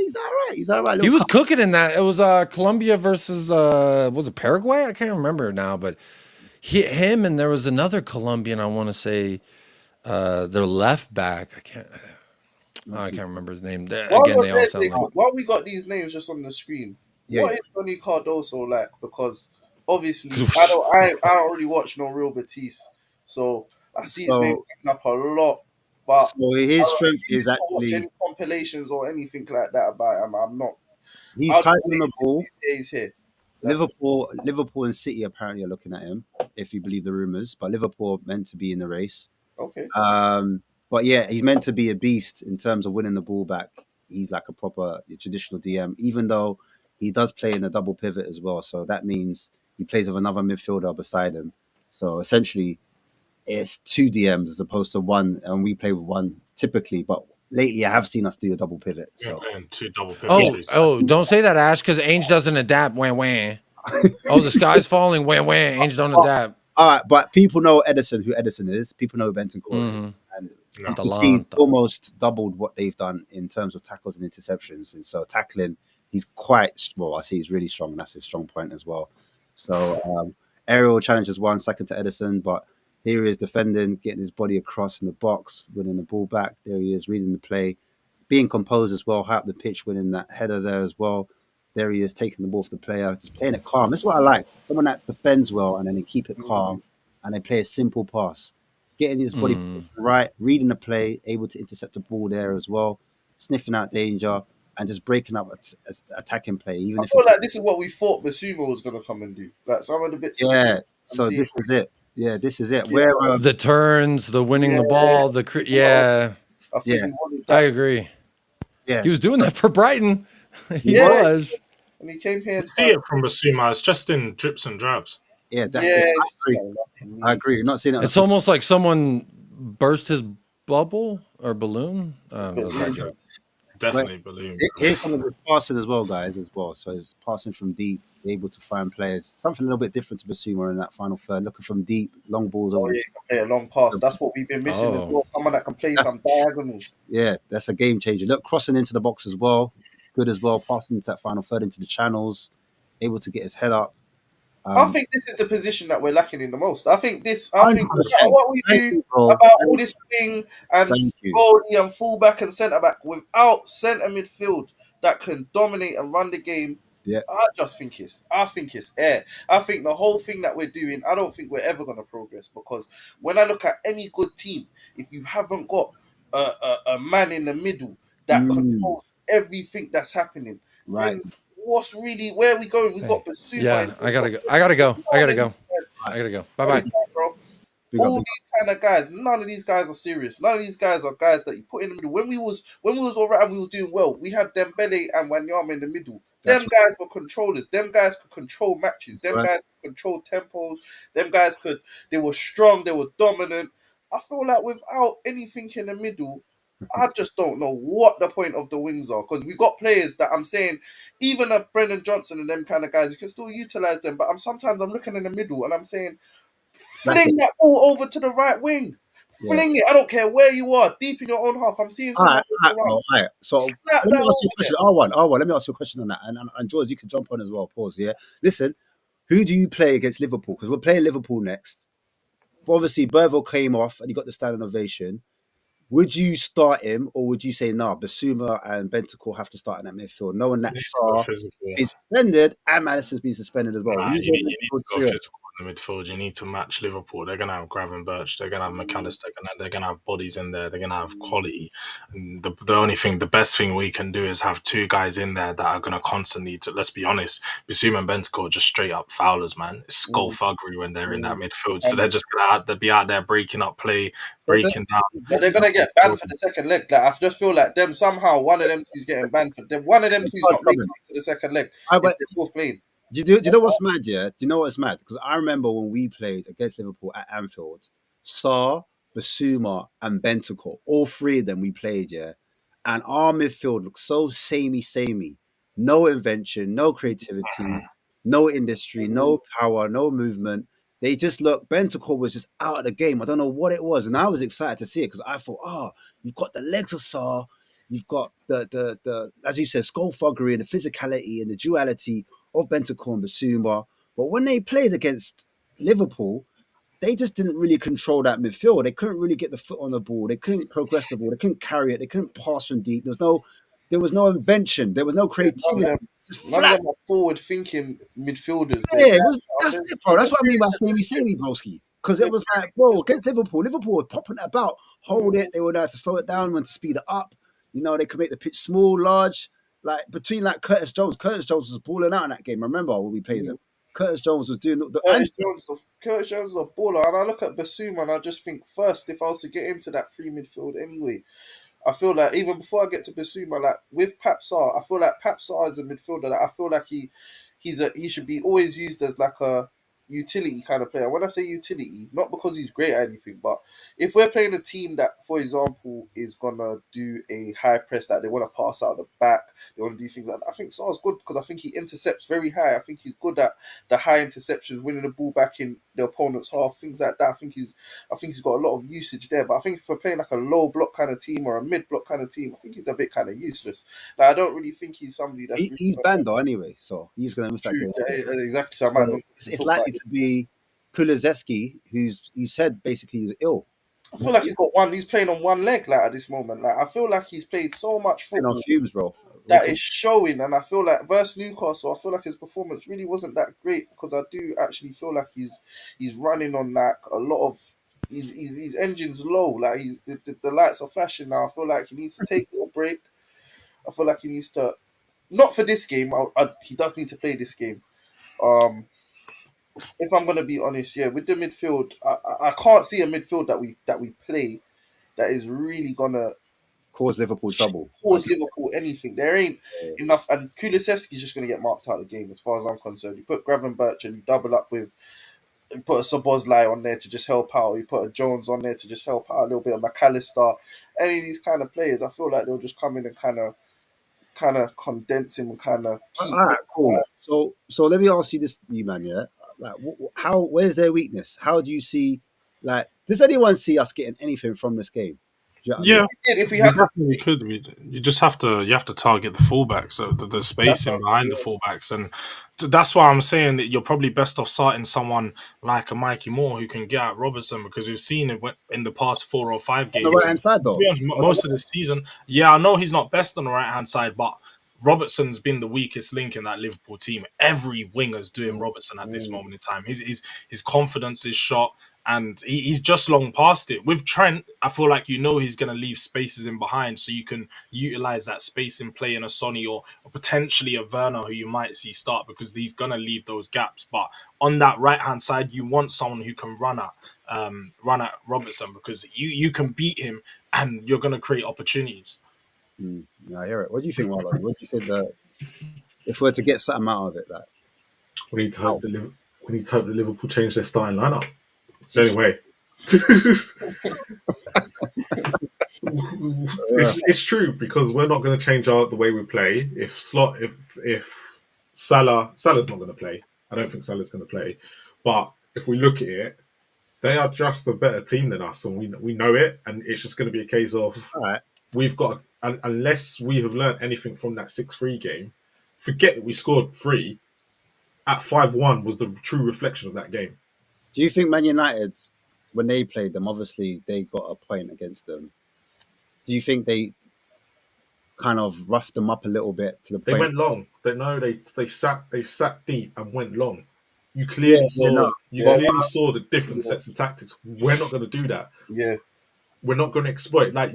he's all right. He was cooking in that. It was Colombia versus was it Paraguay? I can't remember now, but him and there was another Colombian. I want to say their left back. I can't remember his name. Again, they all sound like. Why we got these names just on the screen? Yeah. What is Johnny Cardoso like? Because obviously, I don't really watch no Real Betis, so I see his name up a lot. But so his strength is actually any compilations or anything like that about him. I'm not. He's tight on the ball. He's here. Liverpool and City apparently are looking at him, if you believe the rumors. But Liverpool meant to be in the race. Okay. But yeah, he's meant to be a beast in terms of winning the ball back. He's like a proper traditional DM, even though he does play in a double pivot as well. So that means he plays with another midfielder beside him. So essentially, it's 2 DMs as opposed to 1, and we play with 1 typically. But lately, I have seen us do a double pivot. So. Yeah, 2 double pivots. Don't say that, Ash, because Ange doesn't adapt. Wah. The sky's falling. Wah. Ange don't adapt. All right, but people know who Edison is. People know who Benton Crow is. And you can see he's almost doubled what they've done in terms of tackles and interceptions. And so tackling, he's quite, well, I see he's really strong, and that's his strong point as well. So aerial challenge is 1, second to Edison, but here he is defending, getting his body across in the box, winning the ball back. There he is, reading the play, being composed as well, high up the pitch, winning that header there as well. There he is, taking the ball for the player, just playing it calm. That's what I like. Someone that defends well and then they keep it calm and they play a simple pass. Getting his body position right, reading the play, able to intercept the ball there as well, sniffing out danger and just breaking up attacking play. Even I feel like this is what we thought Basuma was going to come and do. Like some of the bits. Yeah, so this is it. Yeah, this is it. Where the turns, the winning the ball, I agree. Yeah, he was doing that for Brighton. He was. And he came here You and see started. it from Basuma. It's just in drips and drabs. Yeah, that's Yeah, it. it's just not enough for me. I agree. Not seeing it. On It's almost like someone burst his bubble or balloon. That was a bad joke. Definitely balloon. Here's some of his passing as well, guys, as well. So he's passing from deep, able to find players. Something a little bit different to Basuma in that final third. Looking from deep, long balls Oh over. yeah, he can play a long pass. That's what we've been missing as Oh. well. Someone that can play That's- some diagonals. Yeah, that's a game changer. Look, crossing into the box as well. Good as well. Passing into that final third into the channels. Able to get his head up. I think this is the position that we're lacking in the most. I think no matter 100%. what we Thank do you, bro. about all this wing and Thank you. goalie and fullback and centre back, without centre midfield that can dominate and run the game, Yeah. I think it's air. I think the whole thing that we're doing, I don't think we're ever going to progress, because when I look at any good team, if you haven't got a man in the middle that controls everything that's happening, Right. then what's really, where are we going? We've got Basuma. Yeah, I gotta go. I gotta go. Bye bye. Bro. Big up, All big these kind of guys, none of these guys are serious. None of these guys are guys that you put in the middle. When we was all right and we was doing well, we had Dembele and Wanyama in the middle. That's Them guys were controllers. Them guys could control matches. Them right. guys could control tempos. Them guys they were strong. They were dominant. I feel like without anything in the middle, I just don't know what the point of the wings are, because we got players that I'm saying, even a Brendan Johnson and them kind of guys, you can still utilize them. But sometimes I'm looking in the middle and I'm saying, fling that ball over to the right wing. Fling it. I don't care where you are, deep in your own half. I'm seeing someone. All right. So let me ask you a question. R1. Let me ask you a question on that. And George, you can jump on as well. Pause. Yeah. Listen, who do you play against Liverpool? Because we're playing Liverpool next. Obviously, Burville came off and he got the standing ovation. Would you start him, or would you say, nah, Basuma and Bentancur have to start in that midfield, knowing that Sarr is suspended and Madison's been suspended as well? Nah, you need to go physical in the midfield. You need to match Liverpool. They're going to have Gravenberch. They're going to have McAllister. They're going to have bodies in there. They're going to have quality. And the best thing we can do is have two guys in there that are going to constantly, let's be honest, Basuma and Bentancur are just straight up foulers, man. It's skullfuggery when they're in that midfield. So they're just going to be out there breaking up play, breaking down. So they're gonna get banned for the second leg. Like, I just feel like them somehow one of them two's getting banned for them. One of them two's not making it to the second leg. If they're both playing. Do you know what's mad? Yeah, do you know what's mad? Because I remember when we played against Liverpool at Anfield, Sarr, Basuma, and Bentancur, all three of them we played. Yeah, and our midfield looked so samey. No invention, no creativity, no industry, no power, no movement. They just look. Bentancur was just out of the game. I don't know what it was, and I was excited to see it because I thought, you've got the legs of Sarr, you've got the as you said, skullfuggery and the physicality and the duality of Bentancur and Basuma. But when they played against Liverpool, they just didn't really control that midfield. They couldn't really get the foot on the ball. They couldn't progress the ball. They couldn't carry it. They couldn't pass from deep. There was no invention. There was no creativity. None of them are forward-thinking midfielders. Yeah, that's it, bro. That's what I mean by samey, broski. Because it was like, bro, against Liverpool were popping it about, hold it. They were there to slow it down, when to speed it up. You know, they could make the pitch small, large. Like between like Curtis Jones was balling out in that game. Remember when we played them? Curtis Jones was doing Curtis Jones was a baller, and I look at Basuma and I just think, first, if I was to get into that free midfield anyway, I feel like even before I get to Basuma, like with Pap Sarr, I feel like Pap Sarr is a midfielder that I feel like he should be always used as like a utility kind of player. When I say utility, not because he's great at anything, but if we're playing a team that, for example, is gonna do a high press, that they want to pass out the back, they want to do things like that, I think Sarr's good because I think he intercepts very high. I think he's good at the high interceptions, winning the ball back in the opponent's half, things like that. I think he's got a lot of usage there. But I think if we're playing like a low block kind of team or a mid block kind of team, I think he's a bit kind of useless. Like, I don't really think he's somebody that's he's banned though anyway, so he's gonna miss that game. Yeah, exactly. So it's likely to be Kulusevski, you said basically he was ill. I feel like he's playing on one leg, like, at this moment. Like, I feel like he's played so much football on fumes, bro. that is showing, and I feel like versus Newcastle, I feel like his performance really wasn't that great, because I do actually feel like he's running on like a lot of his engine's low, like the lights are flashing now. I feel like he needs to take a little break. I feel like he needs to, not for this game. He does need to play this game. If I'm gonna be honest, yeah, with the midfield, I can't see a midfield that we play that is really gonna cause Liverpool trouble. Cause Liverpool anything. There ain't enough. And Kulusevski's just going to get marked out of the game as far as I'm concerned. You put Gravenberch and you double up with, you put a Szoboszlai on there to just help out. You put a Jones on there to just help out a little bit of McAllister. Any of these kind of players, I feel like they'll just come in and kind of condense him and kind of keep. All right, cool. So let me ask you this, you man, yeah. Like, where's their weakness? How do you see? Like, does anyone see us getting anything from this game? Do you know what I mean? Yeah, If we had, definitely could. You just have to target the fullbacks, so the spacing behind the fullbacks, and that's why I'm saying that you're probably best off starting someone like a Mikey Moore who can get at Robertson, because we've seen it in the past 4 or 5 games. On the right hand side, though. Most of the season, yeah, I know he's not best on the right hand side, but Robertson's been the weakest link in that Liverpool team. Every winger's doing Robertson at this moment in time. His confidence is shot, and he's just long past it. With Trent, I feel like he's going to leave spaces in behind, so you can utilize that space in play in a Sonny or potentially a Werner who you might see start, because he's going to leave those gaps. But on that right hand side, you want someone who can run at Robertson, because you can beat him and you're going to create opportunities. Yeah, I hear it. What do you think, Marlon? What do you think that if we're to get something out of it, that we need to hope that Liverpool change their starting lineup. Anyway, it's true, because we're not going to change the way we play. If Salah's not going to play, I don't think Salah's going to play. But if we look at it, they are just a better team than us, and we know it. And it's just going to be a case of we've got, unless we have learned anything from that 6-3 game, forget that we scored 3 at 5-1 was the true reflection of that game. do you think Man United, when they played them, obviously they got a point against them? Do you think they kind of roughed them up a little bit to the point? They went long. They sat deep and went long. You clearly saw the different sets of tactics. We're not going to do that. yeah, We're not going to exploit. Like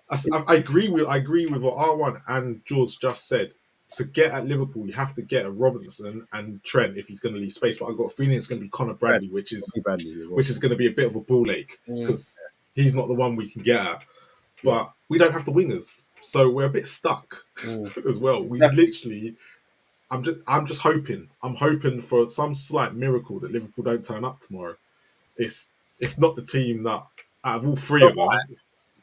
I agree with what R1 and George just said. To get at Liverpool, you have to get a Robinson and Trent if he's going to leave space. But I've got a feeling it's going to be Conor Bradley, which is going to be a bit of a ball ache, because he's not the one we can get at. But we don't have the wingers, so we're a bit stuck as well. We literally, I'm just hoping. I'm hoping for some slight miracle that Liverpool don't turn up tomorrow. It's not the team that out of all three of them.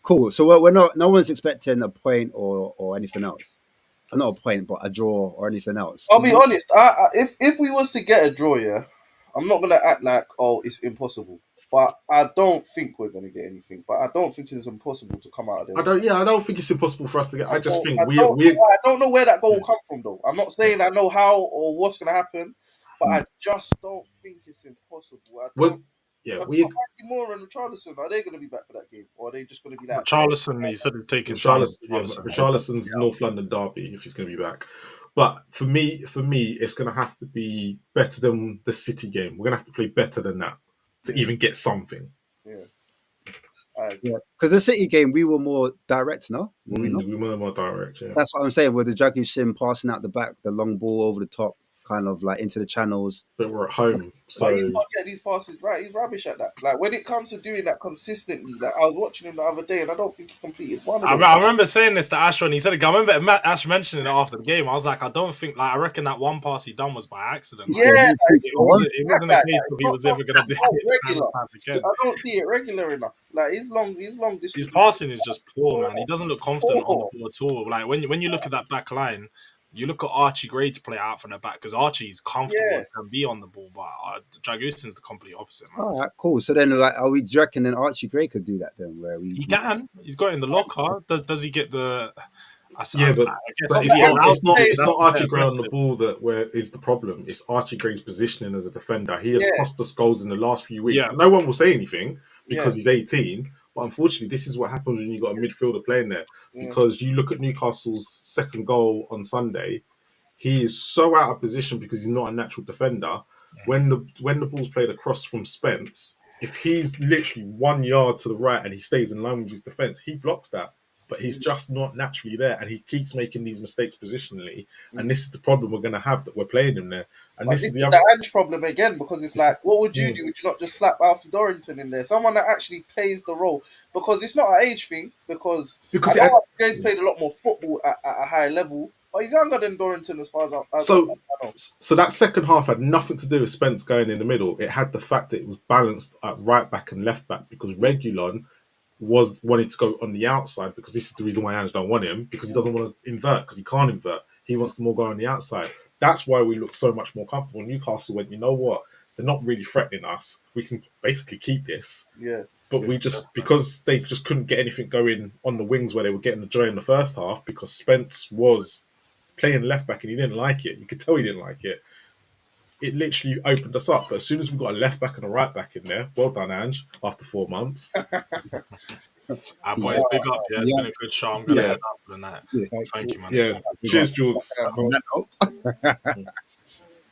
Cool. So we're not. No one's expecting a point or anything else. Not a point, but a draw or anything else. I'll be honest. If we was to get a draw, I'm not gonna act like it's impossible. But I don't think we're gonna get anything. But I don't think it's impossible to come out of there. I don't think it's impossible for us to get. I just think I don't know where that goal will come from, though. I'm not saying I know how or what's gonna happen, but I just don't think it's impossible. Moore and Richarlison, are they going to be back for that game, or are they just going to be that? Richarlison, he said he's taking Richarlison's North London derby if he's going to be back. But for me, it's going to have to be better than the City game. We're going to have to play better than that to even get something. Because the City game, we were more direct, no? We were more direct, yeah. That's what I'm saying, with the Dragusin passing out the back, the long ball over the top, kind of like into the channels. But we're at home, so you can't get these passes right. He's rubbish at that. Like, when it comes to doing that consistently, like, I was watching him the other day, and I don't think he completed one of them. I remember saying this to Ash when he said it. I remember Ash mentioning it after the game. I was like, I don't think, I reckon that one pass he done was by accident. Yeah, it wasn't a case of he was ever going to do it. I don't see it regular enough. Like, his long distance. His passing is just poor, man. He doesn't look confident on the ball at all. Like, when you look at that back line, you look at Archie Gray to play out from the back, because Archie's comfortable and can be on the ball, but Dragusin's the complete opposite, man. All right, cool. So then, are we reckon then Archie Gray could do that then? He can. He's got it in the locker. Does he get the? It's not Archie Gray on the ball that is the problem. It's Archie Gray's positioning as a defender. He has cost us goals in the last few weeks. No one will say anything because he's 18. But unfortunately, this is what happens when you've got a midfielder playing there. Because you look at Newcastle's second goal on Sunday, he is so out of position because he's not a natural defender. When the ball's played across from Spence, if he's literally 1 yard to the right and he stays in line with his defence, he blocks that. but he's just not naturally there, and he keeps making these mistakes positionally. And this is the problem we're going to have, that we're playing him there. And But this this is is the other. the Ange problem again, because it's like, what would you do? Would you not just slap Alfie Dorrington in there? Someone that actually plays the role, because it's not an age thing. Because I know Alfie played a lot more football at a higher level, but he's younger than Dorrington as far as I know. So that second half had nothing to do with Spence going in the middle. It had the fact that it was balanced at right back and left back, because Reguilon was wanting to go on the outside, because this is the reason why Ange don't want him, because he doesn't want to invert, because he can't invert. He wants to more go on the outside. That's why we look so much more comfortable. Newcastle went, you know what? They're not really threatening us. We can basically keep this. Yeah. But we just, because they just couldn't get anything going on the wings where they were getting the joy in the first half, because Spence was playing left back and he didn't like it. You could tell he didn't like it. It literally opened us up. But as soon as we got a left back and a right back in there, well done, Ange, after 4 months. Boys, big up. Yeah, it's been a good show. I'm going to head up for the night. Thank you, man. Yeah. Cheers, Jules.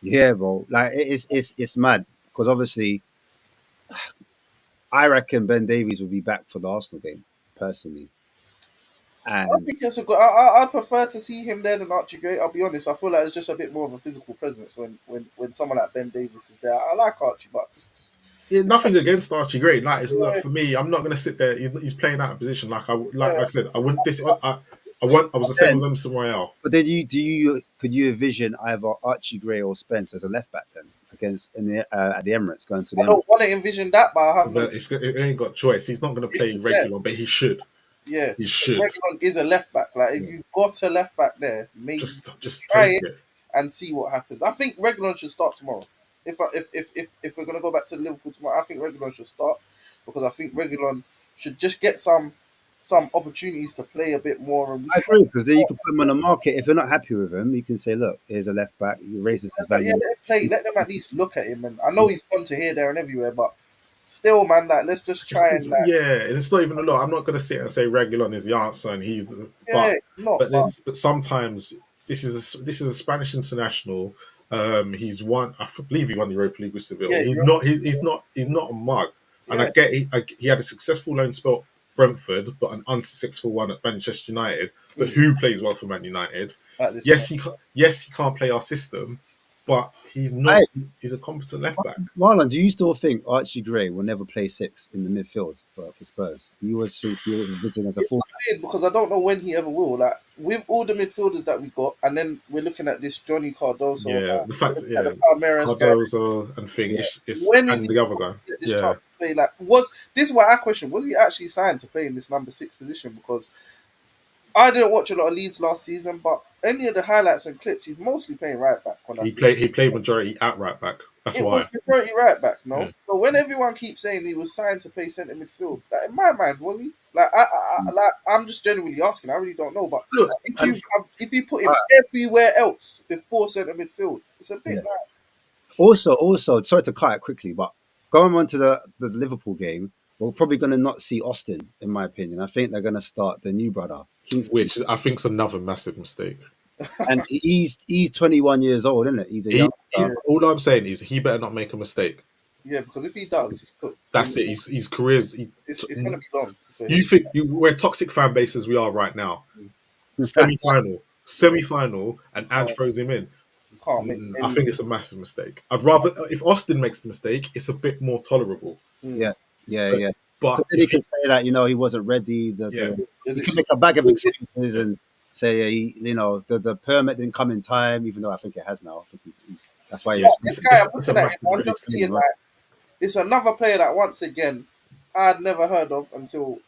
Yeah, bro. Like, it's mad, because obviously, I reckon Ben Davies will be back for the Arsenal game, personally. And I think it's a good. I'd prefer to see him there than Archie Gray. I'll be honest. I feel like it's just a bit more of a physical presence when someone like Ben Davies is there. I like Archie, but it's just... Nothing against Archie Gray. Like, look, for me, I'm not going to sit there. He's playing out of position. Like I said, I wouldn't. I was the same with Emerson Royale. But then could you envision either Archie Gray or Spence as a left back then against at the Emirates, going to the Emirates? I don't want to envision that, but I have. But it ain't got choice. He's not going to play regular, but he should. Yeah, he should. Reguilon is a left back. Like, if you've got a left back there, maybe just try take it and see what happens. I think Reguilon should start tomorrow. If we're gonna go back to Liverpool tomorrow, I think Reguilon should start, because I think Reguilon should just get some opportunities to play a bit more. And I agree, because then you can put him on the market. If you're not happy with him, you can say, look, here's a left back. He raises his value. Yeah, let him play. Let them at least look at him. And I know he's gone to here, there, and everywhere, but still, man, like, let's just try it's not even a lot. I'm not going to sit and say Reguilon is the answer, and he's but sometimes this is a Spanish international. He's won. I believe he won the Europa League with Seville. Yeah, he's not a mug. And I get he had a successful loan spell at Brentford, but an unsuccessful one at Manchester United. But who plays well for Man United? Yes, he can't play our system, but he's not. He's a competent left back. Marlon, do you still think Archie Gray will never play 6 in the midfield for Spurs? He was vision as a full. Weird, because I don't know when he ever will. Like, with all the midfielders that we got, and then we're looking at this Johnny Cardoso. Yeah, the fact, Cardoso and thing. Yeah. It's and the other guy. Yeah. Play, like, this is what I question: was he actually signed to play in this number 6 position? Because I didn't watch a lot of Leeds last season, but any of the highlights and clips, he's mostly playing right back. He played majority at right back. That's why. Was majority right back, no? Yeah. So when everyone keeps saying he was signed to play centre midfield, like, in my mind, was he? Like, I'm just genuinely asking. I really don't know. But look, if you put him everywhere else before centre midfield, it's a bit like. Also, sorry to cut it quickly, but going on to the Liverpool game, we're probably going to not see Austin, in my opinion. I think they're going to start the new brother, Kinsky. Which I think is another massive mistake. And he's 21 years old, isn't it? He's a youngster. All I'm saying is he better not make a mistake. Yeah, because if he does, he's cooked. That's it. His career's. It's going to be long. So you think we're toxic fan base as we are right now? Semi-final, and Ange throws him in. I think it's a massive mistake. I'd rather, if Austin makes the mistake, it's a bit more tolerable. Yeah. But then he can say that, he wasn't ready. He can make a bag of excuses and say, the permit didn't come in time, even though I think it has now. I think he's that's why. It's another player that, once again, I'd never heard of until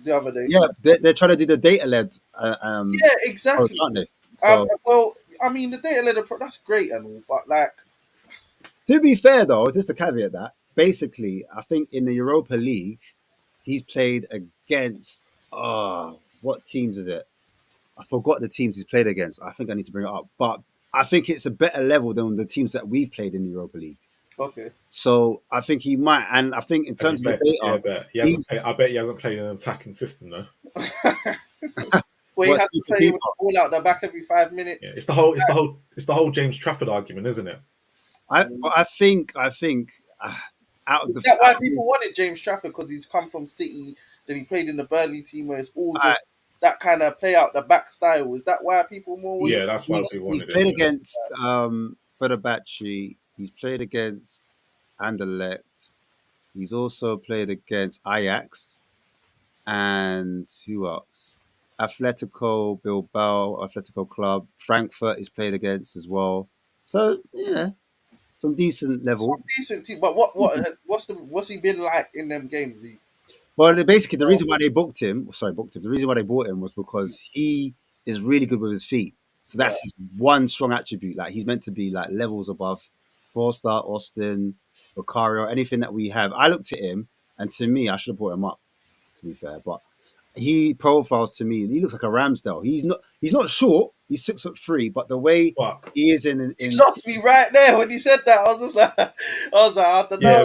the other day. Yeah, they're trying to do the data-led. Yeah, exactly. Aren't they? So, well, I mean, the data-led approach, that's great and all, but like... To be fair, though, just to caveat that, basically, I think in the Europa League, he's played against... what teams is it? I forgot the teams he's played against. I think I need to bring it up. But I think it's a better level than the teams that we've played in the Europa League. Okay. So I think he might, and I think in terms of data, I bet he hasn't played an attacking system though. Well, he has to play with the ball out the back every 5 minutes. Yeah, it's the whole James Trafford argument, isn't it? I think out of the. Is that why people wanted James Trafford? Because he's come from City, then he played in the Burnley team where it's all just that kind of play out the back style. Is that why people more? Yeah, that's why people He's wanted played it. against Fenerbahce. He's played against Anderlecht. He's also played against Ajax. And who else? Atletico Bilbao, Atletico Club. Frankfurt he's played against as well. So, yeah, some decent level. Some decent team, but what's he been like in them games? Well, basically, the reason why they the reason why they bought him was because he is really good with his feet. So that's his one strong attribute. Like, he's meant to be like levels above Forster, Austin, Vicario, anything that we have. I looked at him, and to me, I should have brought him up, to be fair. But he profiles to me, he looks like a Ramsdale. He's not short, he's 6'3", but the way he is in He lost me right there when he said that. I was just like, I don't know. Yeah,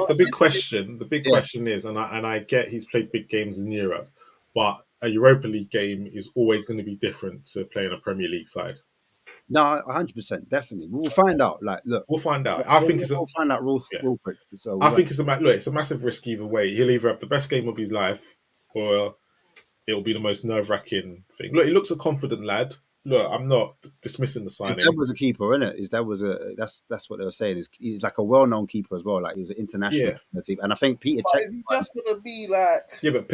The big question is, and I get he's played big games in Europe, but a Europa League game is always going to be different to playing a Premier League side. No, 100%, definitely. We'll find out. Like, look, we'll find out. We'll find out real quick. So I think it's a massive risk either way. He'll either have the best game of his life, or it'll be the most nerve-wracking thing. Look, he looks a confident lad. Look, I'm not dismissing the signing. His dad was a keeper, isn't it? His dad was that's what they were saying. He's like a well-known keeper as well. Like, he was an international team, and I think Peter. Is he just gonna be like? Yeah, but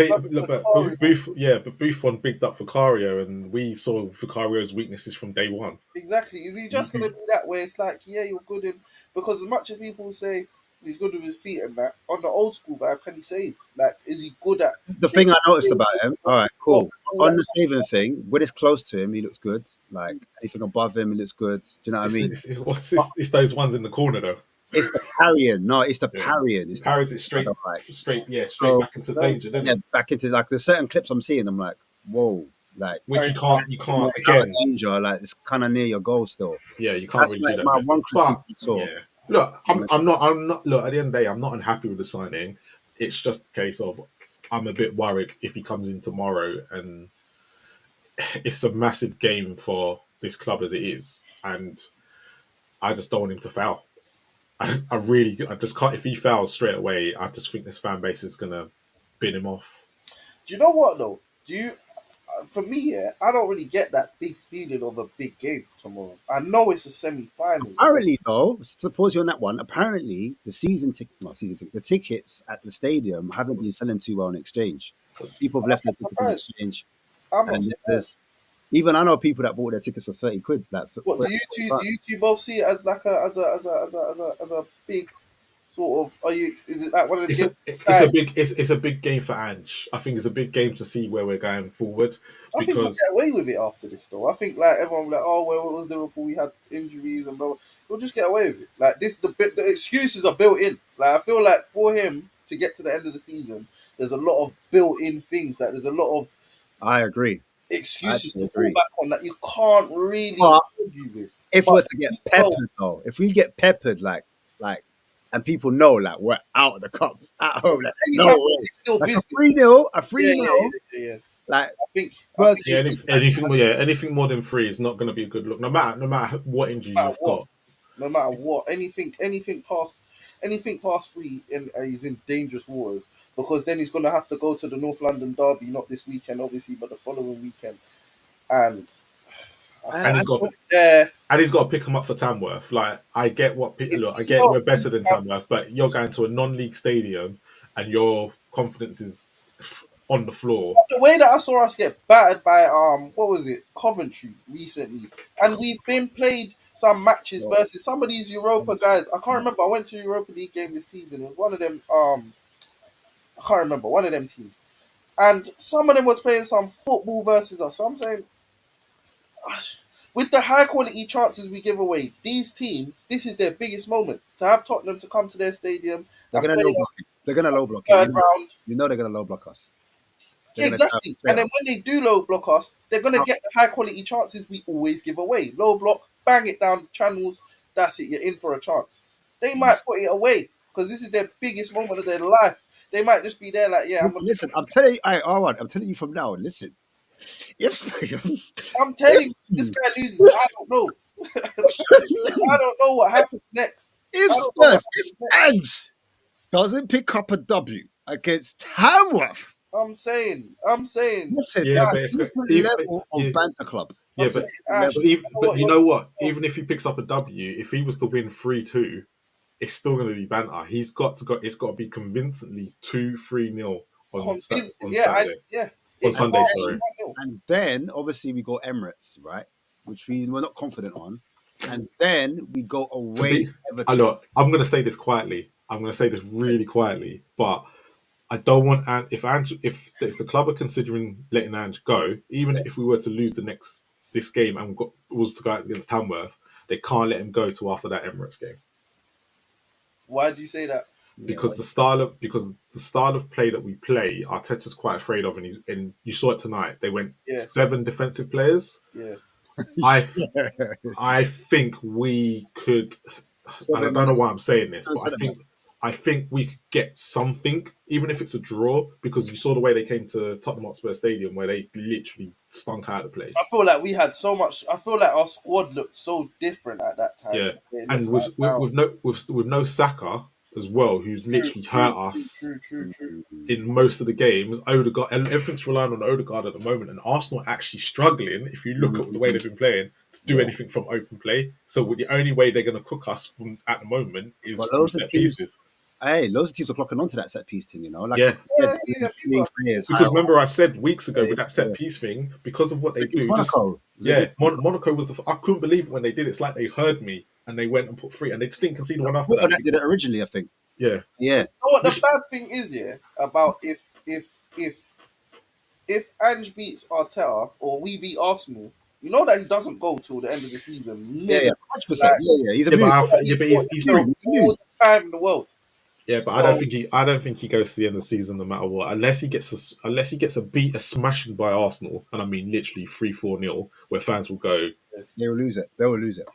Buffon bigged up Vicario, and we saw Vicario's weaknesses from day one. Exactly. Is he just gonna be that way? It's like, yeah, you're good in, because as much as people say he's good with his feet and that, on the old school vibe, can he save? Like, is he good at the thing I noticed about him? All right, cool. On the saving thing, when it's close to him, he looks good. Like, anything above him, he looks good. Do you know what I mean? It's those ones in the corner though. It's the parrying. No, it's the parrying. It's parries it straight back into danger. Back into, like, there's certain clips I'm seeing. I'm like, whoa, like, which you can't again. Danger, like, it's kind of near your goal still. Yeah, you can't really do that. My one critique you saw. Yeah. Look, I'm not. Look, at the end of the day, I'm not unhappy with the signing. It's just a case of I'm a bit worried if he comes in tomorrow, and it's a massive game for this club as it is, and I just don't want him to foul. I just can't. If he fouls straight away, I just think this fan base is gonna bin him off. Do you know what though? For me, I don't really get that big feeling of a big game tomorrow. I know it's a semi-final. Apparently, though, to pause you on that one, apparently the tickets at the stadium haven't been selling too well in exchange. So people have left their tickets in exchange. I'm not surprised. Even I know people that bought their tickets for 30 quid. Like, what do you two both see it as like as a big sort of? Is it like one of the? It's a big game for Ange. I think it's a big game to see where we're going forward. I think we'll get away with it after this, though. I think like everyone will be like, oh well, it was Liverpool. We had injuries and blah. We'll just get away with it. Like this, the excuses are built in. Like I feel like for him to get to the end of the season, there's a lot of built-in things. Like there's a lot of. I agree. Excuses to fall back on that you can't really argue with. If we're to get peppered, though, if we get peppered, like, and people know, like, we're out of the cup at home, like, no way. Still like a 3-0, Yeah. Like, anything more than 3 is not going to be a good look. No matter what injury you've got. No matter what, anything past 3, and he's in dangerous waters. Because then he's going to have to go to the North London derby, not this weekend, obviously, but the following weekend. And he's got to pick him up for Tamworth. Like, I get we're better than Tamworth, but you're going to a non-league stadium and your confidence is on the floor. The way that I saw us get battered by Coventry recently, and we've been played some matches versus some of these Europa guys. I can't remember. I went to a Europa League game this season. It was one of them. I can't remember, one of them teams. And some of them was playing some football versus us. So I'm saying, with the high quality chances we give away, these teams, this is their biggest moment. To have Tottenham to come to their stadium. They're going to low block third round. You know they're going to low block us. Exactly. And then when they do low block us, they're going to get the high quality chances we always give away. Low block, bang it down channels, that's it, you're in for a chance. They might put it away because this is their biggest moment of their life. They might just be there like, listen, I'm telling you, I'm telling you from now, listen. I'm telling you, this guy loses, I don't know. I don't know what happens next. If Ange doesn't pick up a W against Tamworth, I'm saying. Listen, Yeah, it's but a it's different even, level of banter club. yeah, I'm but saying, Ash, but you even know but what you you're know what? saying. Even if he picks up a W, if he was to win 3-2, it's still going to be banter. He's got to go. It's got to be convincingly 2-3-0 on Convincing. on Yeah, Saturday. yeah. On It's Sunday, hard. sorry. And then obviously we go Emirates, right? Which we were not confident on. And then we go To away be, to Everton. look, I'm going to say this quietly. I'm going to say this really quietly, but I don't want if the club are considering letting Ange go, even if we were to lose this game and was to go out against Tamworth, they can't let him go till after that Emirates game Why do you say that? Yeah, because the style of play that we play, Arteta's quite afraid of, and you saw it tonight. They went Yeah. 7 defensive players. Yeah. I think we could, and I don't know why I'm saying this, but I think we could get something, even if it's a draw, because you saw the way they came to Tottenham Hotspur Stadium, where they literally stunk out the place. I feel like we had so much. I feel like our squad looked so different at that time. Yeah, and with no Saka as well, who's literally hurt us True. in most of the games. Odegaard, and everything's relying on Odegaard at the moment, and Arsenal are actually struggling. If you look at the way they've been playing, to do anything from open play. So the only way they're going to cook us from at the moment is from set pieces. Hey, loads of teams are clocking onto that set piece thing, you know. Like Yeah. Because remember, I said weeks ago with that set piece thing, because of what they do. Monaco. Monaco was I couldn't believe it when they did it. It's like they heard me and they went and put 3, and they just didn't concede one after that. That did it originally, I think. Yeah. Yeah. You know what the bad thing is, about if Ange beats Arteta or we beat Arsenal, you know that he doesn't go till the end of the season. Yeah, 100%. Yeah. He's a but he's all the time in the world. Yeah, but I don't think he goes to the end of the season no matter what, unless he gets a smashing by Arsenal, and I mean literally 3-4-0, where fans will go. They will lose it. They'll lose it.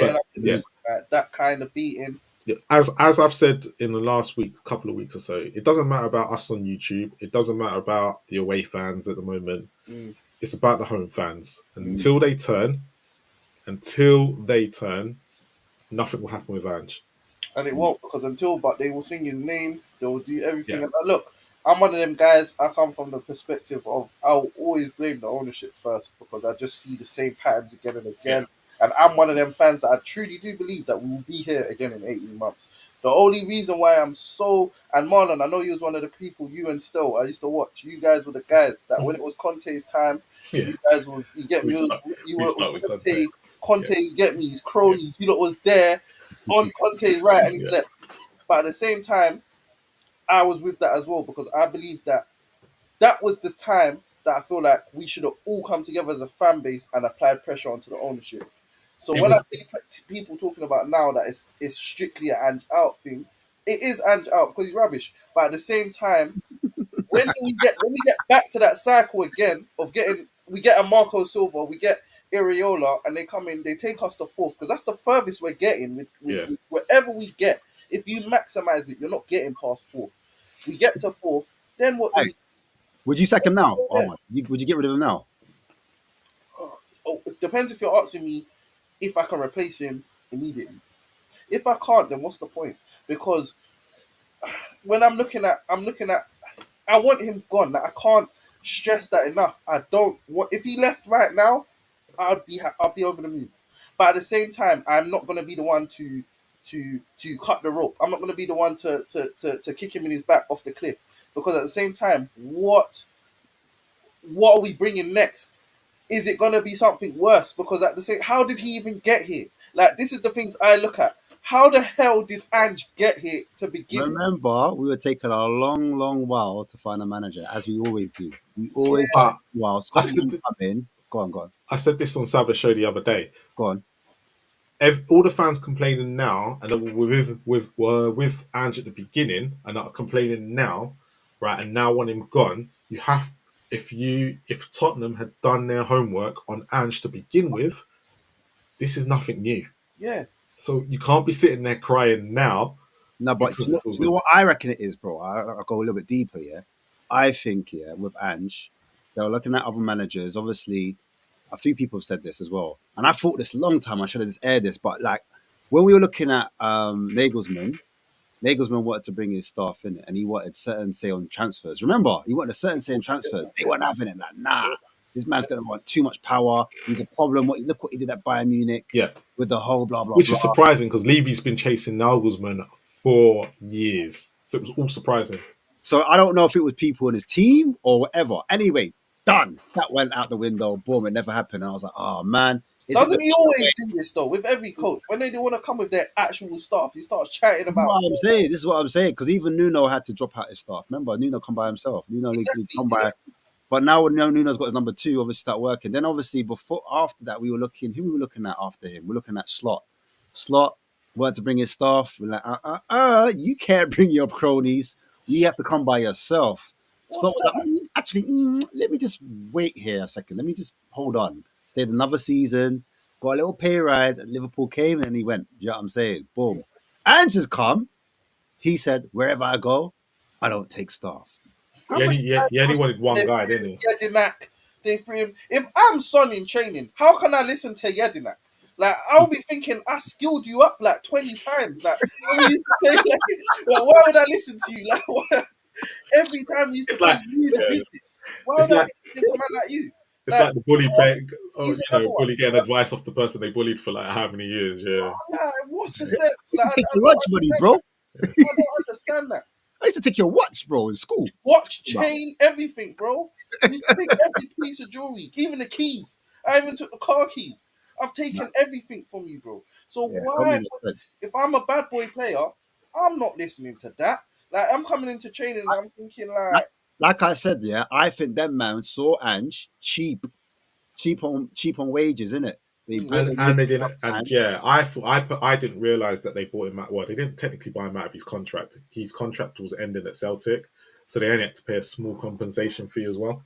That kind of beating. As I've said in the last couple of weeks or so, it doesn't matter about us on YouTube. It doesn't matter about the away fans at the moment. It's about the home fans. Until they turn, nothing will happen with Ange. And it won't, because but they will sing his name, they will do everything. Yeah. And look, I'm one of them guys, I come from the perspective of I'll always blame the ownership first, because I just see the same patterns again and again. Yeah. And I'm one of them fans that I truly do believe that we will be here again in 18 months. The only reason why I'm so, and Marlon, I know you was one of the people, you and Stowe, I used to watch. You guys were the guys that when it was Conte's time, you guys Conte's get me, his cronies, you lot was there on Conte's right and his left. But at the same time, I was with that as well, because I believe that was the time that I feel like we should have all come together as a fan base and applied pressure onto the ownership. So I see people talking about now that it's strictly an Ange out thing, it is Ange out because he's rubbish. But at the same time, when we get back to that cycle again of we get a Marco Silva, we get Iriola, and they come in, they take us to fourth, because that's the furthest we're getting with whatever we get. If you maximize it, you're not getting past fourth. We get to fourth, then what? Would you sack him now? Would you get rid of him now? It depends if you're asking me if I can replace him immediately. If I can't, then what's the point? Because when I'm looking at, I want him gone. Like, I can't stress that enough. I don't want. If he left right now, I'll be over the moon. But at the same time, I'm not going to be the one to cut the rope. I'm not going to be the one to kick him in his back off the cliff. Because at the same time, what are we bringing next? Is it going to be something worse? Because at the same, how did he even get here? Like, this is the things I look at. How the hell did Ange get here to begin? Remember, we were taking a long, long while to find a manager, as we always do. We always take a while. Scotland come in. Go on. I said this on Sabbath show the other day. Go on. All the fans complaining now, and with Ange at the beginning, and are complaining now, right? And now want him gone. You have, if Tottenham had done their homework on Ange to begin with, this is nothing new. Yeah. So you can't be sitting there crying now. No, but you know what I reckon it is, bro? I'll go a little bit deeper, yeah? I think, with Ange, they were looking at other managers. Obviously, a few people have said this as well. And I thought this a long time, I should have just aired this. But, like, when we were looking at Nagelsmann, Nagelsmann wanted to bring his staff in, and he wanted certain say on transfers. Remember, he wanted a certain say on transfers. They weren't having it. Like, nah, this man's gonna want too much power. He's a problem. Look what he did at Bayern Munich. Yeah, with the whole blah blah. which blah. is surprising because Levy's been chasing Nagelsmann for years, so it was all surprising. So I don't know if it was people in his team or whatever. Anyway, done. That went out the window. Boom, it never happened. And I was like, oh man. Doesn't he always do this though with every coach? When they want to come with their actual staff, he starts chatting about. This is what I'm saying. Because even Nuno had to drop out his staff. Remember, Nuno come by himself. Nuno come by. But now when Nuno's got his number 2, obviously start working. Then obviously after that, we were looking. Who we were looking at after him? We're looking at Slot. Slot wanted to bring his staff. We're like, you can't bring your cronies. You have to come by yourself. Slot was like, actually, let me just wait here a second. Let me just hold on. Stayed another season. Got a little pay rise, and Liverpool came and he went. You know what I'm saying? Boom. Ange has come. He said, wherever I go, I don't take staff. He only wanted one guy, didn't he? Yedinak, they free him. If I'm Son in training, how can I listen to Yedinak? Like, I'll be thinking, I skilled you up like 20 times. Like, when we used to play, like, why would I listen to you? Like, what? Every time you used to play, you the business. Why would I listen to a man like you? It's like the bully bully getting advice off the person they bullied for like how many years, yeah. Oh, nah, what's the sense? Like, Take your watch money, bro. I don't understand that. I used to take your watch, bro, in school. Watch, chain, everything, bro. You used to take every piece of jewelry, even the keys. I even took the car keys. I've taken everything from you, bro. So why, if I'm a bad boy player, I'm not listening to that. Like, I'm coming into training and I'm thinking like I said, I think them man saw Ange cheap on wages, innit? They didn't, I didn't realize that they bought him out. Well, they didn't technically buy him out of his contract. His contract was ending at Celtic, so they only had to pay a small compensation fee as well.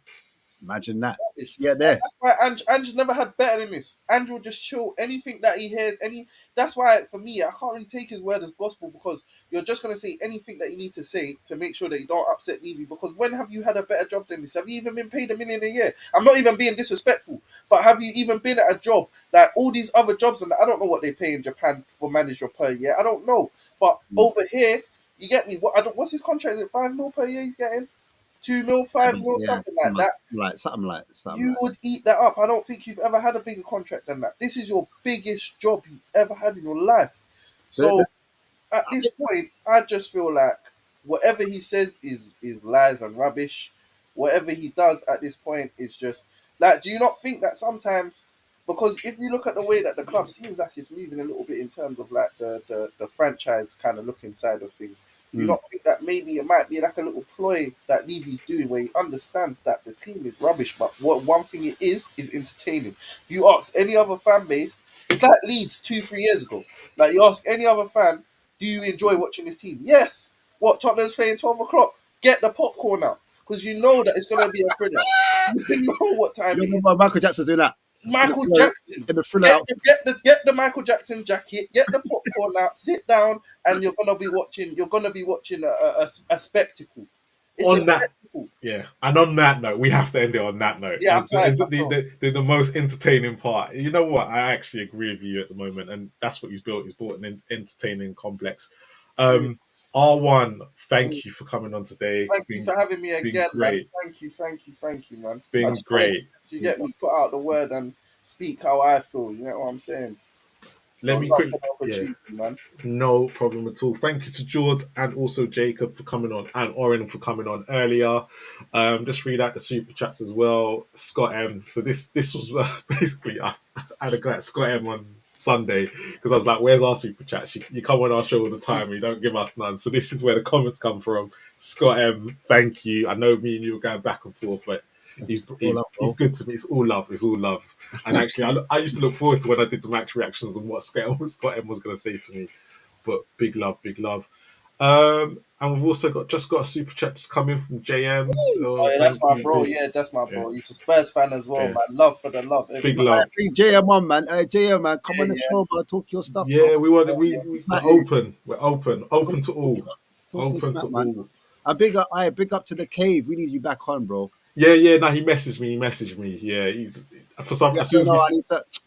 Imagine that. Yeah, there. That's why Ange's never had better than this. Ange will just chill anything that he hears. That's why for me, I can't really take his word as gospel because you're just gonna say anything that you need to say to make sure that you don't upset Levy. Because when have you had a better job than this? Have you even been paid $1 million a year? I'm not even being disrespectful, but have you even been at a job like all these other jobs? And I don't know what they pay in Japan for manager per year. I don't know, but over here, you get me. What's his contract? Is it $5 million per year he's getting? 2 mil, 5 mil, something like that. Something like you would eat that up. I don't think you've ever had a bigger contract than that. This is your biggest job you've ever had in your life. So at this point, I just feel like whatever he says is lies and rubbish. Whatever he does at this point is just like. Do you not think that sometimes? Because if you look at the way that the club seems like it's moving a little bit in terms of like the franchise kind of looking side of things. You not think that maybe it might be like a little ploy that Levy's doing where he understands that the team is rubbish, but what one thing it is entertaining. If you ask any other fan base, it's like Leeds 2-3 years ago. Like you ask any other fan, do you enjoy watching this team? Yes. What, Tottenham's playing 12 o'clock? Get the popcorn out. Because you know that it's going to be a thriller. You know what time it is. Michael Jackson's doing that. Michael Jackson. In the thriller. Get the Michael Jackson jacket. Get the popcorn out. Sit down, and you're gonna be watching. You're gonna be watching a spectacle. It's spectacle. Yeah. And on that note, we have to end it on that note. Yeah, the most entertaining part. You know what? I actually agree with you at the moment, and that's what he's built. He's built an entertaining complex. R1, thank you for coming on today. Thank you for having me again, man. Thank you, man. Been great. You get me put out the word and speak how I feel. You know what I'm saying? Let me quickly, man. No problem at all. Thank you to George and also Jacob for coming on, and Oren for coming on earlier. Just read out the super chats as well. Scott M. So this was basically I had a go at Scott M on Sunday because I was like, "Where's our super chat? You come on our show all the time, you don't give us none." So this is where the comments come from. Scott M. Thank you. I know me and you were going back and forth, but he's good to me. It's all love. It's all love. And actually, I used to look forward to when I did the match reactions and what Scott M was going to say to me. But big love. And we've also got a super chat just come in from JM. So that's my bro. Yeah, that's my bro. He's a Spurs fan as well, man. Love for the love. Big love. JM on, man. JM, man. Come on the show, man. Talk your stuff. Yeah, we're open. We're open. Open to all. Open to all. I big up to the cave. We need you back on, bro. Yeah. No, he messaged me. Yeah, he's for some. As soon as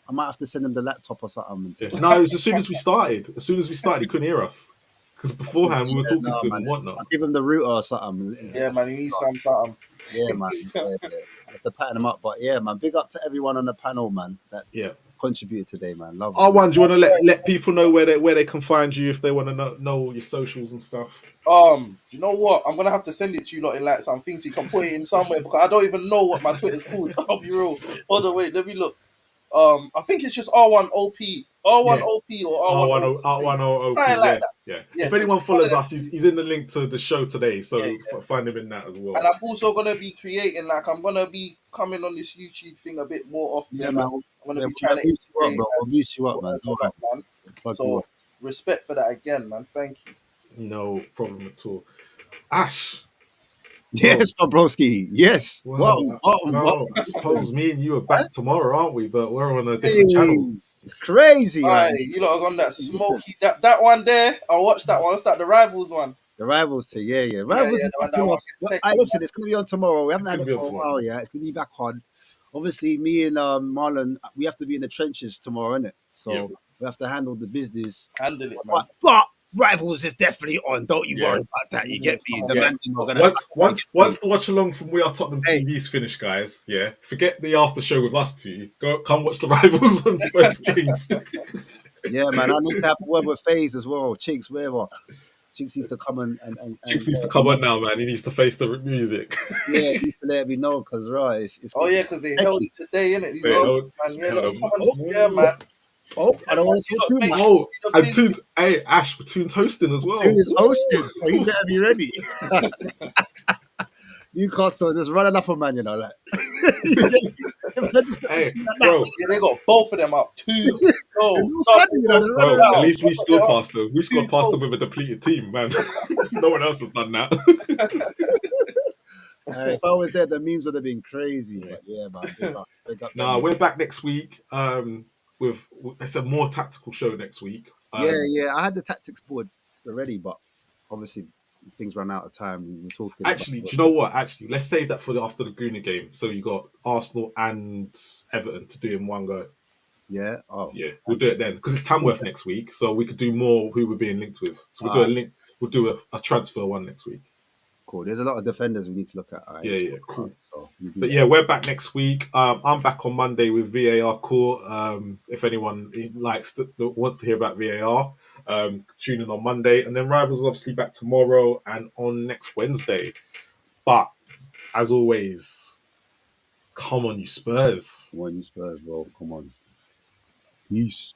I might have to send him the laptop or something. No, it was as soon as we started. He couldn't hear us. Because beforehand we were talking to him man, and whatnot. I'll give him the router or something. Yeah, man, he needs something. Yeah, man. I have to pattern him up. But yeah, man, big up to everyone on the panel, man, that contributed today, man. Love it. R1, do you want to let people know where they can find you if they want to know your socials and stuff? You know what? I'm gonna have to send it to you lot in like some things you can put it in somewhere because I don't even know what my Twitter's called. I'll be real. Hold on, wait, let me look. I think it's just R1OP. R1OP or R1OP. R1OP. Something like that. Yeah. Yeah, If so anyone follows us, he's in the link to the show today, so find him in that as well. And I'm also gonna be creating, like, I'm gonna be coming on this YouTube thing a bit more often. Yeah, man. I'm gonna be trying to integrate. We'll boost you up, man. So respect for that again, man. Thank you. No problem at all. Ash. Yes, Bobrovsky. Yes. Well, I suppose me and you are back tomorrow, aren't we? But we're on a different channel. It's crazy, man. You lot are on that smoky. That one there. I'll watch that one. What's that? The Rivals one. The Rivals too. Yeah. Rivals. Listen, it's gonna be on tomorrow. We haven't had it for a while. Yeah, it's gonna be back on. Obviously, me and Marlon, we have to be in the trenches tomorrow, innit? So we have to handle the business. Handle it, man. But Rivals is definitely on. Don't you worry about that. You get me. The man once the watch along from We Are Tottenham TV's finished, guys. Yeah, forget the after show with us two. Come watch the Rivals on Spurs Kings. Yeah, man. I need to have a word with FaZe as well. Chinks, wherever. Chinks needs to come and Chinks needs to come on now, man. He needs to face the music. Yeah, he needs to let me know because it's. Oh yeah, because they held it today, innit? Yeah, man. Oh, I don't want to talk too much. Oh, and Toon's, hey, Ash, Toon's hosting as well. Toon is hosting, so you better be ready. Newcastle just running up on man, you know, like. Hey, bro. Yeah, they got both of them up. Bro, at least we scored past them. We scored past them with a depleted team, man. No one else has done that. If I was there, the memes would have been crazy. But yeah, man. Nah, we're back next week. With it's a more tactical show next week. Yeah. I had the tactics board already, but obviously things ran out of time. We were talking. Actually, do you know what? Actually, let's save that for after the Gooner game. So you got Arsenal and Everton to do in one go. Yeah. Oh, yeah. We'll do it then because it's Tamworth next week, so we could do more who we're being linked with. So we'll do a link. We'll do a transfer one next week. Cool. There's a lot of defenders we need to look at. Right? Yeah, cool. So we're back next week. I'm back on Monday with VAR Court. If anyone wants to hear about VAR, tune in on Monday. And then Rivals is obviously back tomorrow and on next Wednesday. But as always, come on, you Spurs. Come on, you Spurs, bro. Come on. Peace.